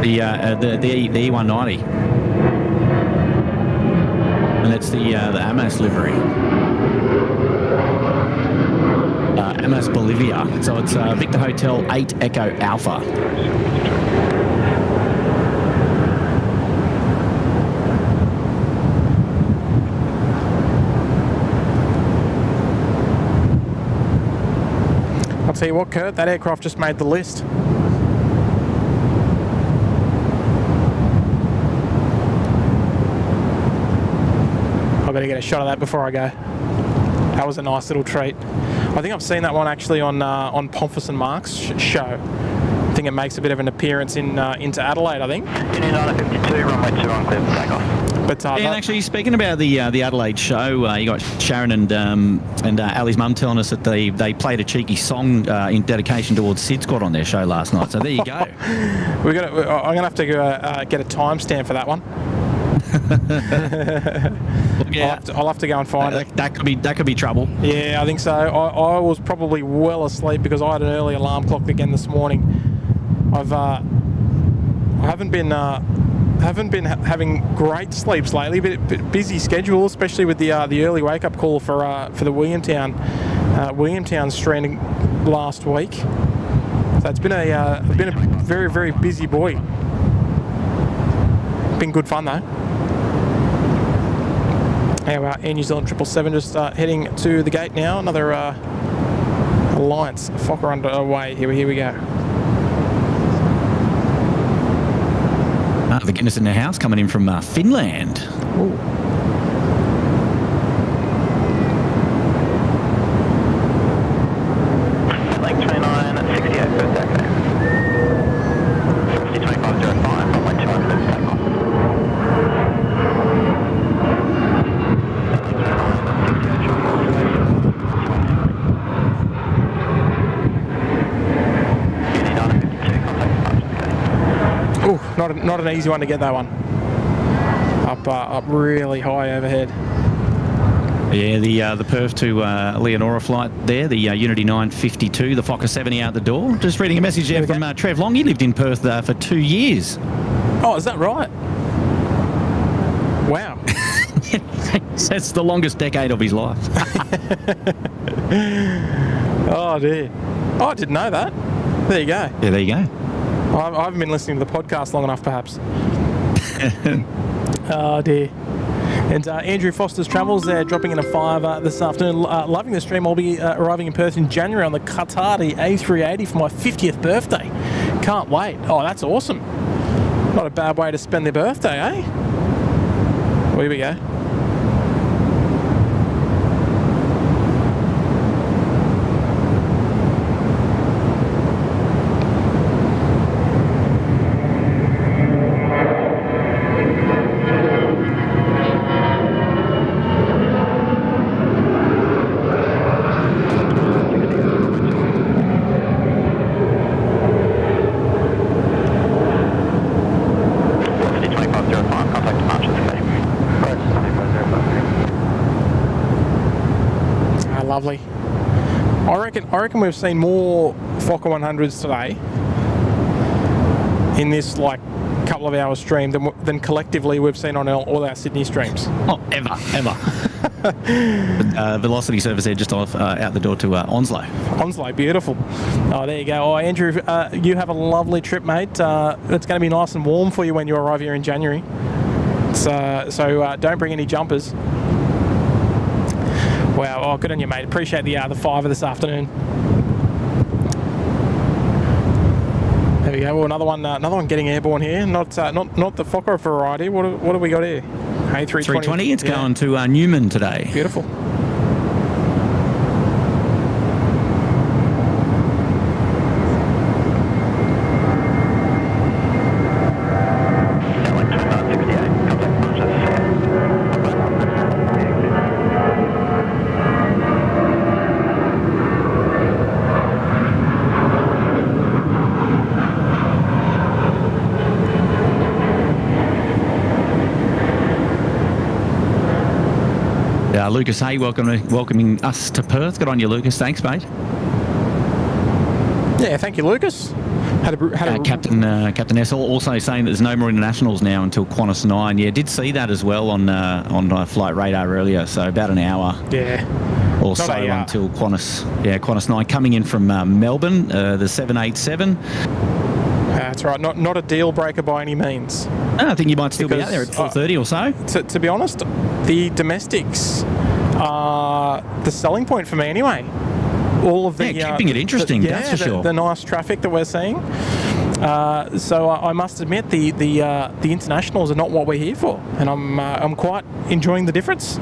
The E190. And that's the Amas livery. Amas Bolivia. So it's Victor Hotel 8 Echo Alpha. I'll tell you what, Kurt, that aircraft just made the list. I better get a shot of that before I go. That was a nice little treat. I think I've seen that one actually on Pompous and Mark's show. I think it makes a bit of an appearance into Adelaide, I think. Union 952, runway 2 on clear for takeoff. But and actually, speaking about the Adelaide show, you got Sharon and Ali's mum telling us that they played a cheeky song in dedication towards SydSquad on their show last night. So there you go. I'm gonna have to get a timestamp for that one. Yeah. I'll have to go and find it. That could be trouble. Yeah, I think so. I was probably well asleep because I had an early alarm clock again this morning. I haven't been having great sleeps lately, but busy schedule, especially with the early wake up call for the Williamtown stranding last week. So it's been a very, very busy boy. Been good fun though. Our Air New Zealand 777 just heading to the gate now. Another Alliance Fokker underway. Here we go. The Guinness in the house coming in from Finland. Ooh. Lake 2968 Perth tag name. 2505, runway 2 on clear for takeoff. Not an easy one to get, that one. Up really high overhead. Yeah, the Perth to Leonora flight there, the Unity 952, the Fokker 70 out the door. Just reading a message there from Trev Long. He lived in Perth for 2 years. Oh, is that right? Wow. That's the longest decade of his life. Oh dear. Oh, I didn't know that. There you go. Yeah, there you go. I haven't been listening to the podcast long enough, perhaps. Oh dear. And Andrew Foster's Travels there, dropping in a 5 this afternoon. Loving the stream. I'll be arriving in Perth in January on the Qatari A380 for my 50th birthday. Can't wait. Oh, that's awesome. Not a bad way to spend their birthday, eh? Well, here we go. Lovely. I reckon we've seen more Fokker 100s today in this like couple of hours stream than collectively we've seen on all our Sydney streams. Oh, ever. Velocity service there just off out the door to Onslow. Onslow, beautiful. Oh, there you go. Oh, Andrew, you have a lovely trip, mate. It's going to be nice and warm for you when you arrive here in January. So don't bring any jumpers. Wow, oh, good on you, mate. Appreciate the fiver this afternoon. There we go. Well, another one getting airborne here. Not the Fokker variety. What have we got here? A320. 320. It's going to Newman today. Beautiful. Lucas Hay welcoming us to Perth. Good on you, Lucas. Thanks, mate. Yeah, thank you, Lucas. Captain Essel also saying that there's no more internationals now until Qantas 9. Yeah, did see that as well on Flight Radar earlier. So about an hour. Yeah. Or so until Qantas. Yeah, Qantas 9 coming in from Melbourne, the 787. That's right. Not a deal breaker by any means. No, I think you might still be out there at 4:30 or so. To be honest, the domestics are the selling point for me anyway. All of the keeping it interesting. That's for sure. The nice traffic that we're seeing. So I must admit the internationals are not what we're here for, and I'm quite enjoying the difference.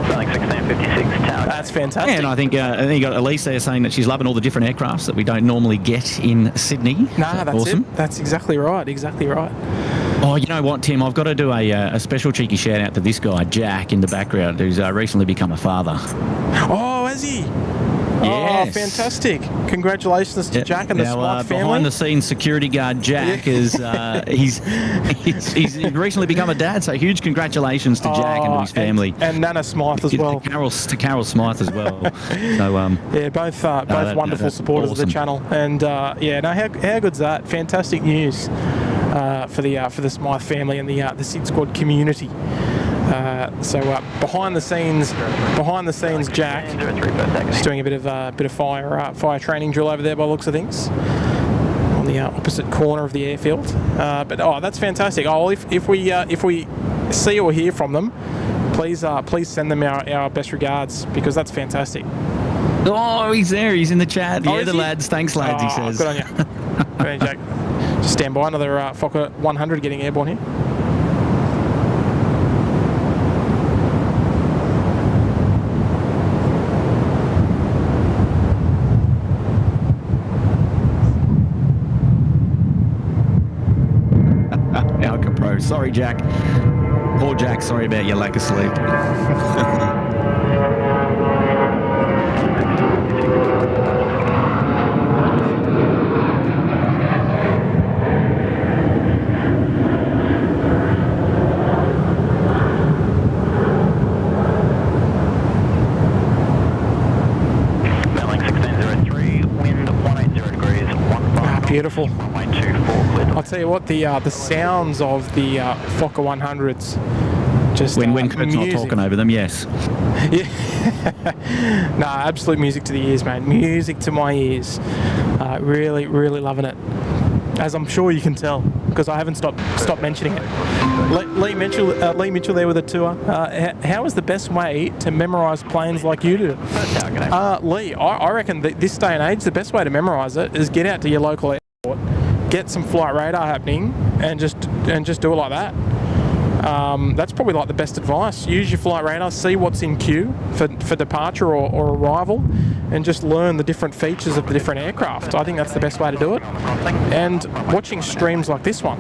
Boeing 1656 tower. That's fantastic. Yeah, and I think you got Elise there saying that she's loving all the different aircrafts that we don't normally get in Sydney. Nah, that's awesome. it. That's exactly right. Exactly right. Oh, you know what, Tim? I've got to do a special cheeky shout out to this guy, Jack, in the background, who's recently become a father. Oh, has he? Yes. Oh, fantastic. Congratulations to Jack and the SWAT family. Behind-the-scenes security guard Jack is he's recently become a dad, so huge congratulations to Jack and to his family. And Nana Smythe as well. To Carol Smythe as well. So, yeah, both wonderful supporters awesome. Of the channel. And how good's that? Fantastic news for the Smythe family and the SydSquad community. So behind the scenes, Jack is doing a bit of fire training drill over there by the looks of things on the opposite corner of the airfield. But that's fantastic. If we see or hear from them, please send them our best regards, because that's fantastic. Oh, he's there. He's in the chat. Yeah, the lads. Thanks, lads. He says. Good on you. Good on you, Jack. Just stand by. Another Fokker 100 getting airborne here. Sorry, Jack. Poor Jack, sorry about your lack of sleep. Boeing 1603, wind 180 degrees, 15. Beautiful. 1.24 clear. I'll tell you what, the sounds of the Fokker 100s, just when Kurt's not talking over them, yes. Yeah. No, absolute music to the ears, mate. Music to my ears. Really, really loving it, as I'm sure you can tell. because I haven't stopped mentioning it. Lee Mitchell there with a tour. How is the best way to memorise planes like you do? Lee, I reckon this day and age, the best way to memorise it is get out to your local airport, get some flight radar happening, and just do it like that. That's probably like the best advice. Use your flight radar, see what's in queue for departure or arrival, and just learn the different features of the different aircraft. I think that's the best way to do it. And watching streams like this one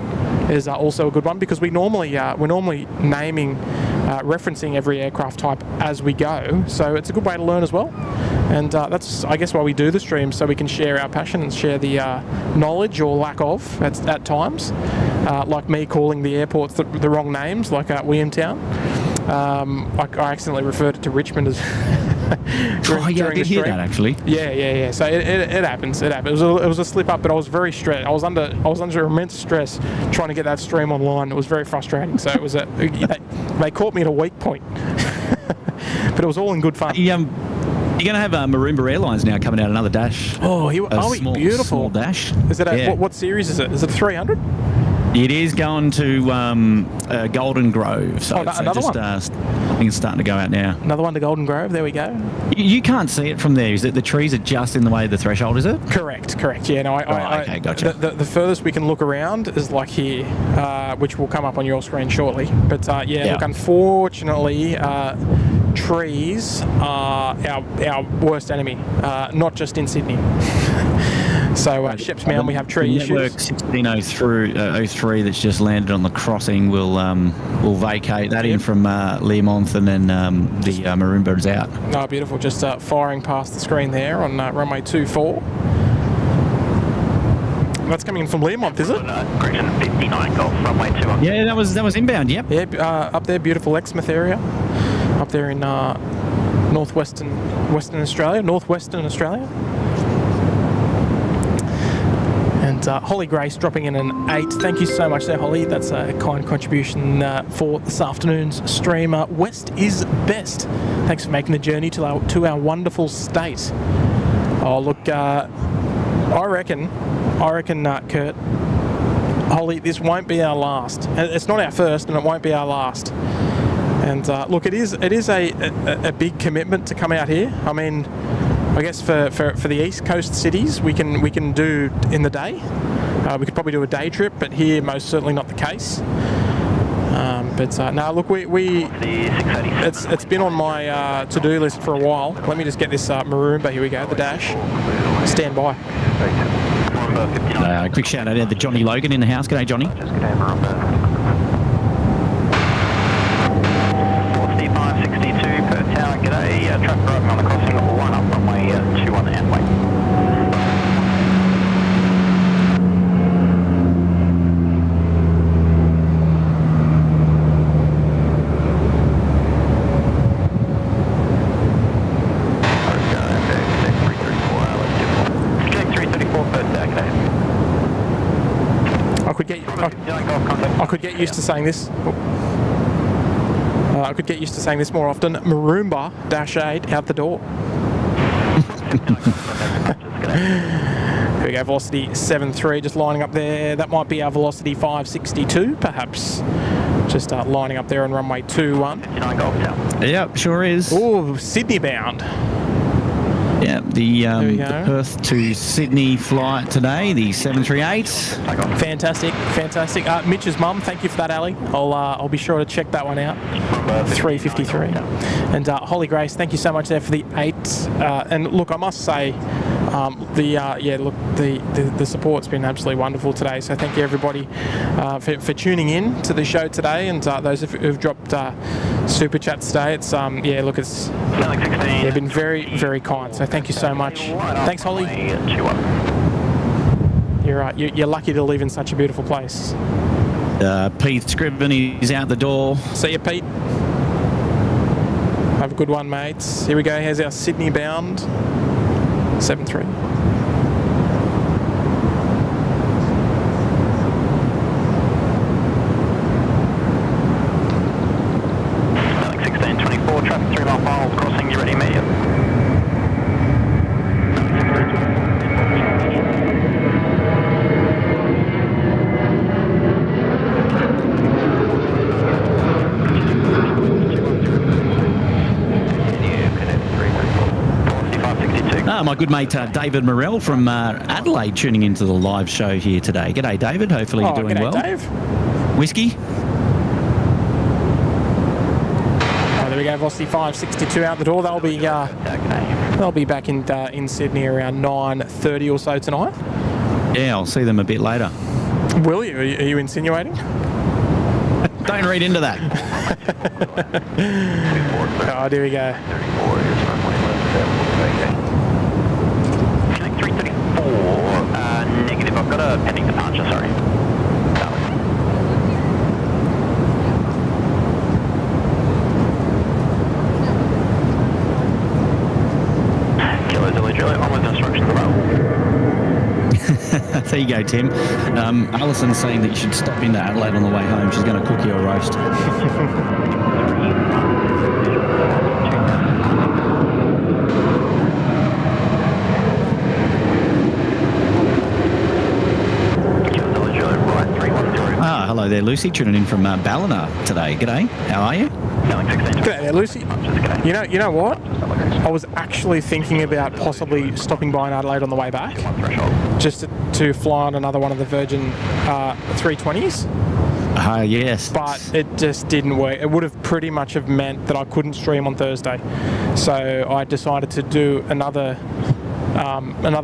is also a good one, because we're normally naming, referencing every aircraft type as we go. So it's a good way to learn as well. And that's, I guess, why we do the stream, so we can share our passion and share the knowledge or lack of at times. Like me calling the airports the wrong names, like Williamtown. I accidentally referred it to Richmond as I did hear that actually. Yeah. So it happens. It happens. It was a slip up, but I was very stressed. I was under immense stress trying to get that stream online. It was very frustrating. So it was they caught me at a weak point, but it was all in good fun. You're going to have Maroomba Airlines now coming out another dash. Oh, beautiful. Small dash. Is it what series is it? Is it 300? It is going to Golden Grove. So, another one. I think it's starting to go out now. Another one to Golden Grove. There we go. You can't see it from there. Is it the trees are just in the way of the threshold? Is it? Correct. Yeah. No. Okay, gotcha. The furthest we can look around is like here, which will come up on your screen shortly. But look, unfortunately, trees are our worst enemy. Not just in Sydney. So Sheps Mound, we have tree issues. Network 1603 that's just landed on the crossing will vacate that in from Learmonth, and then the Maroomba is out. Oh, beautiful. Just firing past the screen there on runway 24. That's coming in from Learmonth, is it? Correction, 59 Golf, runway 21. Yeah, that was inbound. Yep. Yeah, up there, beautiful Exmouth area, up there in northwestern Australia. And Holly Grace dropping in an 8. Thank you so much there, Holly. That's a kind contribution for this afternoon's stream. West is best. Thanks for making the journey to our wonderful state. Oh, look, I reckon, Kurt, Holly, this won't be our last. It's not our first, and it won't be our last. And look, it is a big commitment to come out here. I mean, I guess for the East Coast cities, we can do in the day. We could probably do a day trip, but here most certainly not the case. No, look, it's been on my to-do list for a while. Let me just get this Maroomba. Here we go, the dash. Stand by. Quick shout out to Johnny Logan in the house. G'day, Johnny. Truck driving on the crossing, one up runway 21 and wait. I could get used to saying this. I could get used to saying this more often. Maroomba -8 out the door. Here we go, velocity 73 just lining up there. That might be our velocity 562 perhaps. Just lining up there on runway 21. Yep, sure is. Oh, Sydney bound. Yeah, the Perth to Sydney flight today, the 738. Fantastic. Mitch's mum, thank you for that, Ali. I'll be sure to check that one out. 353. And Holly Grace, thank you so much there for the 8. And look, I must say, the support's been absolutely wonderful today. So thank you everybody for tuning in to the show today, and those who've dropped super chats today. It's they've been very, very kind. So thank you so much. Thanks, Holly. You're lucky to live in such a beautiful place. Pete Scriven is out the door. See you, Pete. Have a good one, mates. Here we go. Here's our Sydney bound 73. Traffic 3 miles, crossing, you ready, medium? my good mate David Morrell from Adelaide tuning into the live show here today. G'day, David. Hopefully you're doing g'day, well. Dave. Whiskey? Oh, there we go. Velocity 562 out the door. They'll be back in Sydney around 9:30 or so tonight. Yeah, I'll see them a bit later. Will you? Are you insinuating? Don't read into that. Oh, there we go. 334, negative. I've got a pending departure, sorry. Kilo Zulu Juliet, onward instructions available. There you go, Tim. Alison's saying that you should stop into Adelaide on the way home. She's going to cook you a roast. Hello there, Lucy, tuning in from Ballina today. G'day, how are you? G'day there, Lucy. You know what? I was actually thinking about possibly stopping by in Adelaide on the way back, just to fly on another one of the Virgin 320s. Yes. But it just didn't work. It would have pretty much have meant that I couldn't stream on Thursday. So I decided to do another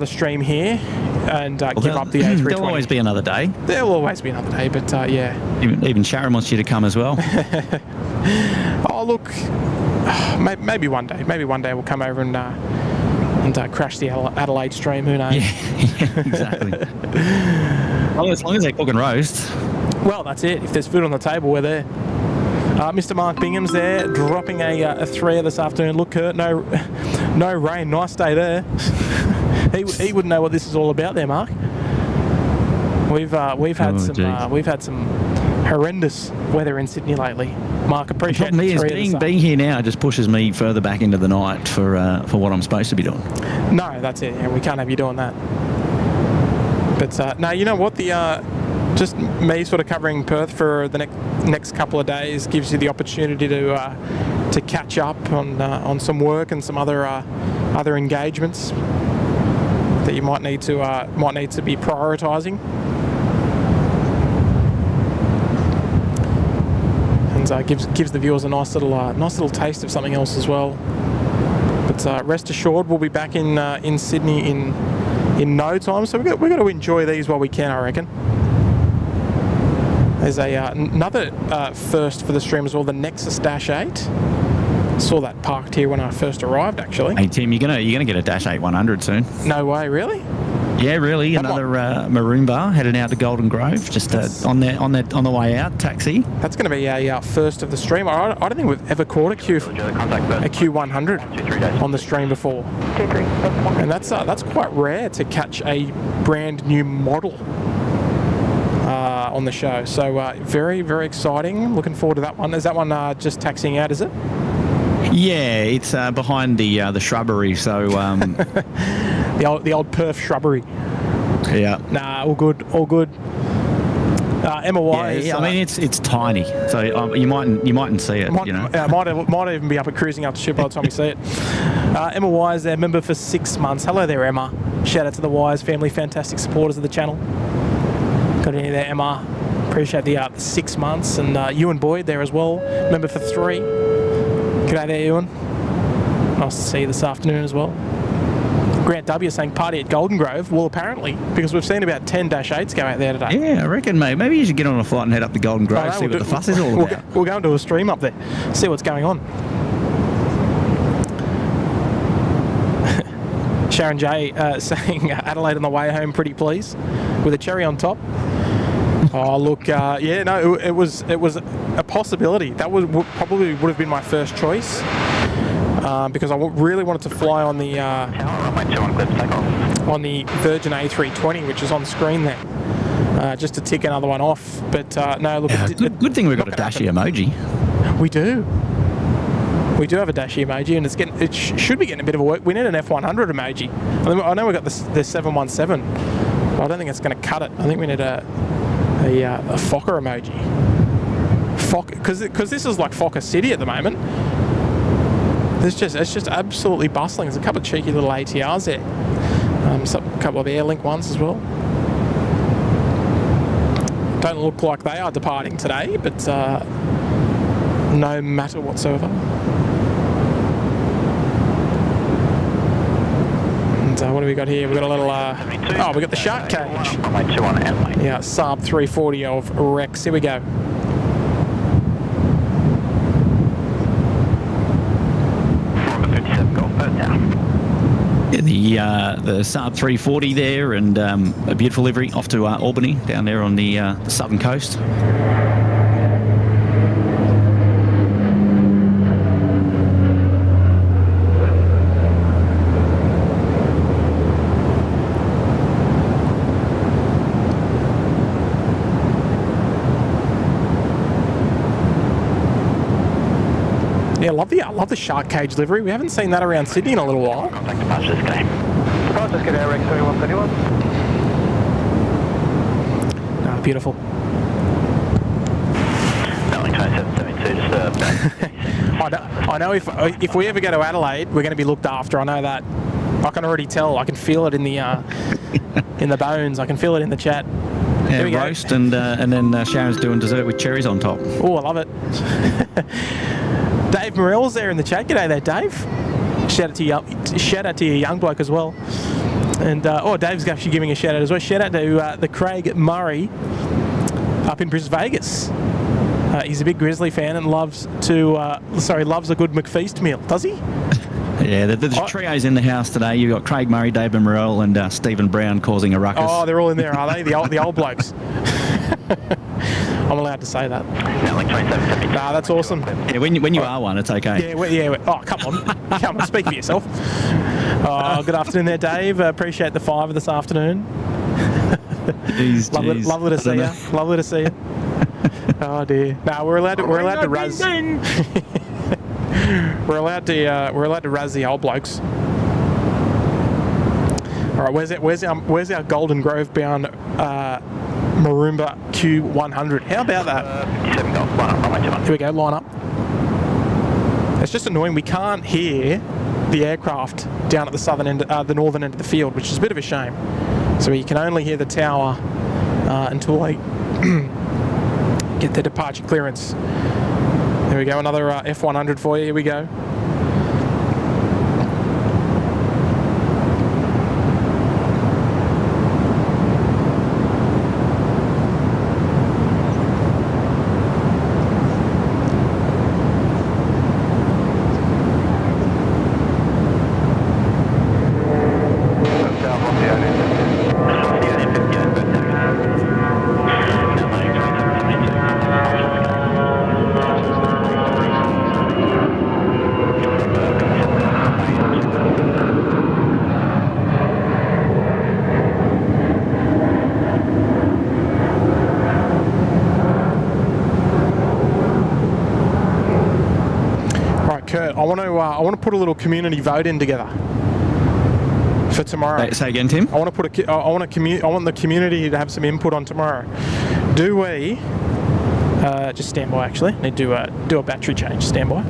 stream here and give up the A320. There'll always be another day. There'll always be another day, but yeah. Even Sharon wants you to come as well. Oh, look, maybe one day. Maybe one day we'll come over and crash the Adelaide stream. Who knows? Yeah, exactly. Well, as long as they cook and roast. Well, that's it. If there's food on the table, we're there. Mr. Mark Bingham's there, dropping a 3 this afternoon. Look, Kurt, no rain. Nice day there. He wouldn't know what this is all about there, Mark. We've had some horrendous weather in Sydney lately. Mark, appreciate me is being here now just pushes me further back into the night for what I'm supposed to be doing. No, that's it. Yeah, we can't have you doing that. But no, you know what? Just me sort of covering Perth for the next couple of days gives you the opportunity to catch up on some work and some other engagements that you might need to be prioritising. And gives the viewers a nice little taste of something else as well. But rest assured, we'll be back in Sydney in no time. So we've got to enjoy these while we can, I reckon. There's another first for the stream as well, the Nexus Dash 8. Saw that parked here when I first arrived, actually. Hey Tim, you're gonna get a Dash 8 100 soon. No way, really? Yeah, really. Another maroon bar heading out to Golden Grove, just on the way out. Taxi. That's going to be a first of the stream. I don't think we've ever caught a Q100 on the stream before, and that's quite rare to catch a brand new model on the show. So very, very exciting. Looking forward to that one. Is that one just taxiing out? Is it? Yeah, it's behind the shrubbery. So the old Perth shrubbery. Yeah. Nah, all good. Emma Y. Yeah, I mean it's tiny, so you mightn't see it. Might even be up at cruising up to ship by the time you see it. Emma Y is their member for 6 months. Hello there, Emma. Shout out to the Wise family, fantastic supporters of the channel. Got any there, Emma? Appreciate the 6 months, and Ewan Boyd there as well, member for 3. G'day there, Ewan. Nice to see you this afternoon as well. Grant W saying party at Golden Grove. Well, apparently, because we've seen about 10 Dash 8s go out there today. Yeah, I reckon, mate. Maybe you should get on a flight and head up to Golden Grove, see what the fuss is all about. We'll go and do a stream up there, see what's going on. Sharon J saying Adelaide on the way home, pretty pleased, with a cherry on top. Oh, look, yeah, no, it was a possibility. That probably would have been my first choice. Because I really wanted to fly on the Virgin A320, which is on screen there, just to tick another one off. But no, look. Good thing we've got a Dashi emoji. We do have a Dashi emoji, and it should be getting a bit of a work. We need an F100 emoji. I know we've got the 717, but I don't think it's going to cut it. I think we need a Fokker emoji. Fokker, because this is like Fokker City at the moment. it's just absolutely bustling. There's a couple of cheeky little ATRs there. A couple of Airlink ones as well. Don't look like they are departing today, but no matter whatsoever. And what do we got here? We've got a little, we got the shark cage. Yeah, Saab 340 of Rex. Here we go. Yeah, the Saab 340 there, and a beautiful livery off to Albany down there on the southern coast. Yeah, I love the shark cage livery. We haven't seen that around Sydney in a little while. Contact departure this game. Departure get Air Rex 2131. Ah, beautiful. Nothing 2772, just I know if we ever go to Adelaide, we're going to be looked after. I know that. I can already tell. I can feel it in the in the bones. I can feel it in the chat. Yeah, roast, and then Sharon's doing dessert with cherries on top. Oh, I love it. Dave Morell's there in the chat. G'day there, Dave. Shout out to your young bloke as well. And Dave's actually giving a shout out as well. Shout out to the Craig Murray up in Brisbane, Vegas. He's a big Grizzly fan and loves a good McFeast meal. Does he? Yeah, the trio's in the house today. You've got Craig Murray, David Morrell, and Stephen Brown causing a ruckus. Oh, they're all in there, are they? The old blokes. I'm allowed to say that. Nah, that's awesome. Yeah, when you are one, it's okay. Yeah. Oh, come on, speak for yourself. Oh, good afternoon there, Dave. Appreciate the $5 this afternoon. Jeez. Lovely to see you. Lovely to see you. Oh dear. No, we're allowed to razz. We're allowed to razz the old blokes. All right, where's our Golden Grove bound Maroomba Q100? How about that? 57 Golf, line up, runway 21. Here we go, line up. It's just annoying. We can't hear the aircraft down at the southern end, the northern end of the field, which is a bit of a shame. So you can only hear the tower until they get their departure clearance. There we go, another F100 for you. Here we go. I want to put a little community vote in together for tomorrow. Say again, Tim. I want the community to have some input on tomorrow. Do we just stand by? Actually, need to do a battery change. Stand by.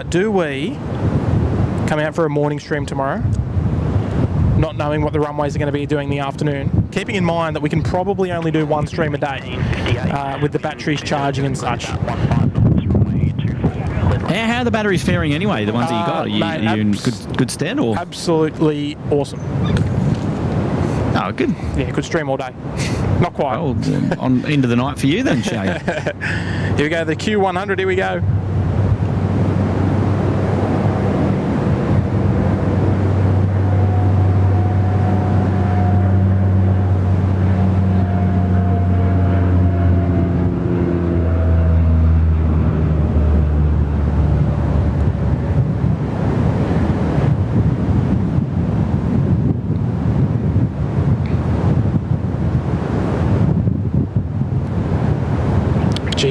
Do we come out for a morning stream tomorrow, not knowing what the runways are going to be doing in the afternoon, keeping in mind that we can probably only do one stream a day with the batteries charging and such? How are the batteries faring anyway, the ones that you got? Are you in good stand? Or? Absolutely awesome. Oh, good. Yeah, could stream all day. Not quite. Oh, on into the night for you then, Shay. Here we go, the Q100, here we go.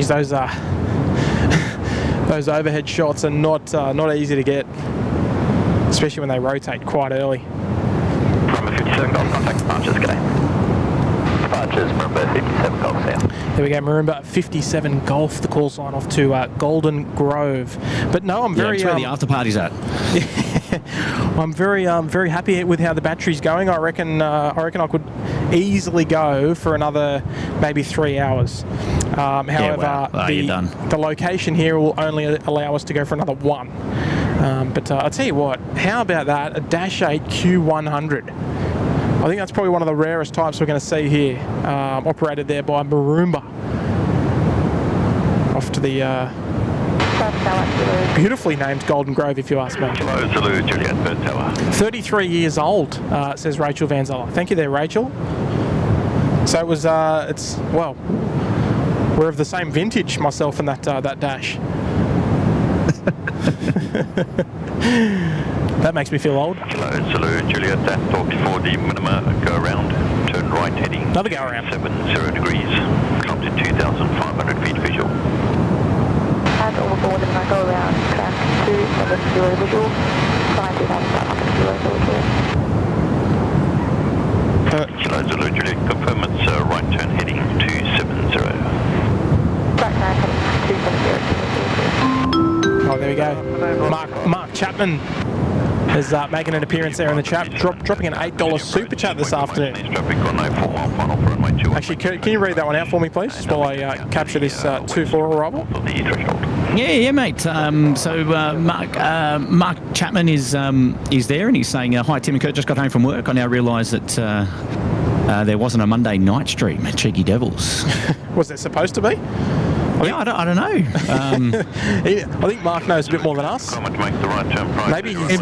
Geez, those those overhead shots are not easy to get, especially when they rotate quite early. From a 57 Golf, contact departures, g'day. Departures, Maroomba 57 Golf South. There we go, Maroomba 57 Golf, the call sign off to Golden Grove. But no, I'm very... That's where the after party's at. I'm very happy with how the battery's going. I reckon I could easily go for another maybe 3 hours. However, the location here will only allow us to go for another one. But I'll tell you what, how about that, a Dash 8 Q100? I think that's probably one of the rarest types we're going to see here, operated there by Maroomba. Off to the beautifully named Golden Grove, if you ask me. Hello, Zulu, Juliet, Perth Tower. 33 years old, says Rachel Van Zeller. Thank you there, Rachel. So it was, well, we're of the same vintage, myself and that Dash. That makes me feel old. Hello, Zulu, Juliet, that thought before the minima go around, turn right heading. Another go around. 70 degrees, come to 2,500 feet visual. And all forward and I go around, track 270 visual, fly 2,500 kilo visual. Hello, Zulu, Juliet, confirm it's right turn heading 270. Right turn heading 270. Oh, there we go. Mark Chapman is making an appearance there in the chat, dropping an $8 super chat this afternoon. Actually, can you read that one out for me, please, just while I capture this 2-4 arrival? Yeah, mate. So Mark Chapman is there, and he's saying, "Hi, Tim and Kurt. Just got home from work. I now realise that there wasn't a Monday night stream. Cheeky devils." Was there supposed to be? I don't know. I think Mark knows a bit more than us. Maybe he's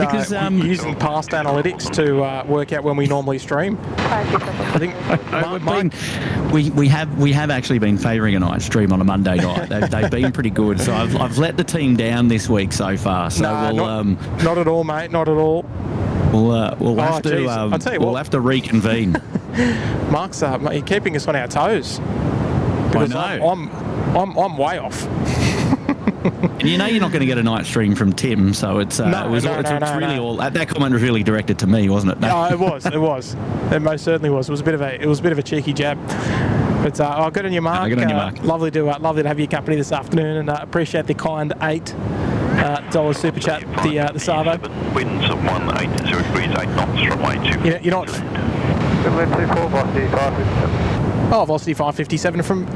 using past analytics to work out when we normally stream. I think we have actually been favouring a night stream on a Monday night. They've been pretty good. So I've let the team down this week so far. So not at all, mate. Not at all. We'll have to. I'll tell you what. We'll have to reconvene. Mark's keeping us on our toes. I know. I'm way off. And you know you're not going to get a night stream from Tim, so it's all that comment was really directed to me, wasn't it? No, it was. It most certainly was. It was a bit of a cheeky jab. But good on you, Mark. Good on you, Mark. Lovely to have your company this afternoon, and appreciate the kind $8 super chat. The Savo. Winds of 180 degrees, 8 knots from my 2. You're not. Oh, Velocity 557 from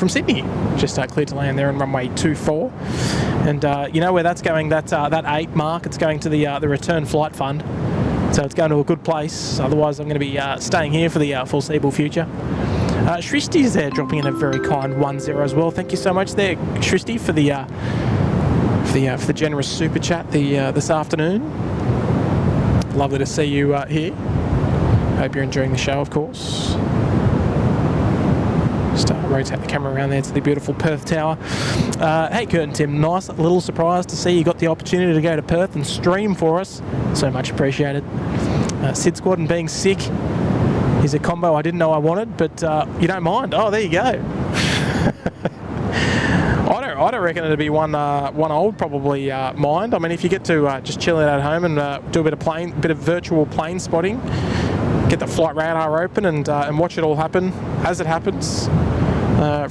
Sydney, just cleared to land there on runway 24, and you know where that's going? That 8 mark. It's going to the return flight fund, so it's going to a good place. Otherwise, I'm going to be staying here for the foreseeable future. Shristi is there, dropping in a very kind 10 as well. Thank you so much there, Shristi, for the generous super chat this afternoon. Lovely to see you here. Hope you're enjoying the show, of course. Just rotate the camera around there to the beautiful Perth Tower. Hey, Kurt and Tim, nice little surprise to see you got the opportunity to go to Perth and stream for us. So much appreciated. SydSquad and being sick is a combo I didn't know I wanted, but you don't mind. Oh, there you go. I don't reckon it'd be one I would probably mind. I mean, if you get to just chill out at home and do a bit of virtual plane spotting, get the flight radar open and watch it all happen as it happens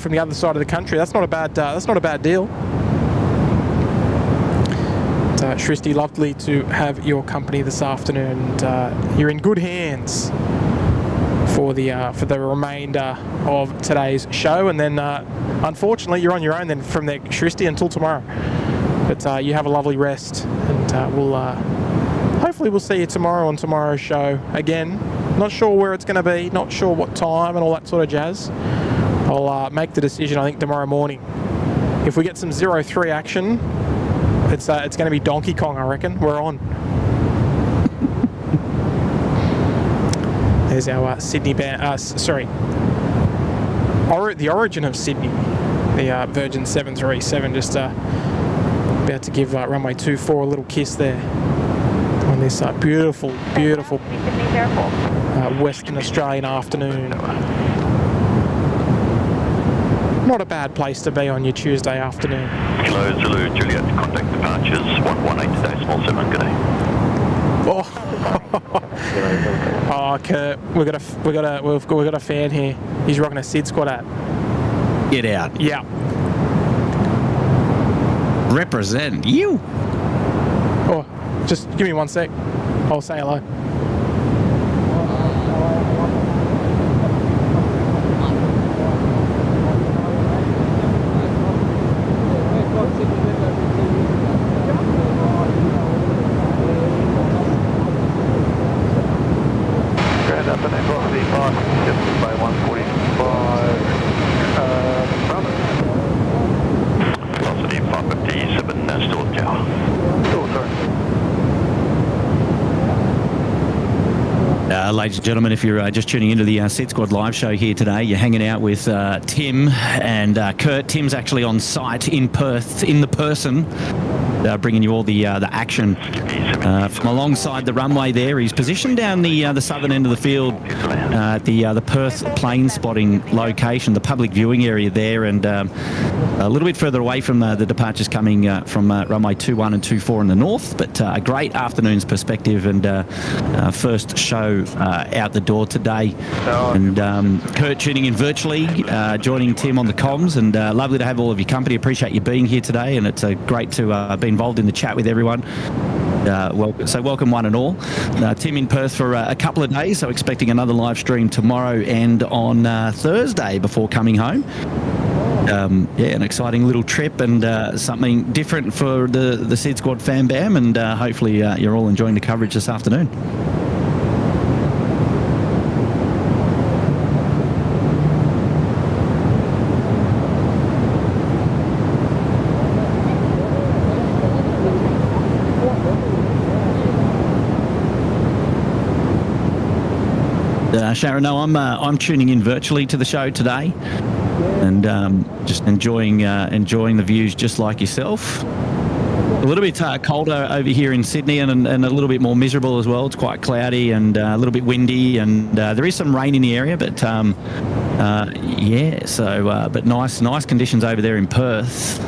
from the other side of the country. That's not a bad deal. Shristi, lovely to have your company this afternoon. And, you're in good hands for the remainder of today's show, and then unfortunately you're on your own then from there, Shristi, until tomorrow. But you have a lovely rest, and hopefully we'll see you tomorrow on tomorrow's show again. Not sure where it's going to be, not sure what time and all that sort of jazz. I'll make the decision, I think, tomorrow morning. If we get some 03 action, it's going to be Donkey Kong, I reckon. We're on. There's our Sydney band. The origin of Sydney, the Virgin 737, just about to give runway 24 a little kiss there on this beautiful Western Australian afternoon. Not a bad place to be on your Tuesday afternoon. Kilo Zulu Juliet, contact departures 118 today, small 7, good day. Oh, oh Kurt, we've got a fan here. He's rocking a SydSquad hat. Get out. Yeah. Represent you. Oh, just give me 1 sec. I'll say hello. Ground up and then velocity 5, just by 145, Velocity 557, still at tower. oh, sorry. Ladies and gentlemen, if you're just tuning into the SydSquad live show here today, you're hanging out with Tim and Kurt. Tim's actually on site in Perth, in the person, bringing you all the action from alongside the runway there. He's positioned down the southern end of the field at the Perth plane spotting location, the public viewing area there, and a little bit further away from the departures coming from runway 21 and 24 in the north, but a great afternoon's perspective and first show out the door today. And Kurt tuning in virtually, joining Tim on the comms, and lovely to have all of your company. Appreciate you being here today, and it's great to be involved in the chat with everyone. Welcome one and all. Tim in Perth for a couple of days, so expecting another live stream tomorrow and on Thursday before coming home. An exciting little trip and something different for the SydSquad fan bam, and hopefully you're all enjoying the coverage this afternoon. Sharon, no, I'm tuning in virtually to the show today, and just enjoying the views just like yourself. A little bit colder over here in Sydney, and a little bit more miserable as well. It's quite cloudy and a little bit windy, and there is some rain in the area, but but nice conditions over there in Perth.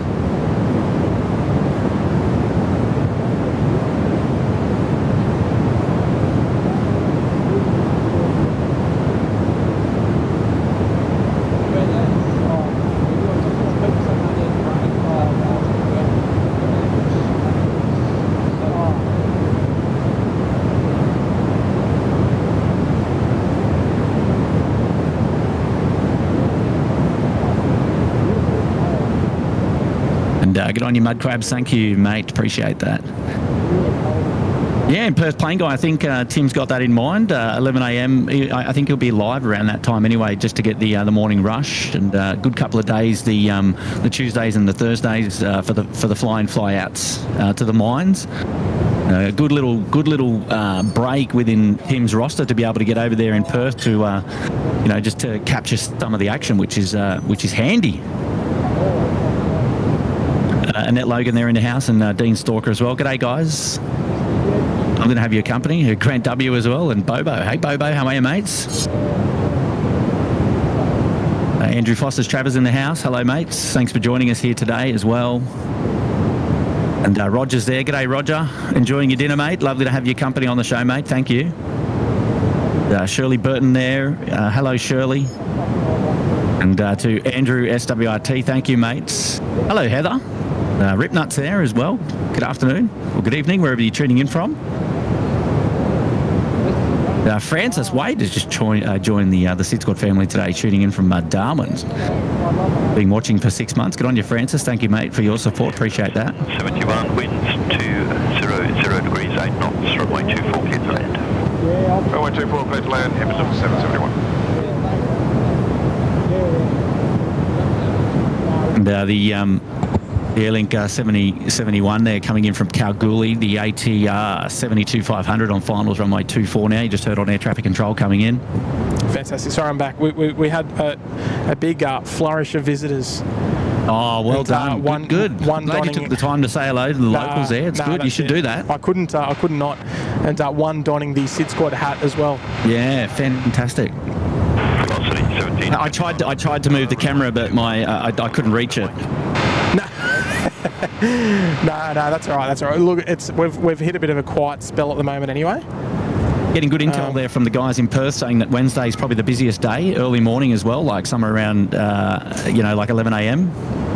Good on you, mud crabs. Thank you, mate. Appreciate that. Yeah, in Perth Plane Guy, I think Tim's got that in mind. 11 a.m. I think he'll be live around that time anyway, just to get the morning rush, and good couple of days, the Tuesdays and the Thursdays for the fly-in fly-outs to the mines. Good little break within Tim's roster to be able to get over there in Perth to just to capture some of the action, which is handy. Annette Logan there in the house, and Dean Stalker as well. G'day, guys. I'm going to have your company. Grant W as well, and Bobo. Hey, Bobo, how are you, mates? Andrew Foster's Travers in the house. Hello, mates. Thanks for joining us here today as well. And Roger's there. G'day, Roger. Enjoying your dinner, mate. Lovely to have your company on the show, mate. Thank you. Shirley Burton there. Hello, Shirley. And to Andrew SWRT, thank you, mates. Hello, Heather. Ripnuts there as well. Good afternoon, or good evening, wherever you're tuning in from. Francis Wade has just joined the SydSquad family today, tuning in from Darwin. Been watching for 6 months. Good on you, Francis. Thank you, mate, for your support. Appreciate that. 71 winds 200 degrees 8 knots, runway 24 clear to land. Runway 24 clear to land, Emerson 771. And the Airlink 7071 there coming in from Kalgoorlie, the ATR 72500 on finals runway 24 now. You just heard on air traffic control coming in. Fantastic. Sorry, I'm back. We had a big flourish of visitors. Oh, well done. Good. Glad you took the time to say hello to the locals there. It's good. You should do that. I could not. And one donning the SydSquad hat as well. Yeah, fantastic. Velocity 17. I tried to move the camera, but I couldn't reach it. No, that's all right. That's all right. Look, we've hit a bit of a quiet spell at the moment, anyway. Getting good intel there from the guys in Perth saying that Wednesday is probably the busiest day, early morning as well, like somewhere around, like 11 a.m.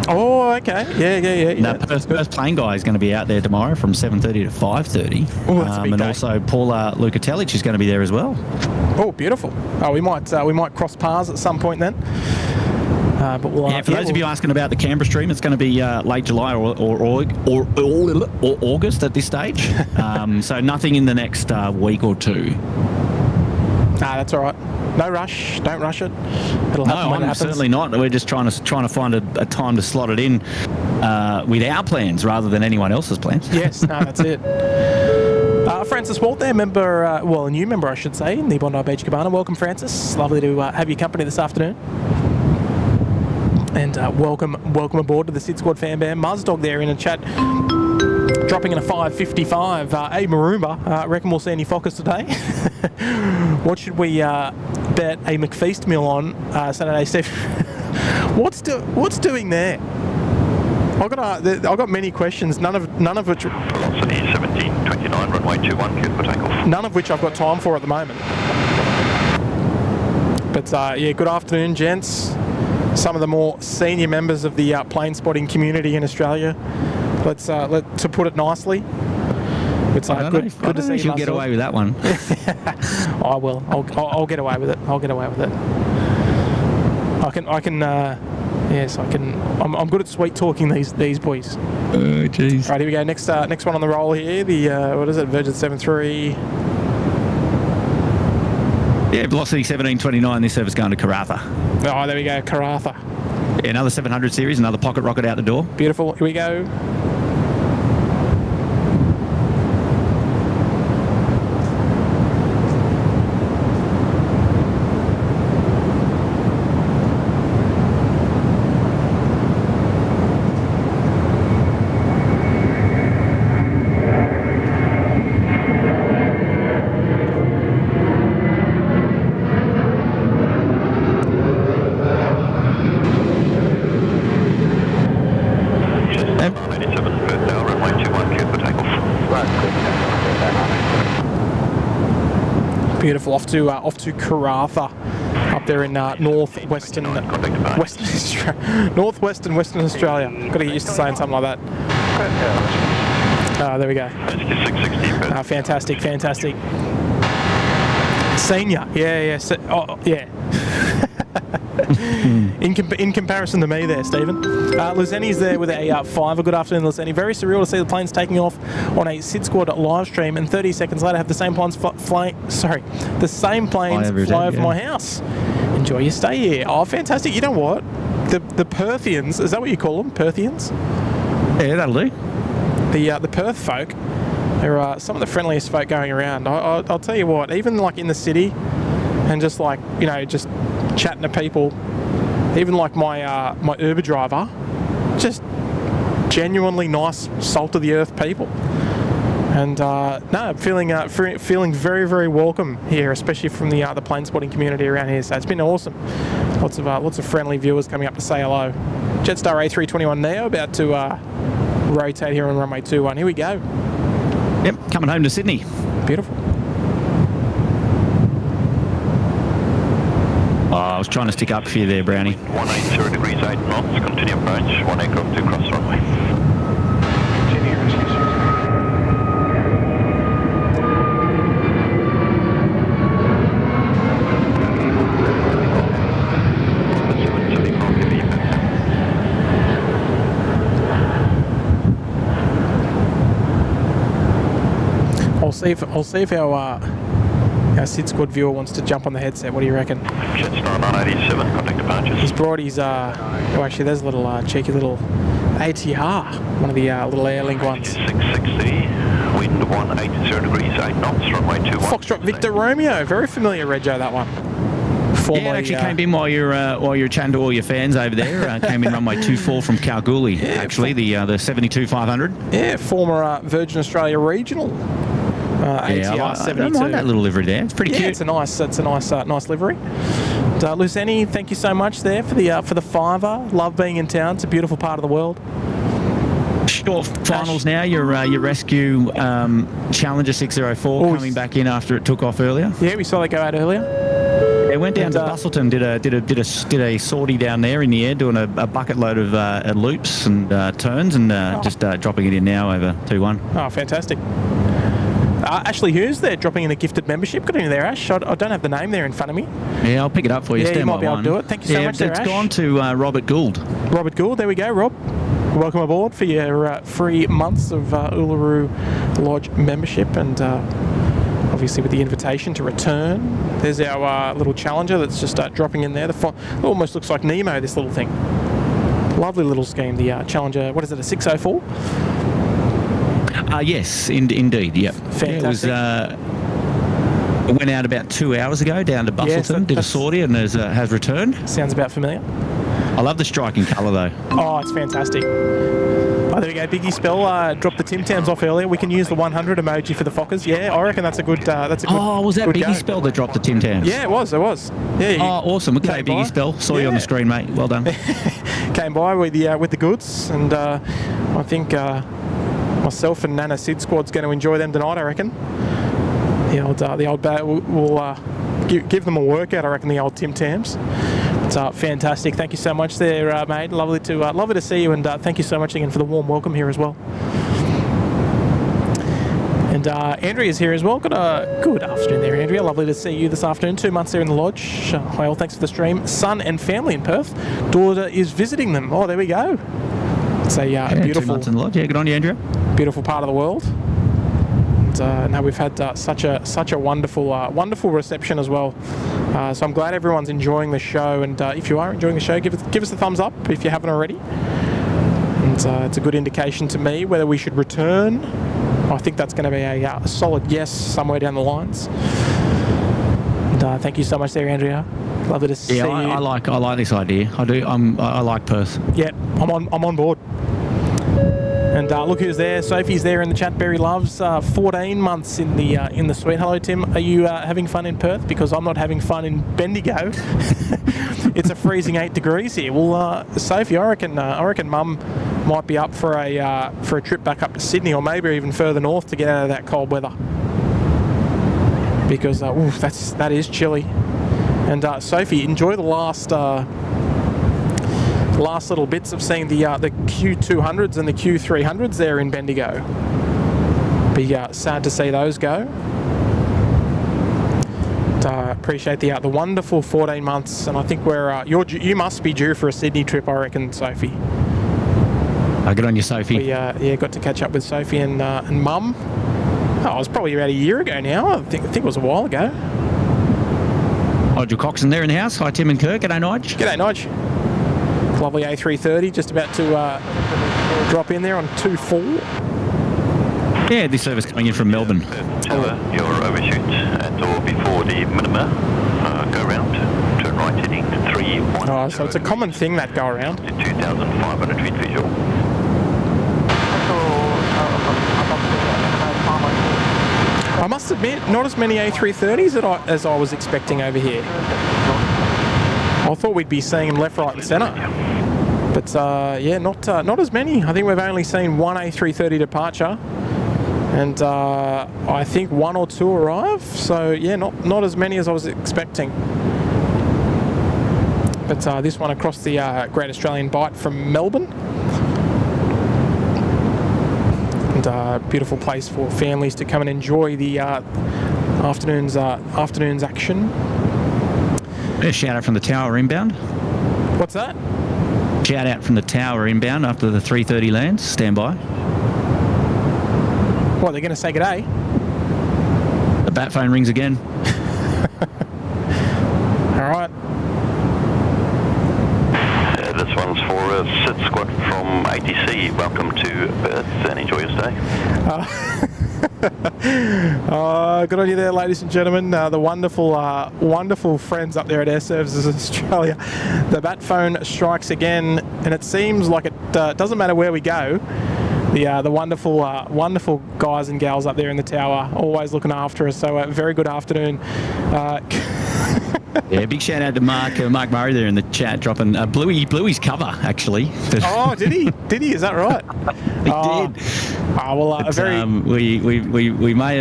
Oh, okay. Yeah. Now, Perth plane guy is going to be out there tomorrow from 7:30 to 5:30. Oh, that's a big and day. also Paula Lukatelich is going to be there as well. Oh, beautiful. Oh, we might cross paths at some point then. But we'll, for those of you asking about the Canberra stream, it's going to be late July or August at this stage. So nothing in the next week or two. That's all right. No rush. Don't rush it. It'll happen when it happens. Certainly not. We're just trying to find a time to slot it in with our plans rather than anyone else's plans. Yes, no, that's it. Francis Walt there, member, a new member, I should say, in the Bondi Beach Cabana. Welcome, Francis. Lovely to have your company this afternoon. And welcome aboard to the SydSquad fan band. Muzdog there in a chat, dropping in a 5.55. Hey Maroomba, reckon we'll see any Fokkers today. What should we bet a McFeast meal on Saturday, Steve? What's doing there? I've got many questions. None of which. Velocity 1729, runway 21, cleared for takeoff. None of which I've got time for at the moment. But good afternoon, gents. Some of the more senior members of the plane spotting community in Australia. To put it nicely. It's good to see you. You'll get away with that one. I will. I'll get away with it. I'll get away with it. I can. Yes, I can. I'm good at sweet talking these boys. Oh, jeez. Right, here we go. Next one on the roll here. The what is it? Virgin 73. Yeah, velocity 1729. This service going to Karratha. Oh, there we go, Karratha. Yeah, another 700 series, another pocket rocket out the door. Beautiful. Here we go. Beautiful. Off to Karratha, up there in northwestern Western Australia. Got to get used to saying something like that. There we go. Fantastic. Senior. Yeah. In comparison to me there, Stephen. Luzeni's there with a 5. Good afternoon, Luzeni. Very surreal to see the planes taking off on a SydSquad live stream, and 30 seconds later have the same planes fly over my house. Enjoy your stay here. Oh, fantastic. You know what? The Perthians, is that what you call them? Perthians? Yeah, that'll do. The Perth folk, they're some of the friendliest folk going around. I'll tell you what, even like in the city, and just like, just chatting to people, even like my Uber driver, just genuinely nice, salt of the earth people. And feeling very, very welcome here, especially from the plane spotting community around here. So it's been awesome. Lots of friendly viewers coming up to say hello. Jetstar A321 Neo about to rotate here on runway 21. Here we go. Yep, coming home to Sydney. Beautiful. I was trying to stick up for you there, Brownie. 180 degrees 8 knots, continue approach, 1 aircraft to cross runway. I'll see if our SydSquad viewer wants to jump on the headset. What do you reckon? Jetstar 987, contact departures. He's brought his actually there's a little cheeky little ATR, one of the little Airlink ones. 660, wind 180 degrees 8 knots, runway 21. Foxtrot Victor Romeo, very familiar rego, that one. Yeah, it actually came in while you're chatting to all your fans over there. Came in runway 24 from Kalgoorlie, actually, the 72-500. Yeah, former Virgin Australia regional. ATR 72. I like that little livery there. It's pretty cute. It's a nice livery. And, Luceni, thank you so much there for the fiver. Love being in town. It's a beautiful part of the world. Short finals now. Your rescue Challenger 604 coming back in after it took off earlier. Yeah, we saw that go out earlier. It went down to Bustleton, did a sortie down there in the air, doing a bucket load of loops and turns, and just dropping it in now over 2-1. Oh, fantastic. Ashley Hughes there, dropping in a gifted membership. Good evening there, Ash. I don't have the name there in front of me. Yeah, I'll pick it up for you. Yeah, Stand you might by be able one. to do it. Thank you so much there, Ash. It's gone to Robert Gould. Robert Gould, there we go, Rob. Welcome aboard for your 3 months of Uluru Lodge membership, and obviously with the invitation to return. There's our little Challenger that's just dropping in there. It almost looks like Nemo, this little thing. Lovely little scheme, the Challenger. What is it, a 604? Yes, indeed, yep. Fantastic. It went out about 2 hours ago down to Bustleton, did a sortie, and has returned. Sounds about familiar. I love the striking colour though. Oh, it's fantastic. Oh, there we go. Biggie Spell dropped the Tim Tams off earlier. We can use the 100 emoji for the Fokkers. Yeah, I reckon that's a good. Oh, was that Biggie Spell that dropped the Tim Tams? Yeah, it was. Yeah. Awesome. Okay, Biggie Spell. Saw you on the screen, mate. Well done. Came by with the goods, and I think myself and Nana SydSquad's going to enjoy them tonight. I reckon. The old we'll give them a workout. I reckon the old Tim Tams. It's fantastic. Thank you so much there, mate. Lovely to see you, and thank you so much again for the warm welcome here as well. And Andrea's here as well. Good afternoon there, Andrea. Lovely to see you this afternoon. 2 months there in the lodge. Well, thanks for the stream. Son and family in Perth. Daughter is visiting them. Oh, there we go. It's a beautiful 2 months in the lodge. Yeah, good on you, Andrea. Beautiful part of the world. And now we've had such a wonderful reception as well. So I'm glad everyone's enjoying the show, and if you are enjoying the show, give us a thumbs up if you haven't already. And it's a good indication to me whether we should return. I think that's going to be a solid yes somewhere down the lines. And thank you so much there, Andrea. Lovely to see you. I like this idea. I do. I like Perth. Yeah, I'm on board. And look who's there. Sophie's there in the chat. Berry Loves 14 months in the suite. Hello, Tim. Are you having fun in Perth? Because I'm not having fun in Bendigo. It's a freezing 8 degrees here. Well, Sophie, I reckon Mum might be up for a trip back up to Sydney, or maybe even further north to get out of that cold weather. Because that is chilly. And Sophie, enjoy the last little bits of seeing the Q200s and the Q300s there in Bendigo. Be sad to see those go. Appreciate the wonderful 14 months, and I think you must be due for a Sydney trip, I reckon, Sophie. Good on you, Sophie. We got to catch up with Sophie and Mum. Oh, it was probably about a year ago now. I think it was a while ago. Nigel Coxon there in the house. Hi, Tim and Kirk. G'day, Nige. G'day, Nige. Lovely A330 just about to drop in there on 2-4. Yeah, this service coming in from Melbourne. Tower, your overshoot at or before the minima. Go round, turn right heading 3-1. Oh, so it's a common thing, that go around. 2,500 feet visual. I must admit, not as many A330s as I was expecting over here. I thought we'd be seeing them left, right and centre. But yeah, not as many. I think we've only seen one A330 departure. And I think 1 or 2 arrive. So yeah, not as many as I was expecting. But this one across the Great Australian Bight from Melbourne. And beautiful place for families to come and enjoy the afternoon's action. A shout out from the tower inbound. What's that? Shout out from the tower inbound after the 3:30 lands. Stand by. What, they're going to say g'day? The bat phone rings again. All right. This one's for SydSquad from ATC. Welcome to Perth and enjoy your stay. Good on you there, ladies and gentlemen. The wonderful friends up there at Air Services Australia. The bat phone strikes again, and it seems like it doesn't matter where we go. the wonderful guys and gals up there in the tower, always looking after us. So very good afternoon. Yeah, big shout out to Mark Murray there in the chat, dropping Bluey's cover actually. Oh, did he? Did he? Is that right? He did. Well, we may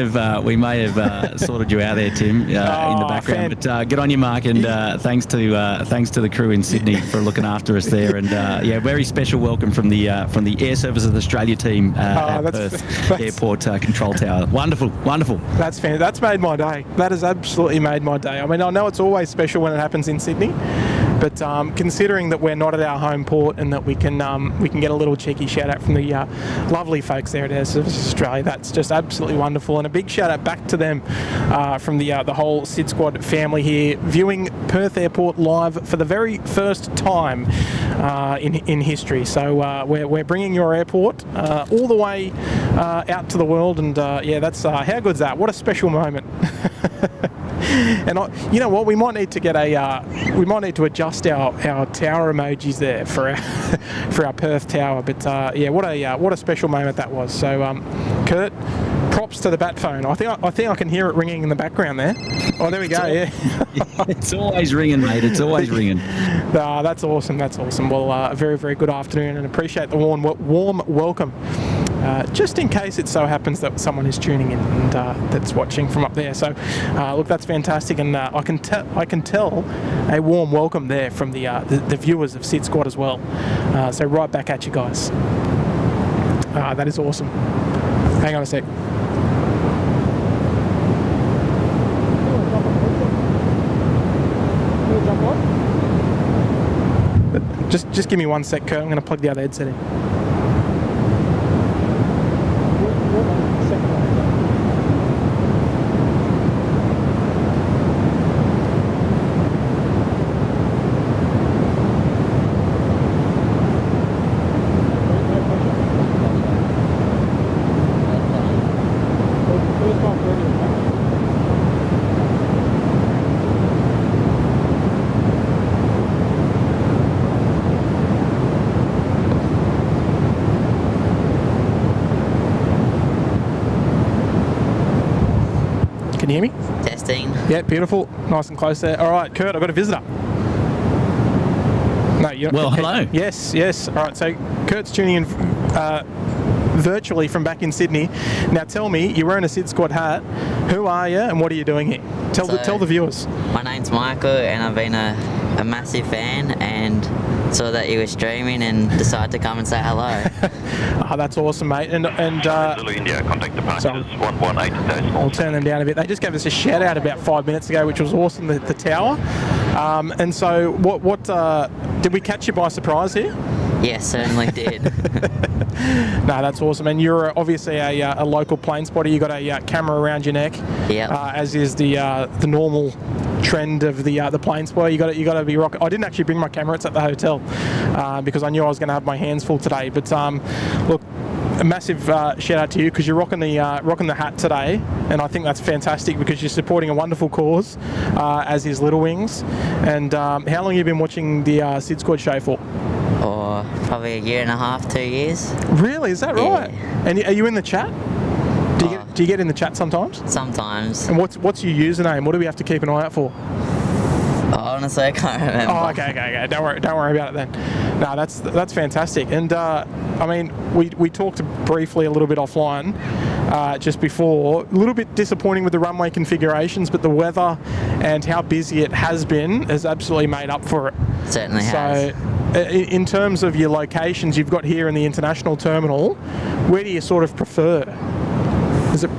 have sorted you out there, Tim, in the background. But good on you, Mark, and thanks to the crew in Sydney for looking after us there. And very special welcome from the Air Services of Australia team at Perth Airport Control Tower. Wonderful. That's fantastic. That's made my day. That has absolutely made my day. I mean, I know it's always special when it happens in Sydney, but considering that we're not at our home port and that we can get a little cheeky shout out from the lovely folks there at Air Services Australia, that's just absolutely wonderful. And a big shout out back to them from the whole SydSquad family here, viewing Perth Airport live for the very first time in history. So we're bringing your airport all the way out to the world, and that's how good's that? What a special moment. And you know what? We might need to get we might need to adjust our tower emojis there for our Perth tower. But what a special moment that was. So Kurt, props to the bat phone. I think I can hear it ringing in the background there. Oh, there we go. Yeah. It's always ringing, mate. It's always ringing. That's awesome. That's awesome. Well, a very, very good afternoon, and appreciate the warm welcome. Just in case it so happens that someone is tuning in and that's watching from up there. So, look, that's fantastic, and I can tell a warm welcome there from the viewers of SydSquad as well. So right back at you guys. That is awesome. Hang on a sec. Just give me 1 sec, Kurt. I'm going to plug the other headset in. Can you hear me? Testing. Yeah, beautiful. Nice and close there. All right, Kurt, I've got a visitor. No, you're well, hello. Yes. All right, so Kurt's tuning in virtually from back in Sydney. Now tell me, you're wearing a SydSquad hat. Who are you and what are you doing here? Tell the viewers. My name's Michael, and I've been a massive fan and saw that you were streaming and decided to come and say hello. That's awesome, mate. And Zulu India, contact departures 118. I'll turn them down a bit. They just gave us a shout out about 5 minutes ago, which was awesome. The tower. And so, what did we catch you by surprise here? Yes, certainly did. No, that's awesome. And you're obviously a local plane spotter. You got a camera around your neck. Yeah. As is the normal trend of the plane spotter. You got to be rocking. I didn't actually bring my camera. It's at the hotel because I knew I was going to have my hands full today. But look, a massive shout out to you because you're rocking the hat today, and I think that's fantastic because you're supporting a wonderful cause, as is Little Wings. And how long have you been watching the SydSquad show for? Or probably 1.5 years, 2 years. Really? Is that right? And are you in the chat? Do you get in the chat sometimes? Sometimes. And what's your username? What do we have to keep an eye out for? Honestly, I can't remember. Oh, okay. Don't worry about it then. No, that's fantastic. And I mean, we talked briefly a little bit offline just before. A little bit disappointing with the runway configurations, but the weather and how busy it has been has absolutely made up for it. Certainly has. So, in terms of your locations you've got here in the international terminal, where do you sort of prefer? Is it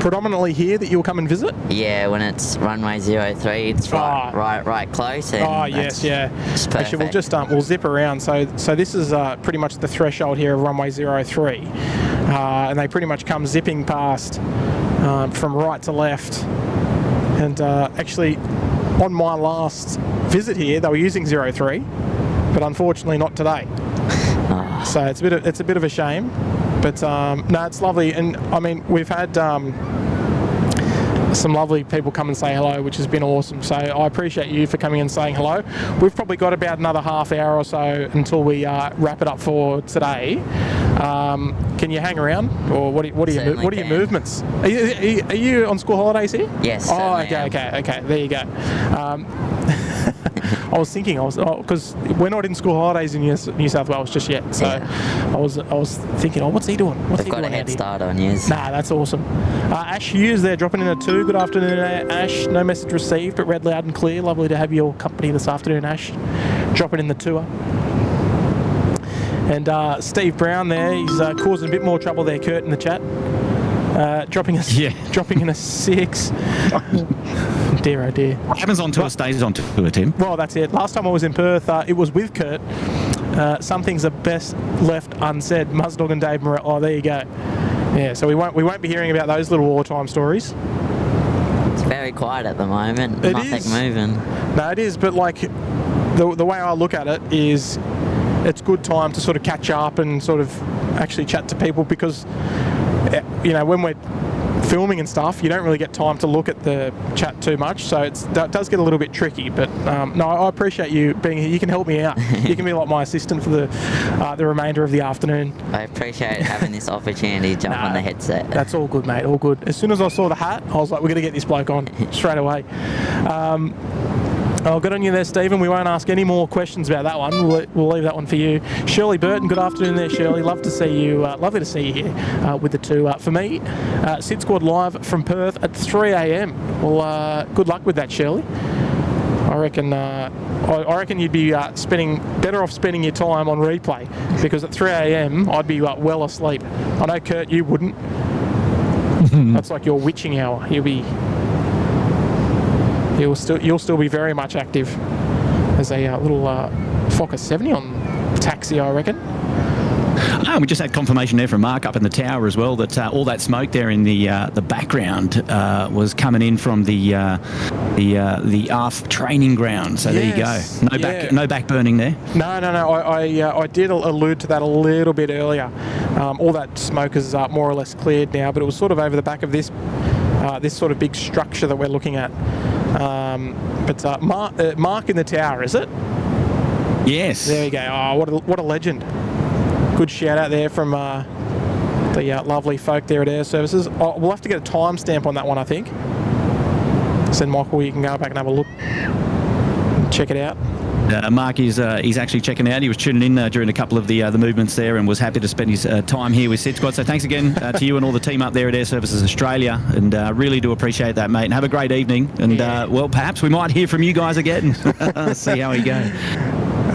predominantly here that you'll come and visit? Yeah, when it's runway 03, it's right close. And yes, yeah. Actually, we'll zip around. So this is pretty much the threshold here of runway 03, and they pretty much come zipping past from right to left. And actually, on my last visit here, they were using 03, but unfortunately not today. So it's a bit of a shame. But no, it's lovely, and I mean we've had some lovely people come and say hello, which has been awesome. So I appreciate you for coming and saying hello. We've probably got about another half hour or so until we wrap it up for today. Can you hang around, or what are your movements? Are you on school holidays here? Yes. Oh, okay. There you go. I was thinking, because we're not in school holidays in New South Wales just yet. So I was thinking, what's he doing? We've got a head start on you. Nah, that's awesome. Ash Hughes there, dropping in a 2. Good afternoon, Ash. No message received, but read loud and clear. Lovely to have your company this afternoon, Ash. Dropping in the tour. And Steve Brown there, he's causing a bit more trouble there, Kurt, in the chat. Dropping in a 6. Dear, oh dear. What happens on tour stays on tour, Tim. Well, that's it. Last time I was in Perth, it was with Kurt. Some things are best left unsaid. Muzdog and Dave Morrell. Oh, there you go. Yeah, so we won't be hearing about those little wartime stories. It's very quiet at the moment. Nothing moving. No, it is, but like the way I look at it is it's good time to sort of catch up and sort of actually chat to people, because when we're filming and stuff, you don't really get time to look at the chat too much, so that does get a little bit tricky. But no, I appreciate you being here. You can help me out. You can be like my assistant for the remainder of the afternoon. I appreciate having this opportunity to jump on the headset. That's all good, mate. All good. As soon as I saw the hat, I was like, we're going to get this bloke on straight away. I'll get on you there, Stephen. We won't ask any more questions about that one. We'll leave that one for you. Shirley Burton, good afternoon there, Shirley. Lovely to see you here with the 2. For me, SydSquad live from Perth at 3 a.m. Well, good luck with that, Shirley. I reckon you'd be better off spending your time on replay, because at 3 a.m. I'd be well asleep. I know, Kurt, you wouldn't. That's like your witching hour. You'll still be very much active. There's a little Fokker 70 on taxi, I reckon. We just had confirmation there from Mark up in the tower as well that all that smoke there in the background was coming in from the aft training ground. So yes. There you go. No back burning there. No. I did allude to that a little bit earlier. All that smoke is more or less cleared now, but it was sort of over the back of this sort of big structure that we're looking at. But Mark in the tower, is it? Yes. There you go. Oh, what a legend. Good shout out there from the lovely folk there at Air Services. We'll have to get a timestamp on that one, I think. So Michael, you can go back and have a look. Check it out. Mark is he's actually checking out. He was tuning in during a couple of the movements there, and was happy to spend his time here with SydSquad. So thanks again to you and all the team up there at Air Services Australia, and really do appreciate that, mate. And have a great evening. And well, perhaps we might hear from you guys again. See how we go.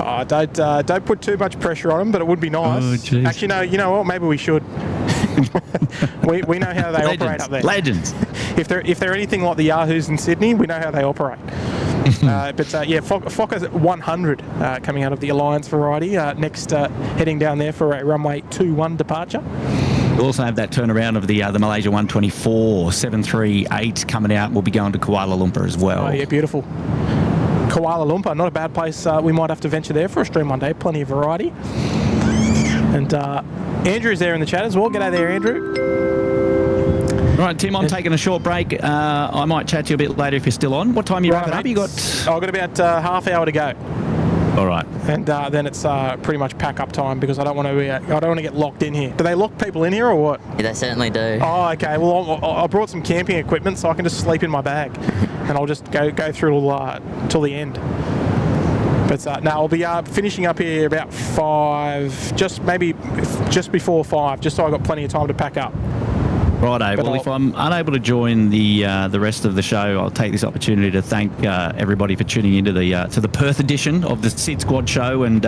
Oh, don't put too much pressure on them, but it would be nice. Oh, actually, no. You know what? Maybe we should. we know how they operate up there. Legends. If they're anything like the Yahoos in Sydney, we know how they operate. Fokker's 100 coming out of the Alliance variety. Next, heading down there for a runway 21 departure. We'll also have that turnaround of the Malaysia 124 738 coming out. We'll be going to Kuala Lumpur as well. Oh yeah, beautiful. Kuala Lumpur, not a bad place. We might have to venture there for a stream one day. Plenty of variety. And Andrew's there in the chat as well. G'day there, Andrew. Right, Tim, I'm taking a short break. I might chat to you a bit later if you're still on. What time are you wrapping up? I've got about half hour to go. All right. And then it's pretty much pack up time, because I don't want to get locked in here. Do they lock people in here or what? Yeah, they certainly do. Oh, okay. Well, I brought some camping equipment, so I can just sleep in my bag, and I'll just go through till the end. But no, I'll be finishing up here about 5, just before 5, just so I've got plenty of time to pack up. Righto. Well, if I'm unable to join the rest of the show, I'll take this opportunity to thank everybody for tuning into to the Perth edition of the SydSquad show, and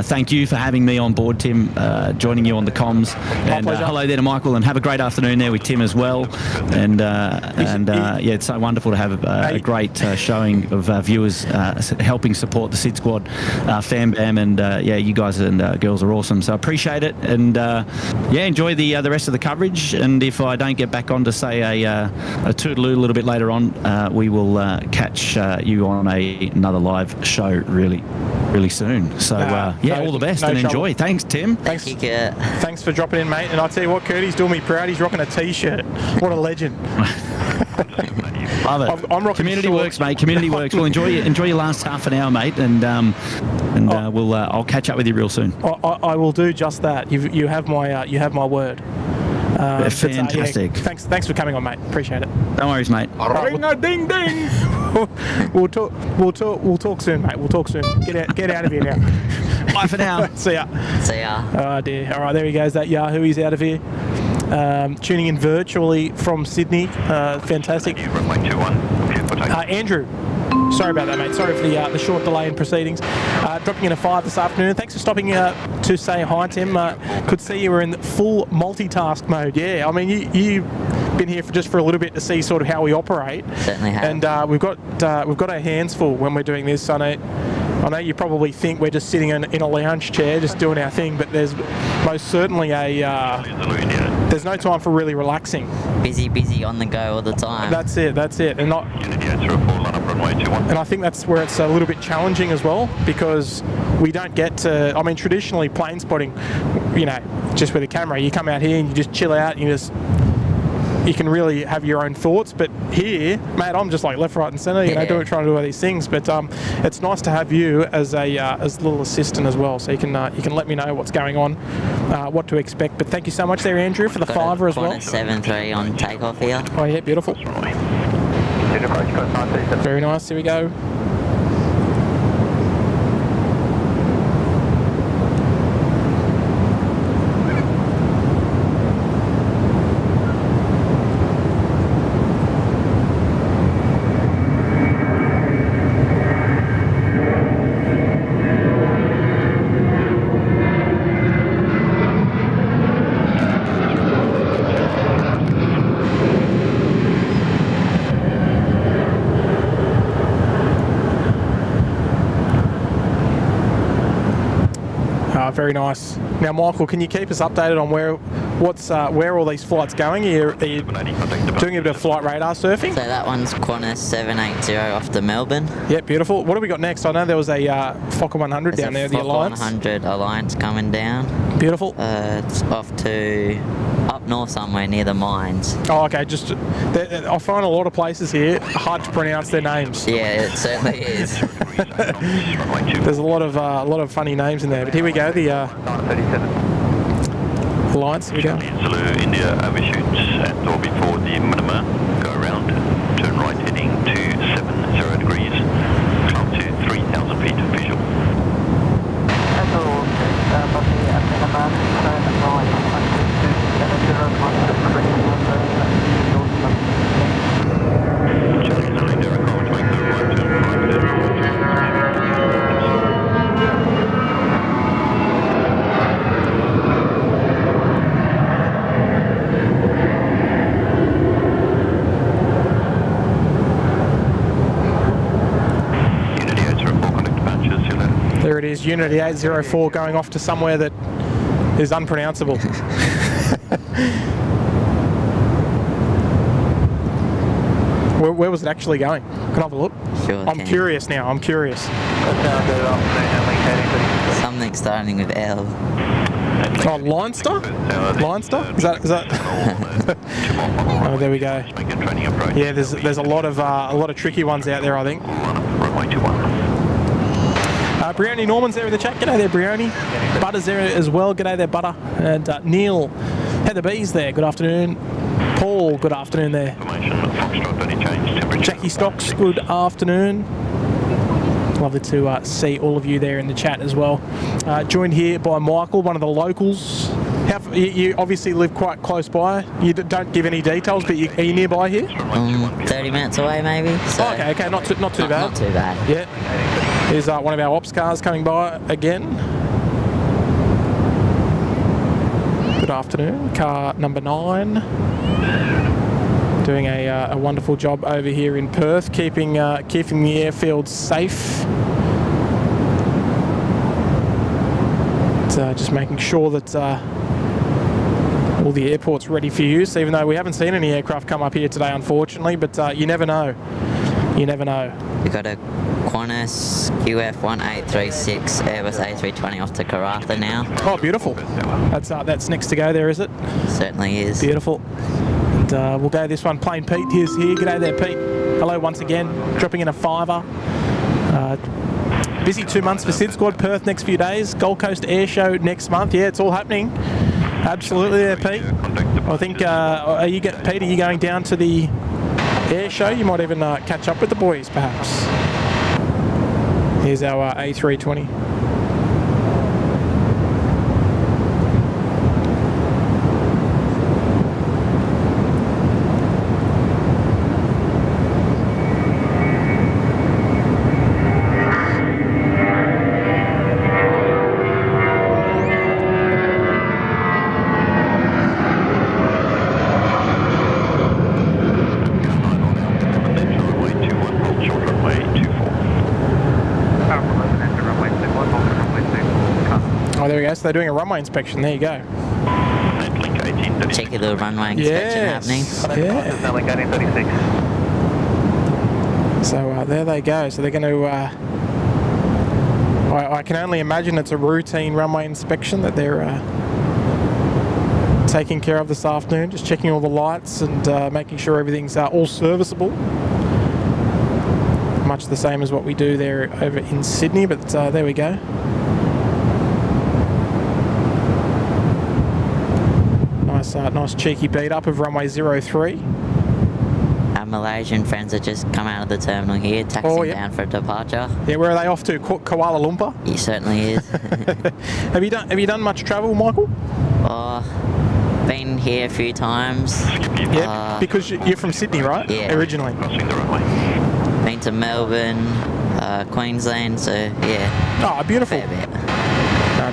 thank you for having me on board, Tim, joining you on the comms. And hello there to Michael, and have a great afternoon there with Tim as well. And yeah, it's so wonderful to have a great showing of viewers helping support the SydSquad fan bam, and yeah, you guys and girls are awesome. So I appreciate it, and yeah, enjoy the rest of the coverage. And if I don't get back on to say a toodaloo a little bit later on, we will catch you on another live show really soon. So yeah, all the best and enjoy. Thanks, Tim. Thanks for dropping in, mate. And I tell you what, Kurt, he's doing me proud. He's rocking a t-shirt. What a legend. Love it. I'm rocking Community shorts. works, mate. Community works. Well, enjoy your last half an hour, mate, and I'll catch up with you real soon. I will do just that. You have my word. Fantastic. Thanks for coming on, mate. Appreciate it. No worries, mate. Ring a ding ding. We'll talk soon, mate. We'll talk soon. Get out of here now. Bye for now. See ya. See ya. Oh dear. All right, there he goes. That Yahoo. He's out of here. Tuning in virtually from Sydney. Fantastic. Runway 21, clear for takeoff. Andrew. Sorry about that, mate. Sorry for the short delay in proceedings. Dropping in a 5 this afternoon. Thanks for stopping to say hi, Tim. Could see you were in full multitask mode. Yeah, I mean, you've been here just for a little bit to see sort of how we operate. Certainly have. And we've got our hands full when we're doing this. I know you probably think we're just sitting in a lounge chair just doing our thing, but there's most certainly there's no time for really relaxing. Busy on the go all the time. That's it. And not. And I think that's where it's a little bit challenging as well, because we don't get to. I mean, traditionally plane spotting, just with a camera, you come out here and you just chill out and you can really have your own thoughts. But here, mate, I'm just like left, right, and centre, trying to do all these things. But it's nice to have you as a little assistant as well, so you can let me know what's going on, what to expect. But thank you so much there, Andrew, for the fiver as well. 7-3 on takeoff here. Oh yeah, beautiful. Very nice. Here we go. Very nice. Now, Michael, can you keep us updated on where all these flights going? Are you doing a bit of flight radar surfing? So that one's Qantas 780 off to Melbourne. Yeah, beautiful. What have we got next? I know there was a Fokker 100 down there, the Alliance. 100 Alliance coming down. Beautiful. It's off to up north somewhere near the mines. Oh, okay. Just I find a lot of places here hard to pronounce their names. Yeah, it certainly is. There's a lot of funny names in there. But here we go. The Alliance. Here we go. Zulu India overshoots and or before the minima. Go around, turn right heading to 70 degrees. Climb to 3,000 feet visual. There it is, Unity 804 going off to somewhere that is unpronounceable. Where was it actually going? Can I have a look? Sure. I'm curious now, I'm curious. Something starting with L. Oh, Leinster? Leinster? Is that? Oh, there we go. Yeah, there's a lot of tricky ones out there, I think. Brioni Norman's there in the chat. G'day there, Brioni. Butter's there as well. G'day there, Butter. And Neil, Heather B's there. Good afternoon. Paul, good afternoon there. Jackie Stocks, good afternoon. Lovely to see all of you there in the chat as well. Joined here by Michael, one of the locals. You obviously live quite close by. You don't give any details, but are you nearby here? 30 minutes away, maybe. So Okay, not too bad. Not too bad. Yeah. Here's one of our ops cars coming by again. Good afternoon. Car number 9. Doing a wonderful job over here in Perth, keeping the airfield safe. Just making sure that all the airport's ready for use, even though we haven't seen any aircraft come up here today, unfortunately, but you never know. You never know. We've got a Qantas QF1836 Airbus A380 off to Karratha now. Oh, beautiful. That's next to go there, is it? Certainly is. Beautiful. And we'll go this one. Plain Pete is here. G'day there, Pete. Hello once again. Dropping in a $5. Busy 2 months for SydSquad. Perth next few days. Gold Coast Air Show next month. Yeah, it's all happening. Absolutely there, Pete. I think, Pete, are you going down to the air show? You might even catch up with the boys, perhaps. Here's our A320. So they're doing a runway inspection. There you go. Cheeky little runway inspection happening. Yeah. So there they go. So they're going to. I can only imagine it's a routine runway inspection that they're taking care of this afternoon. Just checking all the lights and making sure everything's all serviceable. Much the same as what we do there over in Sydney. But there we go. Nice cheeky beat up of runway 03. Our Malaysian friends have just come out of the terminal here, taxiing down for departure. Yeah, where are they off to? Kuala Lumpur? He certainly is. Have you done much travel, Michael? Been here a few times. Yeah, because you're from Sydney, right? Yeah. Originally. Been to Melbourne, Queensland, so yeah. Oh, beautiful. Fair bit.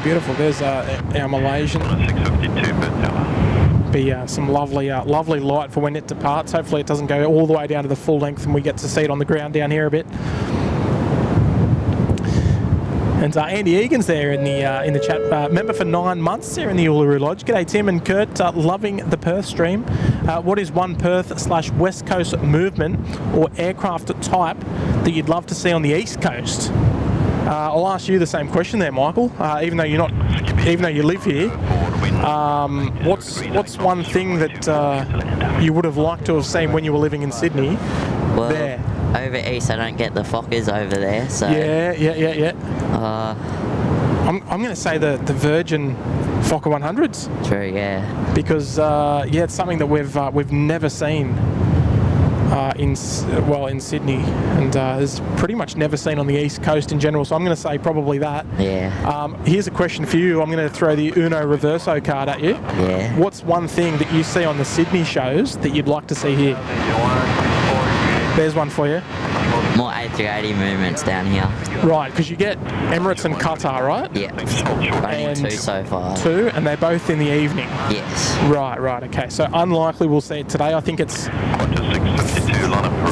Beautiful. There's our Malaysian. 652 per hour. Be some lovely light for when it departs. Hopefully it doesn't go all the way down to the full length and we get to see it on the ground down here a bit. And Andy Egan's there in the chat. Member for 9 months there in the Uluru Lodge. G'day Tim and Kurt. Loving the Perth stream. What is one Perth/West Coast movement or aircraft type that you'd love to see on the East Coast? I'll ask you the same question there, Michael. Even though you live here, what's one thing that you would have liked to have seen when you were living in Sydney? Well, there. Over east, I don't get the Fokkers over there, so yeah. I'm going to say the Virgin Fokker 100s. True, yeah. Because it's something that we've never seen. In Sydney, and is pretty much never seen on the East Coast in general, so I'm going to say probably that. Yeah. Here's a question for you. I'm going to throw the Uno Reverso card at you. Yeah. What's one thing that you see on the Sydney shows that you'd like to see here? There's one for you. More A380 movements down here. Right, because you get Emirates and Qatar, right? Yeah. Only 2 so far. 2, and they're both in the evening. Yes. Right, okay. So unlikely we'll see it today. I think it's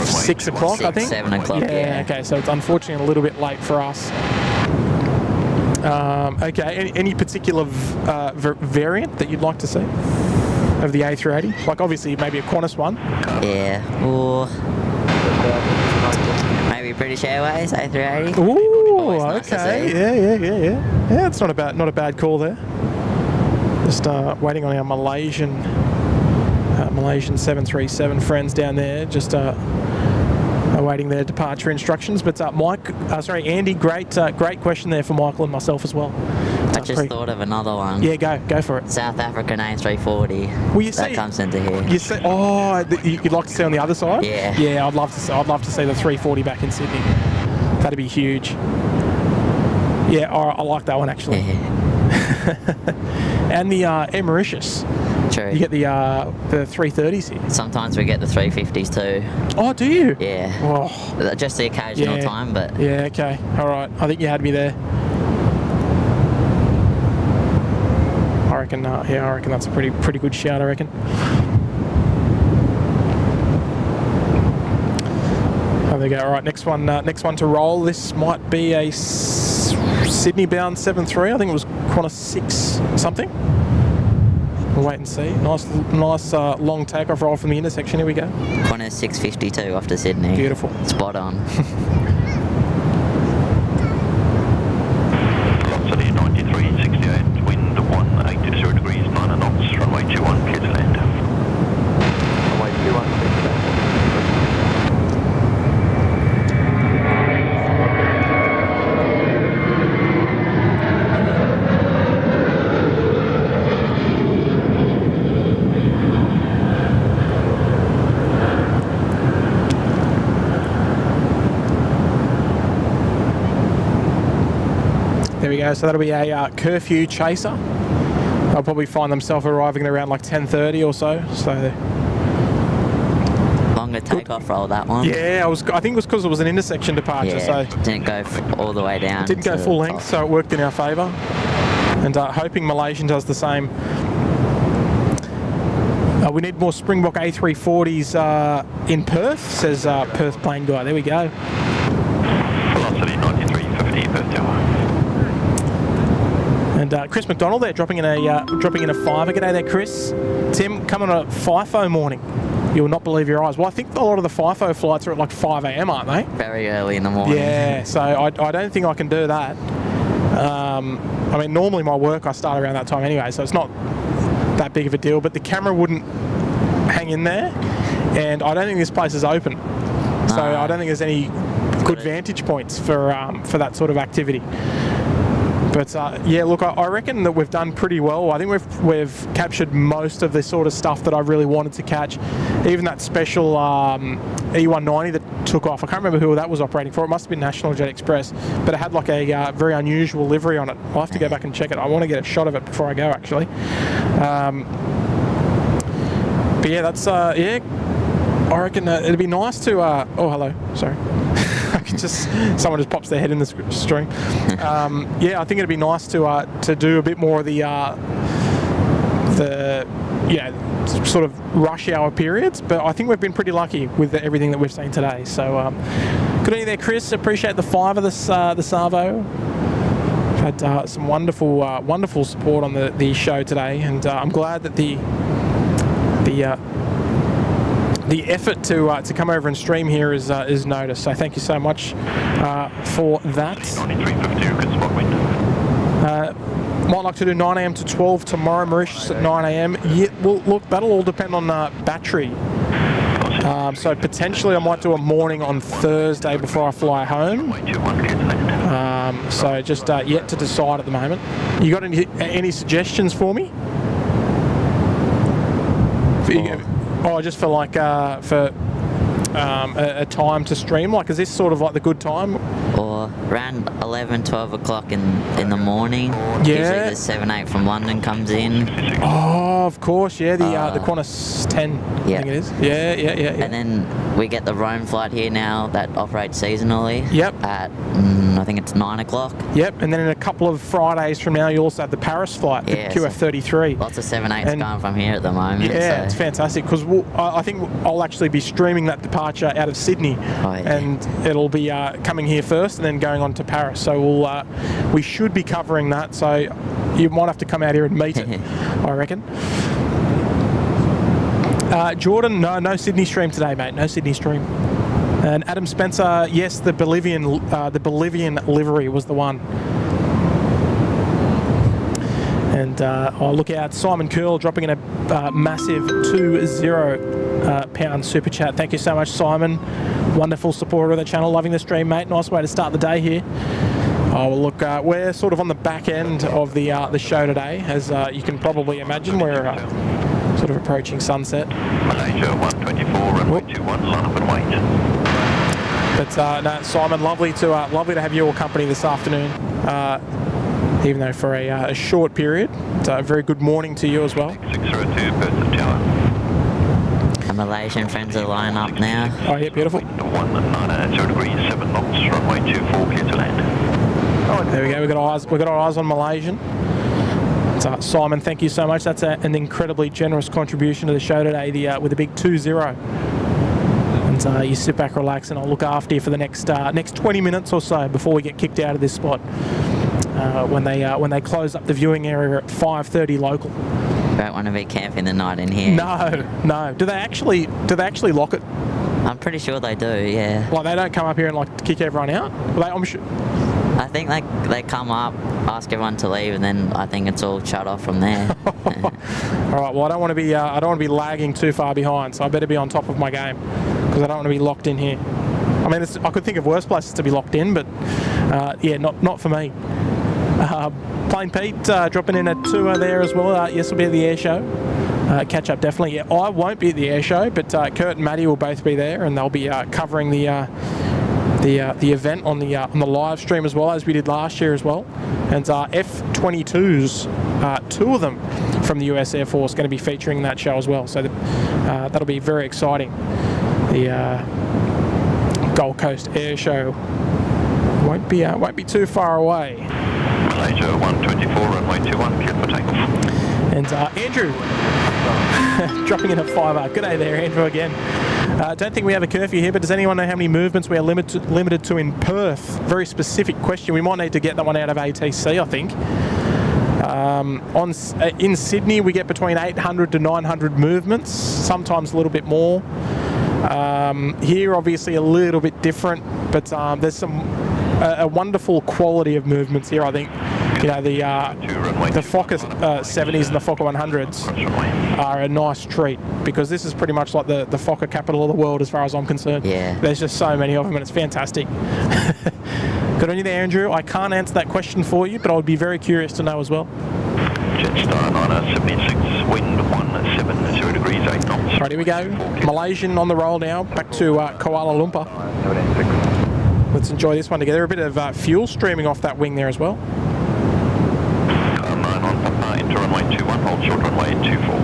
6 o'clock, I think. 7 o'clock, yeah. Okay, so it's unfortunately a little bit late for us. Okay, any particular variant that you'd like to see of the A380? Like obviously maybe a Qantas one. Yeah, or maybe British Airways A380. Ooh, Nice okay, yeah. It's not a bad call there. Just waiting on our Malaysian 737 friends down there, just awaiting their departure instructions. But Andy, great question there for Michael and myself as well. I just thought of another one. Yeah, go for it. South African A340. Well, that comes into here. You see, you'd like to see on the other side? Yeah. Yeah, I'd love to see the 340 back in Sydney. That'd be huge. Yeah, I like that one actually. Yeah. And the Mauritius. True. You get the 330s here. Sometimes we get the 350s too. Oh, do you? Yeah. Oh. Just the occasional time, but. Yeah. Okay. All right. I think you had me there. I reckon that's a pretty good shout. I reckon. Oh, there you go. All right. Next one to roll. This might be a Sydney-bound 737. I think it was Qantas 6 something. We'll wait and see. Nice long takeoff roll from the intersection. Here we go. Qantas 652 off to Sydney. Beautiful. Spot on. Velocity 93.68, wind 180 degrees, 9 knots, runway 21, clear to land. we go. So that'll be a curfew chaser. They'll probably find themselves arriving at around like 10:30 or so. So Longer takeoff roll, that one. yeah, I think it was because it was an intersection departure. Yeah, So didn't go all the way down. didn't go to full the length, top. so it worked in our favour. And hoping Malaysian does the same. We need more Springbok A340s in Perth, says Perth plane guy. There we go. Velocity 9350 Perth Tower. And Chris McDonald there, dropping in a fiver. G'day there, Chris. Tim, coming on a FIFO morning. You'll not believe your eyes. Well, I think a lot of the FIFO flights are at like 5 a.m, aren't they? Very early in the morning. Yeah, so I don't think I can do that. I mean, normally my work I start around that time anyway, so it's not that big of a deal. But the camera wouldn't hang in there, and I don't think this place is open, so I don't think there's any good vantage points for that sort of activity. But yeah, look, I reckon that we've done pretty well. I think we've captured most of the sort of stuff that I really wanted to catch. Even that special E190 that took off. I can't remember who that was operating for. It must have been National Jet Express, but it had like a very unusual livery on it. I'll have to go back and check it. I want to get a shot of it before I go, actually. But yeah, that's yeah. I reckon it'd be nice to. Oh, hello. Sorry. Someone just pops their head in the stream. Yeah, I think it'd be nice to do a bit more of the sort of rush hour periods. But I think we've been pretty lucky with everything that we've seen today. So good evening there, Chris. Appreciate the fiver, the Savo. Had some wonderful support on the show today, and I'm glad that the effort to come over and stream here is noticed. So thank you so much for that. 9350, good spot wind. Might like to do 9 a.m. to 12 tomorrow, Mauritius at 9 a.m. Yeah, well, look, that'll all depend on battery. So potentially I might do a morning on Thursday before I fly home. So just yet to decide at the moment. You got any suggestions for me? Just for like a time to stream. Like, is this sort of like the good time? Or around 11, 12 o'clock in the morning. Yeah. Usually the 7-8 from London comes in. Oh, of course, yeah. The Qantas 10, yeah. I think it is. Yeah. And then we get the Rome flight here now that operates seasonally. Yep. At I think it's 9 o'clock. Yep. And then in a couple of Fridays from now, you also have the Paris flight, the QF33. Lots of 7-8s going from here at the moment. Yeah, so. It's fantastic because I think I'll actually be streaming that departure out of Sydney, and it'll be coming here first and then going on to Paris. So we should be covering that. So you might have to come out here and meet it, I reckon. Jordan, no Sydney stream today, mate. No Sydney stream. And Adam Spencer, yes, the Bolivian livery was the one. And look out, Simon Curl dropping in a massive £20 super chat. Thank you so much, Simon. Wonderful supporter of the channel, loving the stream, mate. Nice way to start the day here. Oh, well, look, we're sort of on the back end of the show today, as you can probably imagine. We're sort of approaching sunset. Malaysia 124, runway 21, line up and wait. But no, Simon, lovely to have your company this afternoon. Even though for a short period. It's a very good morning to you as well. 602 Perth Tower. Our Malaysian friends are lining up now. Oh yeah, beautiful. 190 degrees, 7 knots, runway 24, clear to land. There we go. We've got our eyes on Malaysian. So, Simon, thank you so much. That's an incredibly generous contribution to the show today. With a big 2-0. And you sit back, relax, and I'll look after you for the next 20 minutes or so before we get kicked out of this spot. When they close up the viewing area at 5:30 local. Don't want to be camping the night in here. No. Do they actually lock it? I'm pretty sure they do. Yeah. Like they don't come up here and like kick everyone out. I'm sure. I think they come up, ask everyone to leave, and then I think it's all shut off from there. All right. Well, I don't want to be lagging too far behind, so I better be on top of my game because I don't want to be locked in here. I mean, I could think of worse places to be locked in, but yeah, not for me. Plain Pete dropping in a tour there as well. Yes, we'll be at the air show. Catch up definitely. Yeah, I won't be at the air show, but Kurt and Maddie will both be there, and they'll be covering the the event on the live stream as well, as we did last year as well. And F-22s, 2 of them from the US Air Force, going to be featuring that show as well. So that'll be very exciting. The Gold Coast Air Show won't be too far away. Malaysia 124, runway 21, clear for takeoff. And Andrew, dropping in a 5R. G'day there, Andrew, again. Don't think we have a curfew here, but does anyone know how many movements we are limited to in Perth? Very specific question. We might need to get that one out of ATC, I think. In Sydney, we get between 800 to 900 movements, sometimes a little bit more. Here, obviously, a little bit different, but there's a wonderful quality of movements here, I think. You know, the Fokker 70s and the Fokker 100s are a nice treat, because this is pretty much like the Fokker capital of the world as far as I'm concerned. Yeah. There's just so many of them, and it's fantastic. Good on you there, Andrew. I can't answer that question for you, but I would be very curious to know as well. Jetstar 976, wind 170 degrees, 8 knots. Right, here we go. Malaysian on the roll now, back to Kuala Lumpur. Let's enjoy this one together. A bit of fuel streaming off that wing there as well. 9 on Papa, into runway 21, hold short runway 24.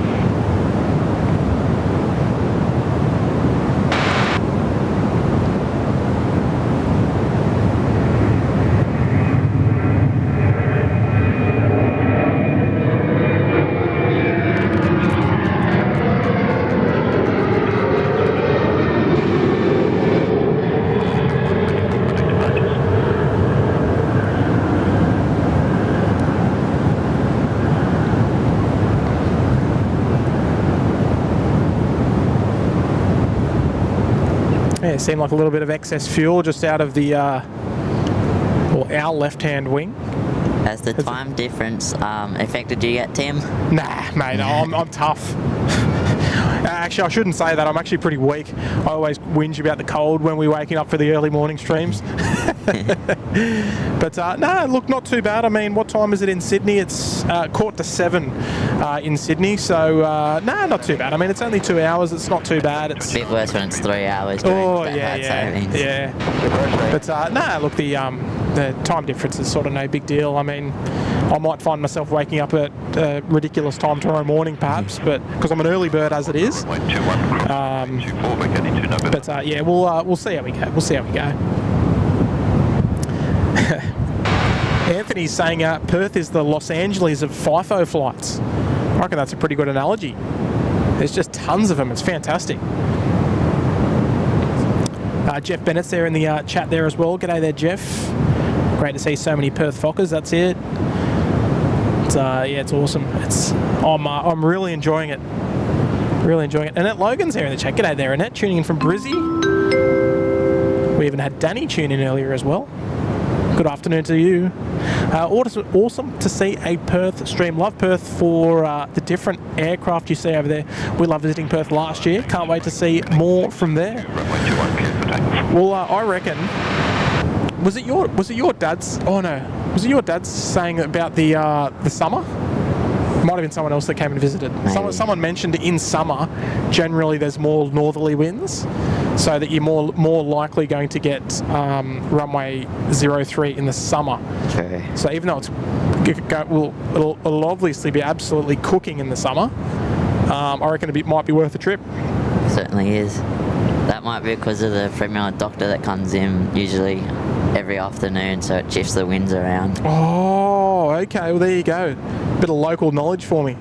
Yeah, it seemed like a little bit of excess fuel just out of the our left-hand wing. Has the time difference affected you yet, Tim? Nah, mate, no, I'm tough. Actually, I shouldn't say that. I'm actually pretty weak. I always whinge about the cold when we're waking up for the early morning streams. But no, look, not too bad. I mean, what time is it in Sydney? It's 7:15 in Sydney, so no, not too bad. I mean, it's only 2 hours. It's not too bad. It's a bit worse when it's 3 hours. Oh yeah. But no, look, the time difference is sort of no big deal. I mean, I might find myself waking up at a ridiculous time tomorrow morning, perhaps, but because I'm an early bird as it is. But yeah, we'll see how we go. We'll see how we go. Anthony's saying Perth is the Los Angeles of FIFO flights. I reckon that's a pretty good analogy. There's just tons of them. It's fantastic. Jeff Bennett's there in the chat there as well. G'day there, Jeff. Great to see so many Perth Fokkers. That's it. It's, yeah, it's awesome. I'm really enjoying it. Really enjoying it. Annette Logan's there in the chat. G'day there, Annette, tuning in from Brizzy. We even had Danny tune in earlier as well. Good afternoon to you. Awesome to see a Perth stream. Love Perth for the different aircraft you see over there. We loved visiting Perth last year. Can't wait to see more from there. Well, I reckon. Was it your dad's? Oh no. Was it your dad's saying about the summer? Might have been someone else that came and visited. Someone mentioned in summer, generally there's more northerly winds, so that you're more likely going to get runway 03 in the summer. True. So even though it'll obviously be absolutely cooking in the summer, I reckon it might be worth a trip. Certainly is. That might be because of the Premier Doctor that comes in usually every afternoon, so it shifts the winds around. Oh, okay. Well, there you go. Bit of local knowledge for me.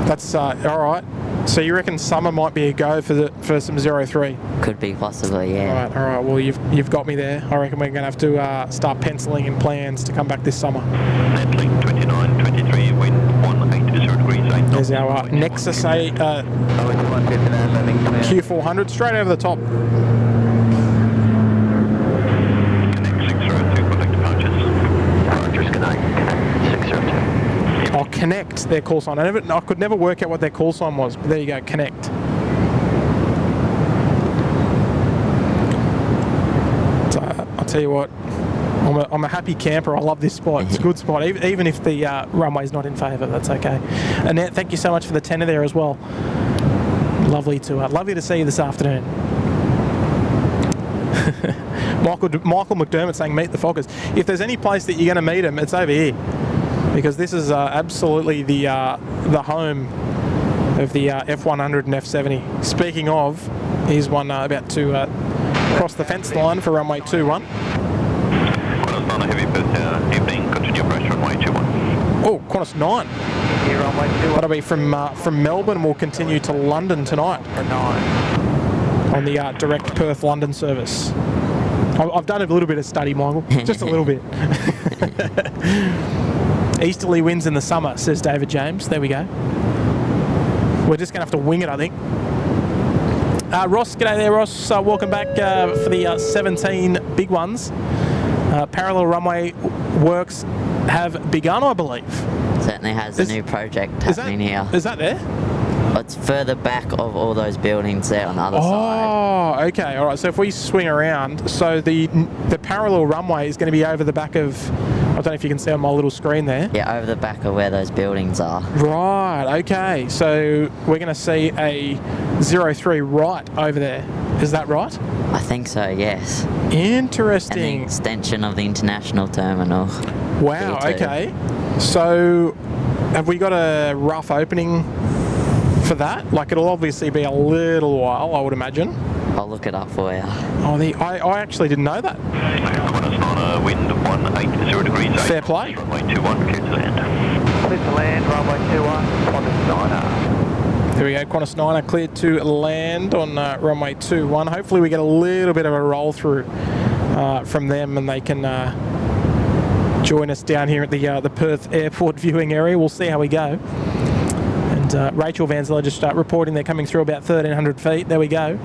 That's all right. So you reckon summer might be a go for some 03? Could be, possibly, yeah. All right. Well, you've got me there. I reckon we're going to have to start penciling in plans to come back this summer. Natalie 29, 23, wind 180 degrees, 8 knots. There's our Nexus Q400 straight over the top. Oh, Connect, their call sign. I could never work out what their call sign was, but there you go, Connect. So, I'll tell you what, I'm a happy camper. I love this spot. It's a good spot, even if the runway's not in favour. That's okay. Annette, thank you so much for the tenner there as well. Lovely to see you this afternoon. Michael McDermott saying meet the Fokkers. If there's any place that you're going to meet them, it's over here, because this is absolutely the home of the F100 and F70. Speaking of, here's one about to cross the fence line for runway 21. Qantas 9, a heavy Perth evening, continue approach runway 21. Oh, Qantas 9. Here, runway 21. That'll be from Melbourne. We'll continue to London tonight on the direct Perth-London service. I've done a little bit of study, Michael. Just a little bit. Easterly winds in the summer, says David James. There we go. We're just going to have to wing it, I think. Ross, g'day there, Ross. Welcome back for the 17 big ones. Parallel runway works have begun, I believe. Certainly has a new project happening here. Is that there? It's further back of all those buildings there on the other side. Oh, okay. All right. So if we swing around, so the parallel runway is going to be over the back of, I don't know if you can see on my little screen there. Yeah, over the back of where those buildings are. Right. Okay. So we're going to see a 03 right over there. Is that right? I think so, yes. Interesting. And the extension of the international terminal. Wow. Okay. So have we got a rough opening for that? Like, it'll obviously be a little while, I would imagine. I'll look it up for you. Oh, I actually didn't know that. Qantas 9, wind 180 degrees. Fair play. Runway 21, clear to land. Clear to land, runway 21, Qantas 9. There we go, Qantas 9 are cleared to land on runway 21. Hopefully we get a little bit of a roll through from them, and they can join us down here at the Perth Airport viewing area. We'll see how we go. And Rachel Vanzilla just reporting they're coming through about 1,300 feet. There we go.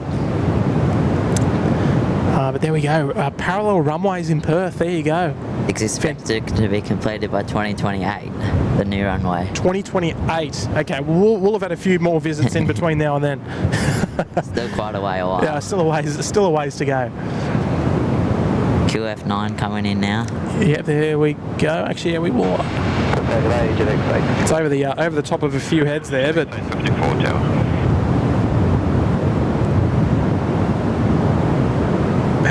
But there we go. Parallel runways in Perth. There you go. It's expected to be completed by 2028, the new runway. 2028. Okay, we'll have had a few more visits in between now and then. Still quite a way away. Yeah, still a ways to go. QF9 coming in now. Yeah, there we go. Actually, yeah, we will. It's over the top of a few heads there, but 54 tower.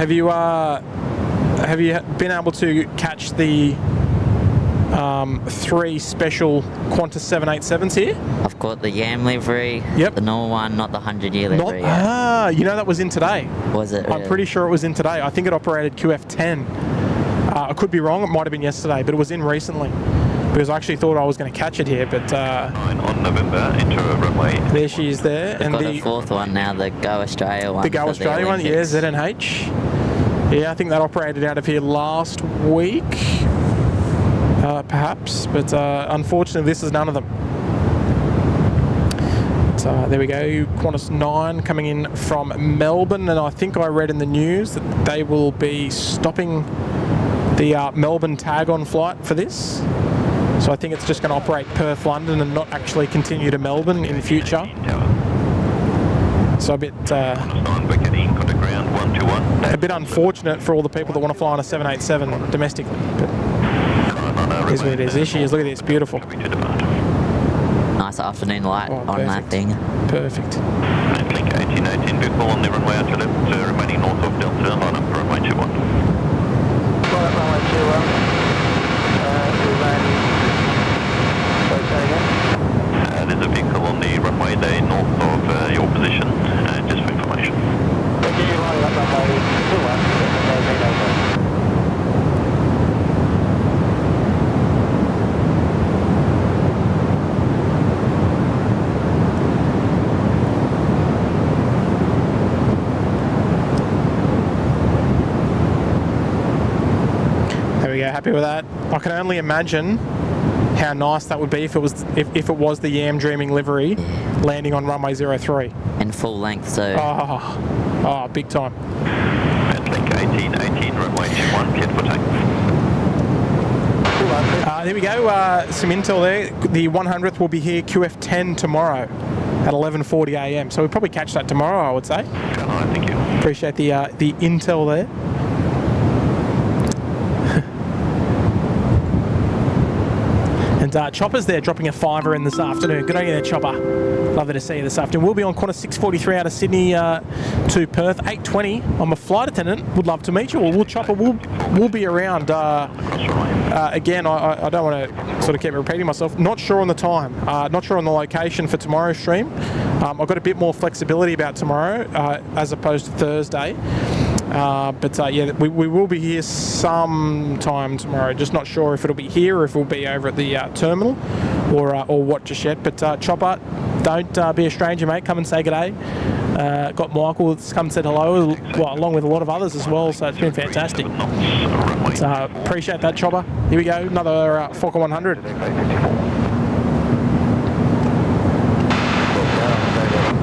have you been able to catch the 3 special Qantas 787s here? I've got the YAM livery, Yep. the normal one, not the 100-year livery. You know that was in today. Was it? I'm pretty sure it was in today. I think it operated QF10. I could be wrong. It might have been yesterday, but it was in recently. Because I actually thought I was going to catch it here, but 9 on November, enter runway. there she is there. We've got the 4th one now, the Go Australia one. The Go Australia one, yeah, ZNH. Yeah, I think that operated out of here last week, perhaps, but unfortunately this is none of them. So there we go, Qantas 9 coming in from Melbourne, and I think I read in the news that they will be stopping the Melbourne tag-on flight for this. So I think it's just going to operate Perth, London, and not actually continue to Melbourne in the future. So a bit unfortunate for all the people that want to fly on a 787 domestically. But it is what it is. There she is. Look at this, beautiful. Nice afternoon light on that thing. Perfect. Link 1818, vehicle on the runway out to left, remaining north of Delta, line up for runway 21. Runway 21. There's a vehicle on the runway there north of your position, just for information. There we go, happy with that. I can only imagine how nice that would be if it was the Yam Dreaming livery landing on runway 03. In full length, so... Oh, big time. Link 1818, runway 21, cleared for takeoff. There we go, some intel there. The 100th will be here QF10 tomorrow at 11:40 a.m. So we'll probably catch that tomorrow, I would say. Thank you. Appreciate the intel there. And And Chopper's there dropping a $5 in this afternoon. Good on you there, Chopper. Lovely to see you this afternoon. We'll be on quarter 6:43 out of Sydney to Perth. 8:20. I'm a flight attendant. Would love to meet you. Or Chopper will be around. Again, I don't want to sort of keep repeating myself. Not sure on the time. Not sure on the location for tomorrow's stream. I've got a bit more flexibility about tomorrow as opposed to Thursday. But yeah, we will be here sometime tomorrow. Just not sure if it'll be here or if it'll be over at the terminal or what just yet. But Chopper, don't be a stranger, mate. Come and say good day. Got Michael that's come and said hello, well, along with a lot of others as well. So it's been fantastic. Appreciate that, Chopper. Here we go, another Fokker 100.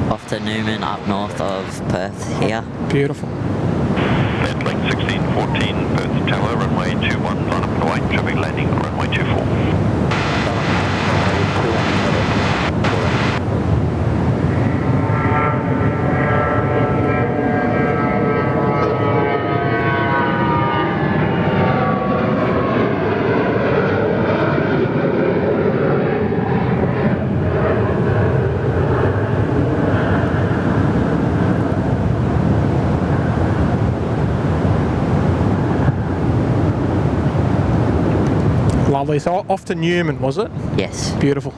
Off to Newman, up north of Perth here. Beautiful. Landing 1614, Perth Tower, runway 21, line up and away, traffic landing, runway 24. Lovely. So off to Newman, was it? Yes. Beautiful.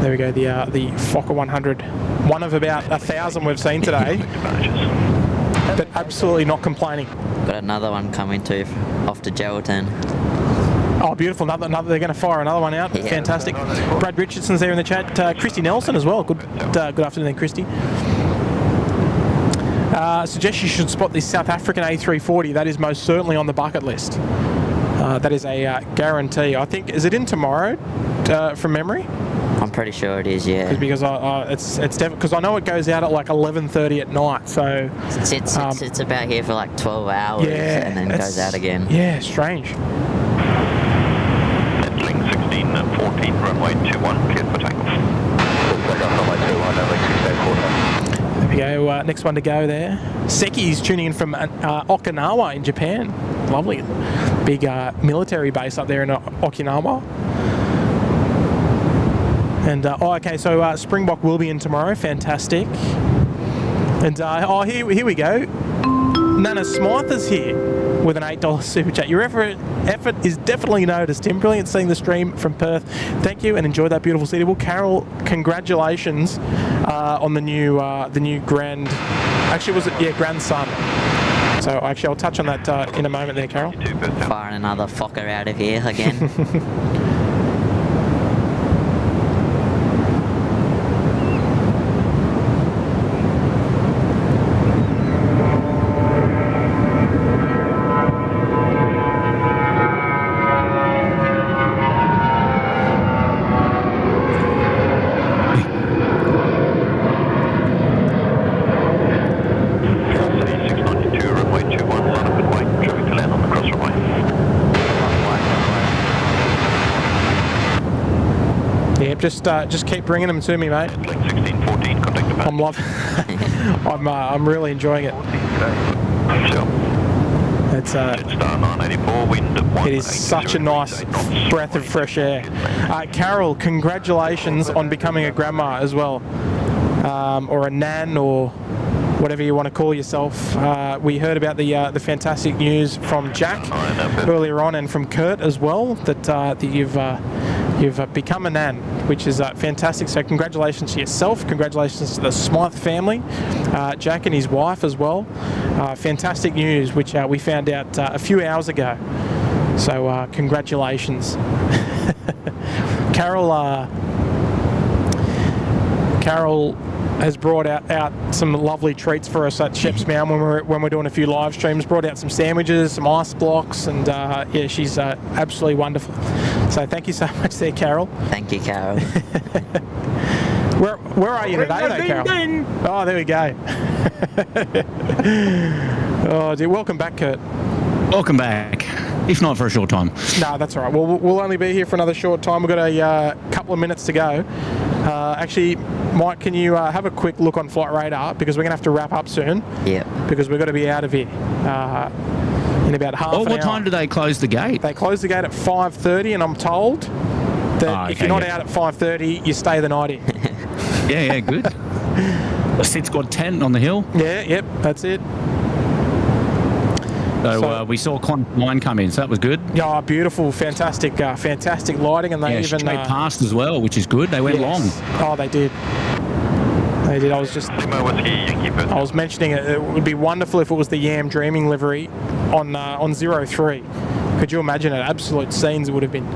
There we go. The Fokker 100, one of about 1,000 we've seen today, but absolutely not complaining. Got another one coming too, off to Geraldton. Oh, beautiful. Another. They're going to fire another one out. Yeah. Fantastic. Brad Richardson's there in the chat. Christy Nelson as well. Good afternoon, Christy. Suggest you should spot this South African A340. That is most certainly on the bucket list. That is a guarantee. I think, is it in tomorrow from memory? I'm pretty sure it is, yeah. Because it's definitely, because I know it goes out at like 11:30 at night. So it sits about here for like 12 hours and then goes out again. Yeah, strange. Landing 1614, runway 21, cleared for takeoff. There we go. Next one to go there. Seki's tuning in from Okinawa in Japan. Lovely. Big military base up there in Okinawa. And, okay, so Springbok will be in tomorrow. Fantastic. And, here we go. Nana Smythe is here with an $8 super chat. Your effort is definitely noticed, Tim. Brilliant seeing the stream from Perth. Thank you and enjoy that beautiful city. Well, Carol, congratulations on the new grand... Actually, was it? Yeah, grandson. So actually, I'll touch on that in a moment there, Carol. Firing another Fokker out of here again. Just keep bringing them to me, mate. 1614, contact the I'm loving. I'm really enjoying it. It's Star 984, wind at it is such a nice breath of fresh air. Carol, congratulations on becoming a grandma as well, or a nan, or whatever you want to call yourself. We heard about the fantastic news from Jack earlier on, and from Kurt as well, that you've become a nan, which is fantastic. So congratulations to yourself, congratulations to the Smythe family, Jack and his wife as well. Fantastic news, which we found out a few hours ago. So congratulations. Carol has brought out some lovely treats for us at Shep's Mound when we're doing a few live streams. Brought out some sandwiches, some ice blocks, and yeah, she's absolutely wonderful. So thank you so much there, Carol. Thank you, Carol. Where are you today, though, Carol? Ding. Oh, there we go. Oh, dear. Welcome back, Kurt. Welcome back, if not for a short time. No, that's all right. Well, we'll only be here for another short time. We've got a couple of minutes to go. Actually, Mike, can you have a quick look on Flight Radar, because we're going to have to wrap up soon. Yeah. Because we've got to be out of here. in about half an hour. What time do they close the gate? They close the gate at 5:30, and I'm told that if you're not out at 5:30, you stay the night in. Yeah, good. A SydSquad tent on the hill. Yeah, yep, that's it. So we saw Quantum 9 come in, so that was good. Yeah, beautiful, fantastic lighting, and they even straight past as well, which is good. They went long. Oh, they did. They did. I was mentioning it would be wonderful if it was the Yam Dreaming livery on 03. Could you imagine it? Absolute scenes it would have been.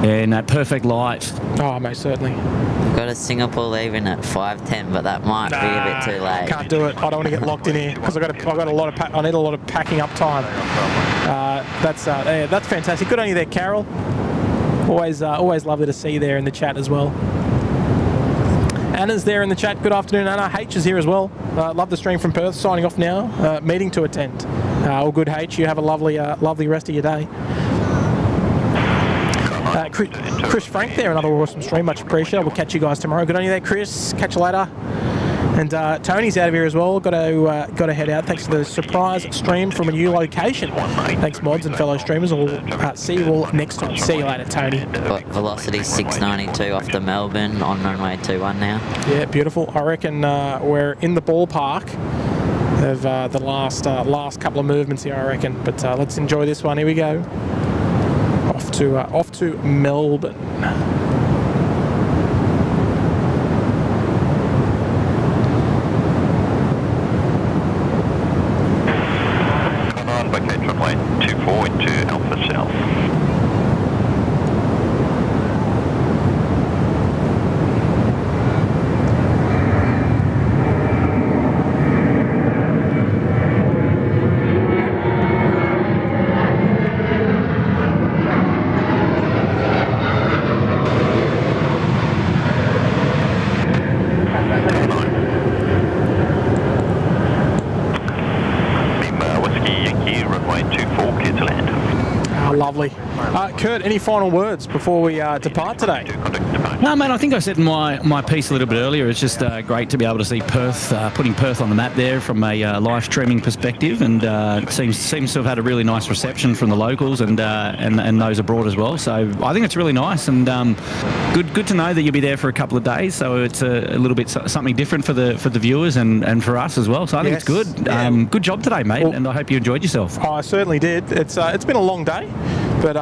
Yeah, and that perfect light. Oh, most certainly. Got a Singapore leaving at 5:10, but that might be a bit too late. Can't do it. I don't want to get locked in here because I need a lot of packing up time. That's fantastic. Good on you there, Carol. Always lovely to see you there in the chat as well. Anna's there in the chat. Good afternoon, Anna. H is here as well. Love the stream from Perth. Signing off now. Meeting to attend. All good, H. You have a lovely rest of your day. Chris Frank there, another awesome stream, much appreciated. We'll catch you guys tomorrow. Good on you there, Chris. Catch you later. And Tony's out of here as well. Got to head out. Thanks for the surprise stream from a new location. Thanks, mods and fellow streamers. We'll see you all next time. See you later, Tony. Velocity 692 off to Melbourne on runway 21 now. Yeah, beautiful. I reckon we're in the ballpark of the last couple of movements here, I reckon. But let's enjoy this one. Here we go. Off to Melbourne. Come on, vacate runway 24 into Alpha South. Lovely. Kurt, any final words before we depart today? No, mate, I think I said in my piece a little bit earlier, it's just great to be able to see Perth, putting Perth on the map there from a live streaming perspective, and it seems to have had a really nice reception from the locals and those abroad as well. So I think it's really nice, and good to know that you'll be there for a couple of days. So it's a little bit something different for the viewers and for us as well. So I think it's good. Yeah. Good job today, mate, and I hope you enjoyed yourself. I certainly did. It's been a long day, but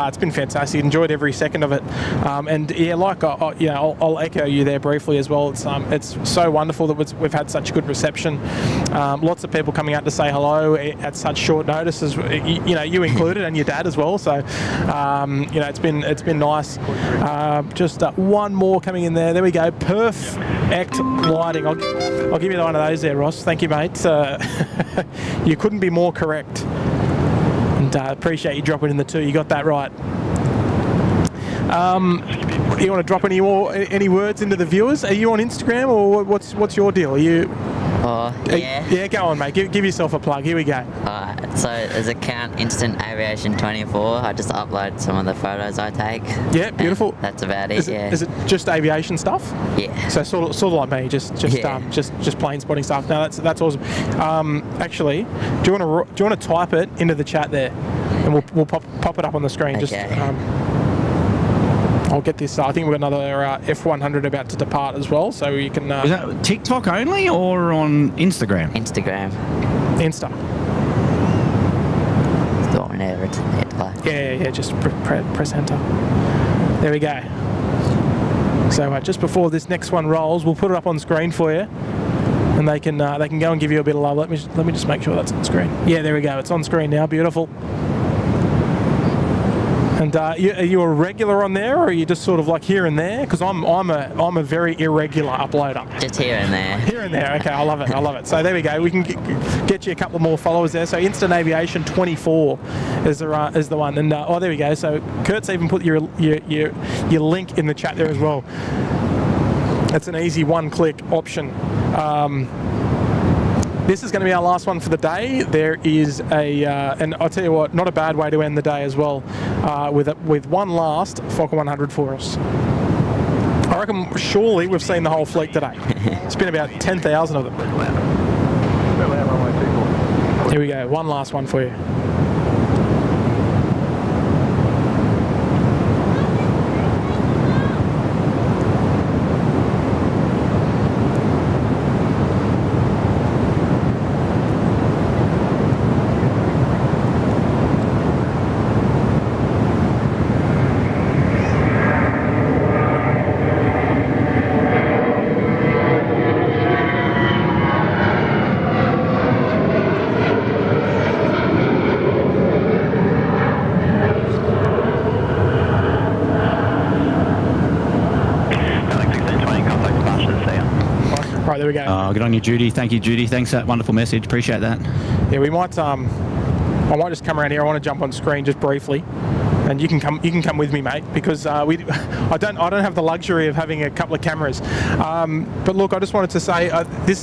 it's been fantastic. Enjoyed every second of it, and yeah, like I'll echo you there briefly as well. It's so wonderful that we've had such good reception. Lots of people coming out to say hello at such short notice, as you included, and your dad as well. So it's been nice. Just one more coming in there. There we go. Perfect lighting. I'll give you one of those there, Ross. Thank you, mate. You couldn't be more correct. And appreciate you dropping in the 2. You got that right. You want to drop any words into the viewers? Are you on Instagram, or what's your deal? Are you? Yeah. Yeah, go on, mate. Give yourself a plug. Here we go. So there's account Instant Aviation 24. I just upload some of the photos I take. Yeah, beautiful. That's about it. Is it just aviation stuff? Yeah. So sort of like me, just plane spotting stuff. No, that's awesome. Actually, do you want to type it into the chat there, and we'll pop it up on the screen. Okay. I'll get this. I think we've got another F100 about to depart as well, so you can. Is that TikTok only or on Instagram? Instagram. Insta. Yeah. Just press enter. There we go. So just before this next one rolls, we'll put it up on screen for you, and they can go and give you a bit of love. Let me just make sure that's on screen. Yeah, there we go. It's on screen now. Beautiful. And are you a regular on there, or are you just sort of like here and there? Because I'm a very irregular uploader. Just here and there. Here and there. Okay, I love it. So there we go. We can get you a couple more followers there. So Instant Aviation 24 is the one. And there we go. So Kurt's even put your link in the chat there as well. It's an easy one-click option. This is going to be our last one for the day. There is and I'll tell you what, not a bad way to end the day as well, with one last Fokker 100 for us. I reckon surely we've seen the whole fleet today. It's been about 10,000 of them. Here we go, one last one for you. Right, there we go. Oh, good on you, Judy. Thank you, Judy. Thanks for that wonderful message. Appreciate that. Yeah, we might. I might just come around here. I want to jump on screen just briefly, and you can come. You can come with me, mate, because I don't have the luxury of having a couple of cameras. But look, I just wanted to say this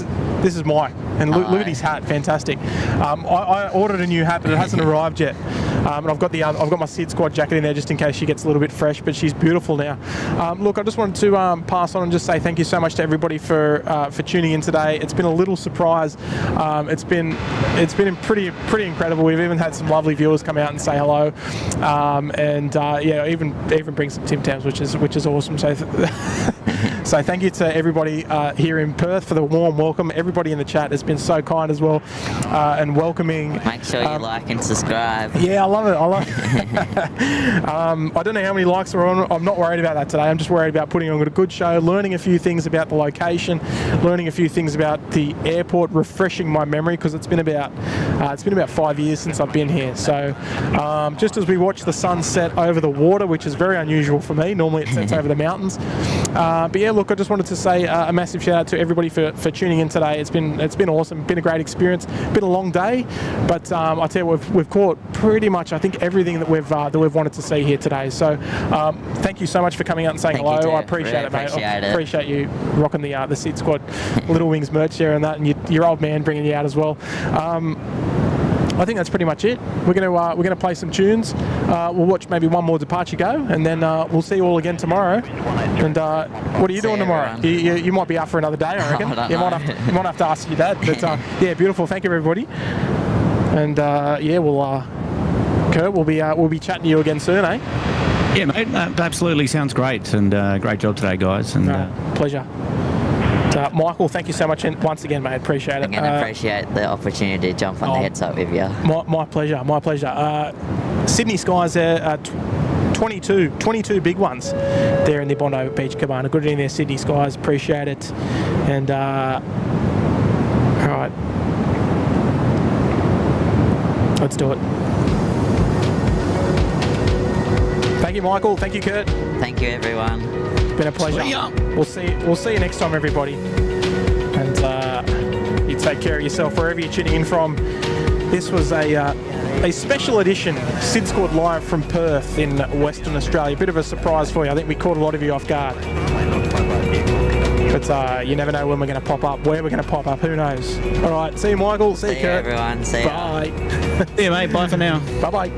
is Mike, and look at his hat, fantastic. I ordered a new hat, but it hasn't arrived yet. And I've got my SydSquad jacket in there just in case she gets a little bit fresh, but she's beautiful now. Look, I just wanted to pass on and just say thank you so much to everybody for tuning in today. It's been a little surprise. It's been pretty incredible. We've even had some lovely viewers come out and say hello, and yeah, even bring some Tim Tams, which is awesome. So so thank you to everybody here in Perth for the warm welcome. Everybody in the chat has been so kind as well, and welcoming. Make sure you like and subscribe. Yeah, I love it. I don't know how many likes are on. I'm not worried about that today. I'm just worried about putting on a good show, learning a few things about the location, learning a few things about the airport, refreshing my memory, because it's been about 5 years since I've been here. So just as we watch the sun set over the water, which is very unusual for me. Normally it sets over the mountains. But yeah, look, I just wanted to say a massive shout out to everybody for tuning in today. It's been awesome. Been a great experience. Been a long day, but I tell you what, we've caught pretty much, I think, everything that we've wanted to see here today. So thank you so much for coming out and saying hello. I appreciate it, mate. I appreciate you rocking the SydSquad Little Wings merch there and that, and your old man bringing you out as well. I think that's pretty much it. We're gonna play some tunes. We'll watch maybe one more departure go, and then we'll see you all again tomorrow. And what are you doing tomorrow? You might be up for another day, I reckon. You might have to ask your dad. But yeah, beautiful. Thank you, everybody. And yeah, we'll Kurt, we'll be chatting to you again soon, eh? Yeah, mate. Absolutely, sounds great, and great job today, guys. And pleasure. Michael, thank you so much once again, mate. Appreciate it. Again, appreciate the opportunity to jump on the heads up with you. My pleasure. My pleasure. Sydney Skies there. 22 big ones there in the Bondi Beach Cabana. Good in there, Sydney Skies. Appreciate it. And all right, let's do it. Thank you, Michael. Thank you, Kurt. Thank you, everyone. Been a pleasure. We'll see you next time, everybody. And you take care of yourself wherever you're tuning in from. This was a special edition SydSquad Live from Perth in Western Australia. A bit of a surprise for you. I think we caught a lot of you off guard. But you never know when we're going to pop up, where we're going to pop up. Who knows? All right. See you, Michael. See you, Kurt. Everyone. See you. Bye. See you, mate. Bye for now. Bye-bye.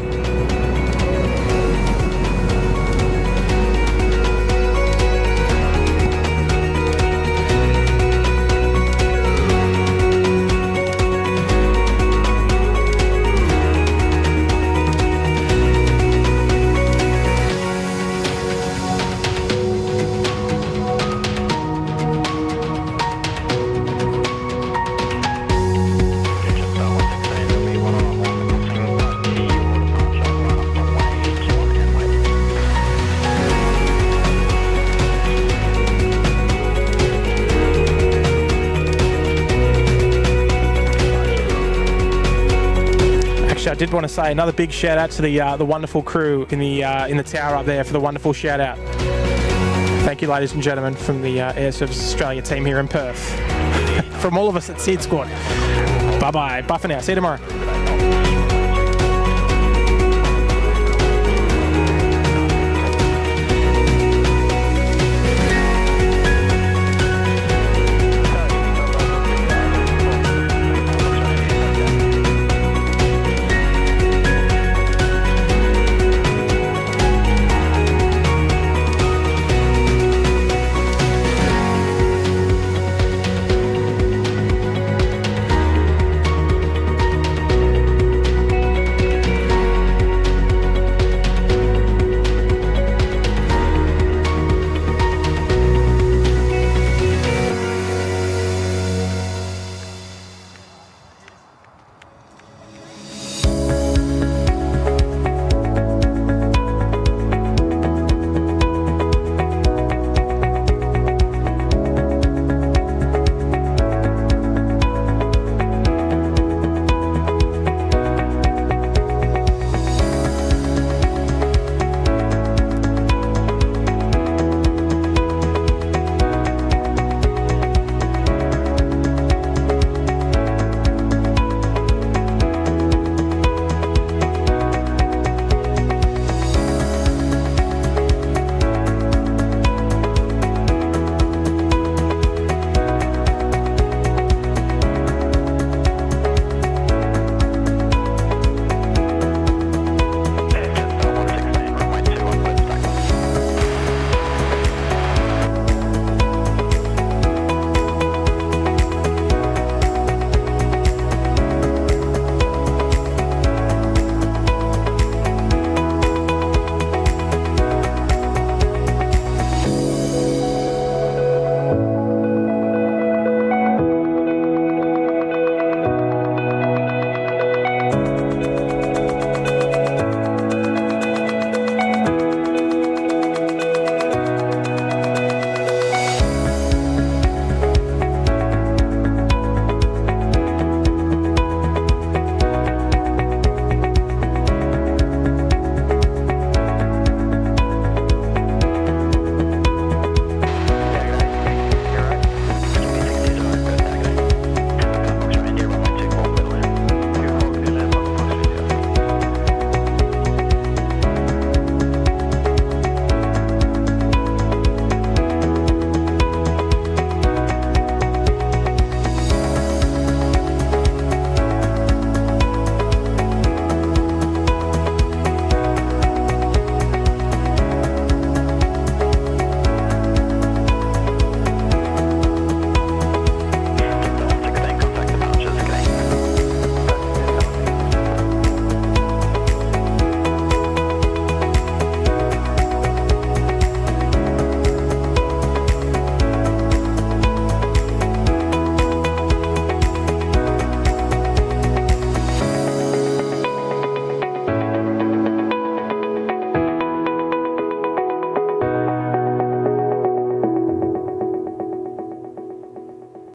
I did want to say another big shout out to the wonderful crew in the tower up there for the wonderful shout out. Thank you, ladies and gentlemen, from the Air Service Australia team here in Perth. From all of us at SydSquad. Bye bye. Bye for now. See you tomorrow.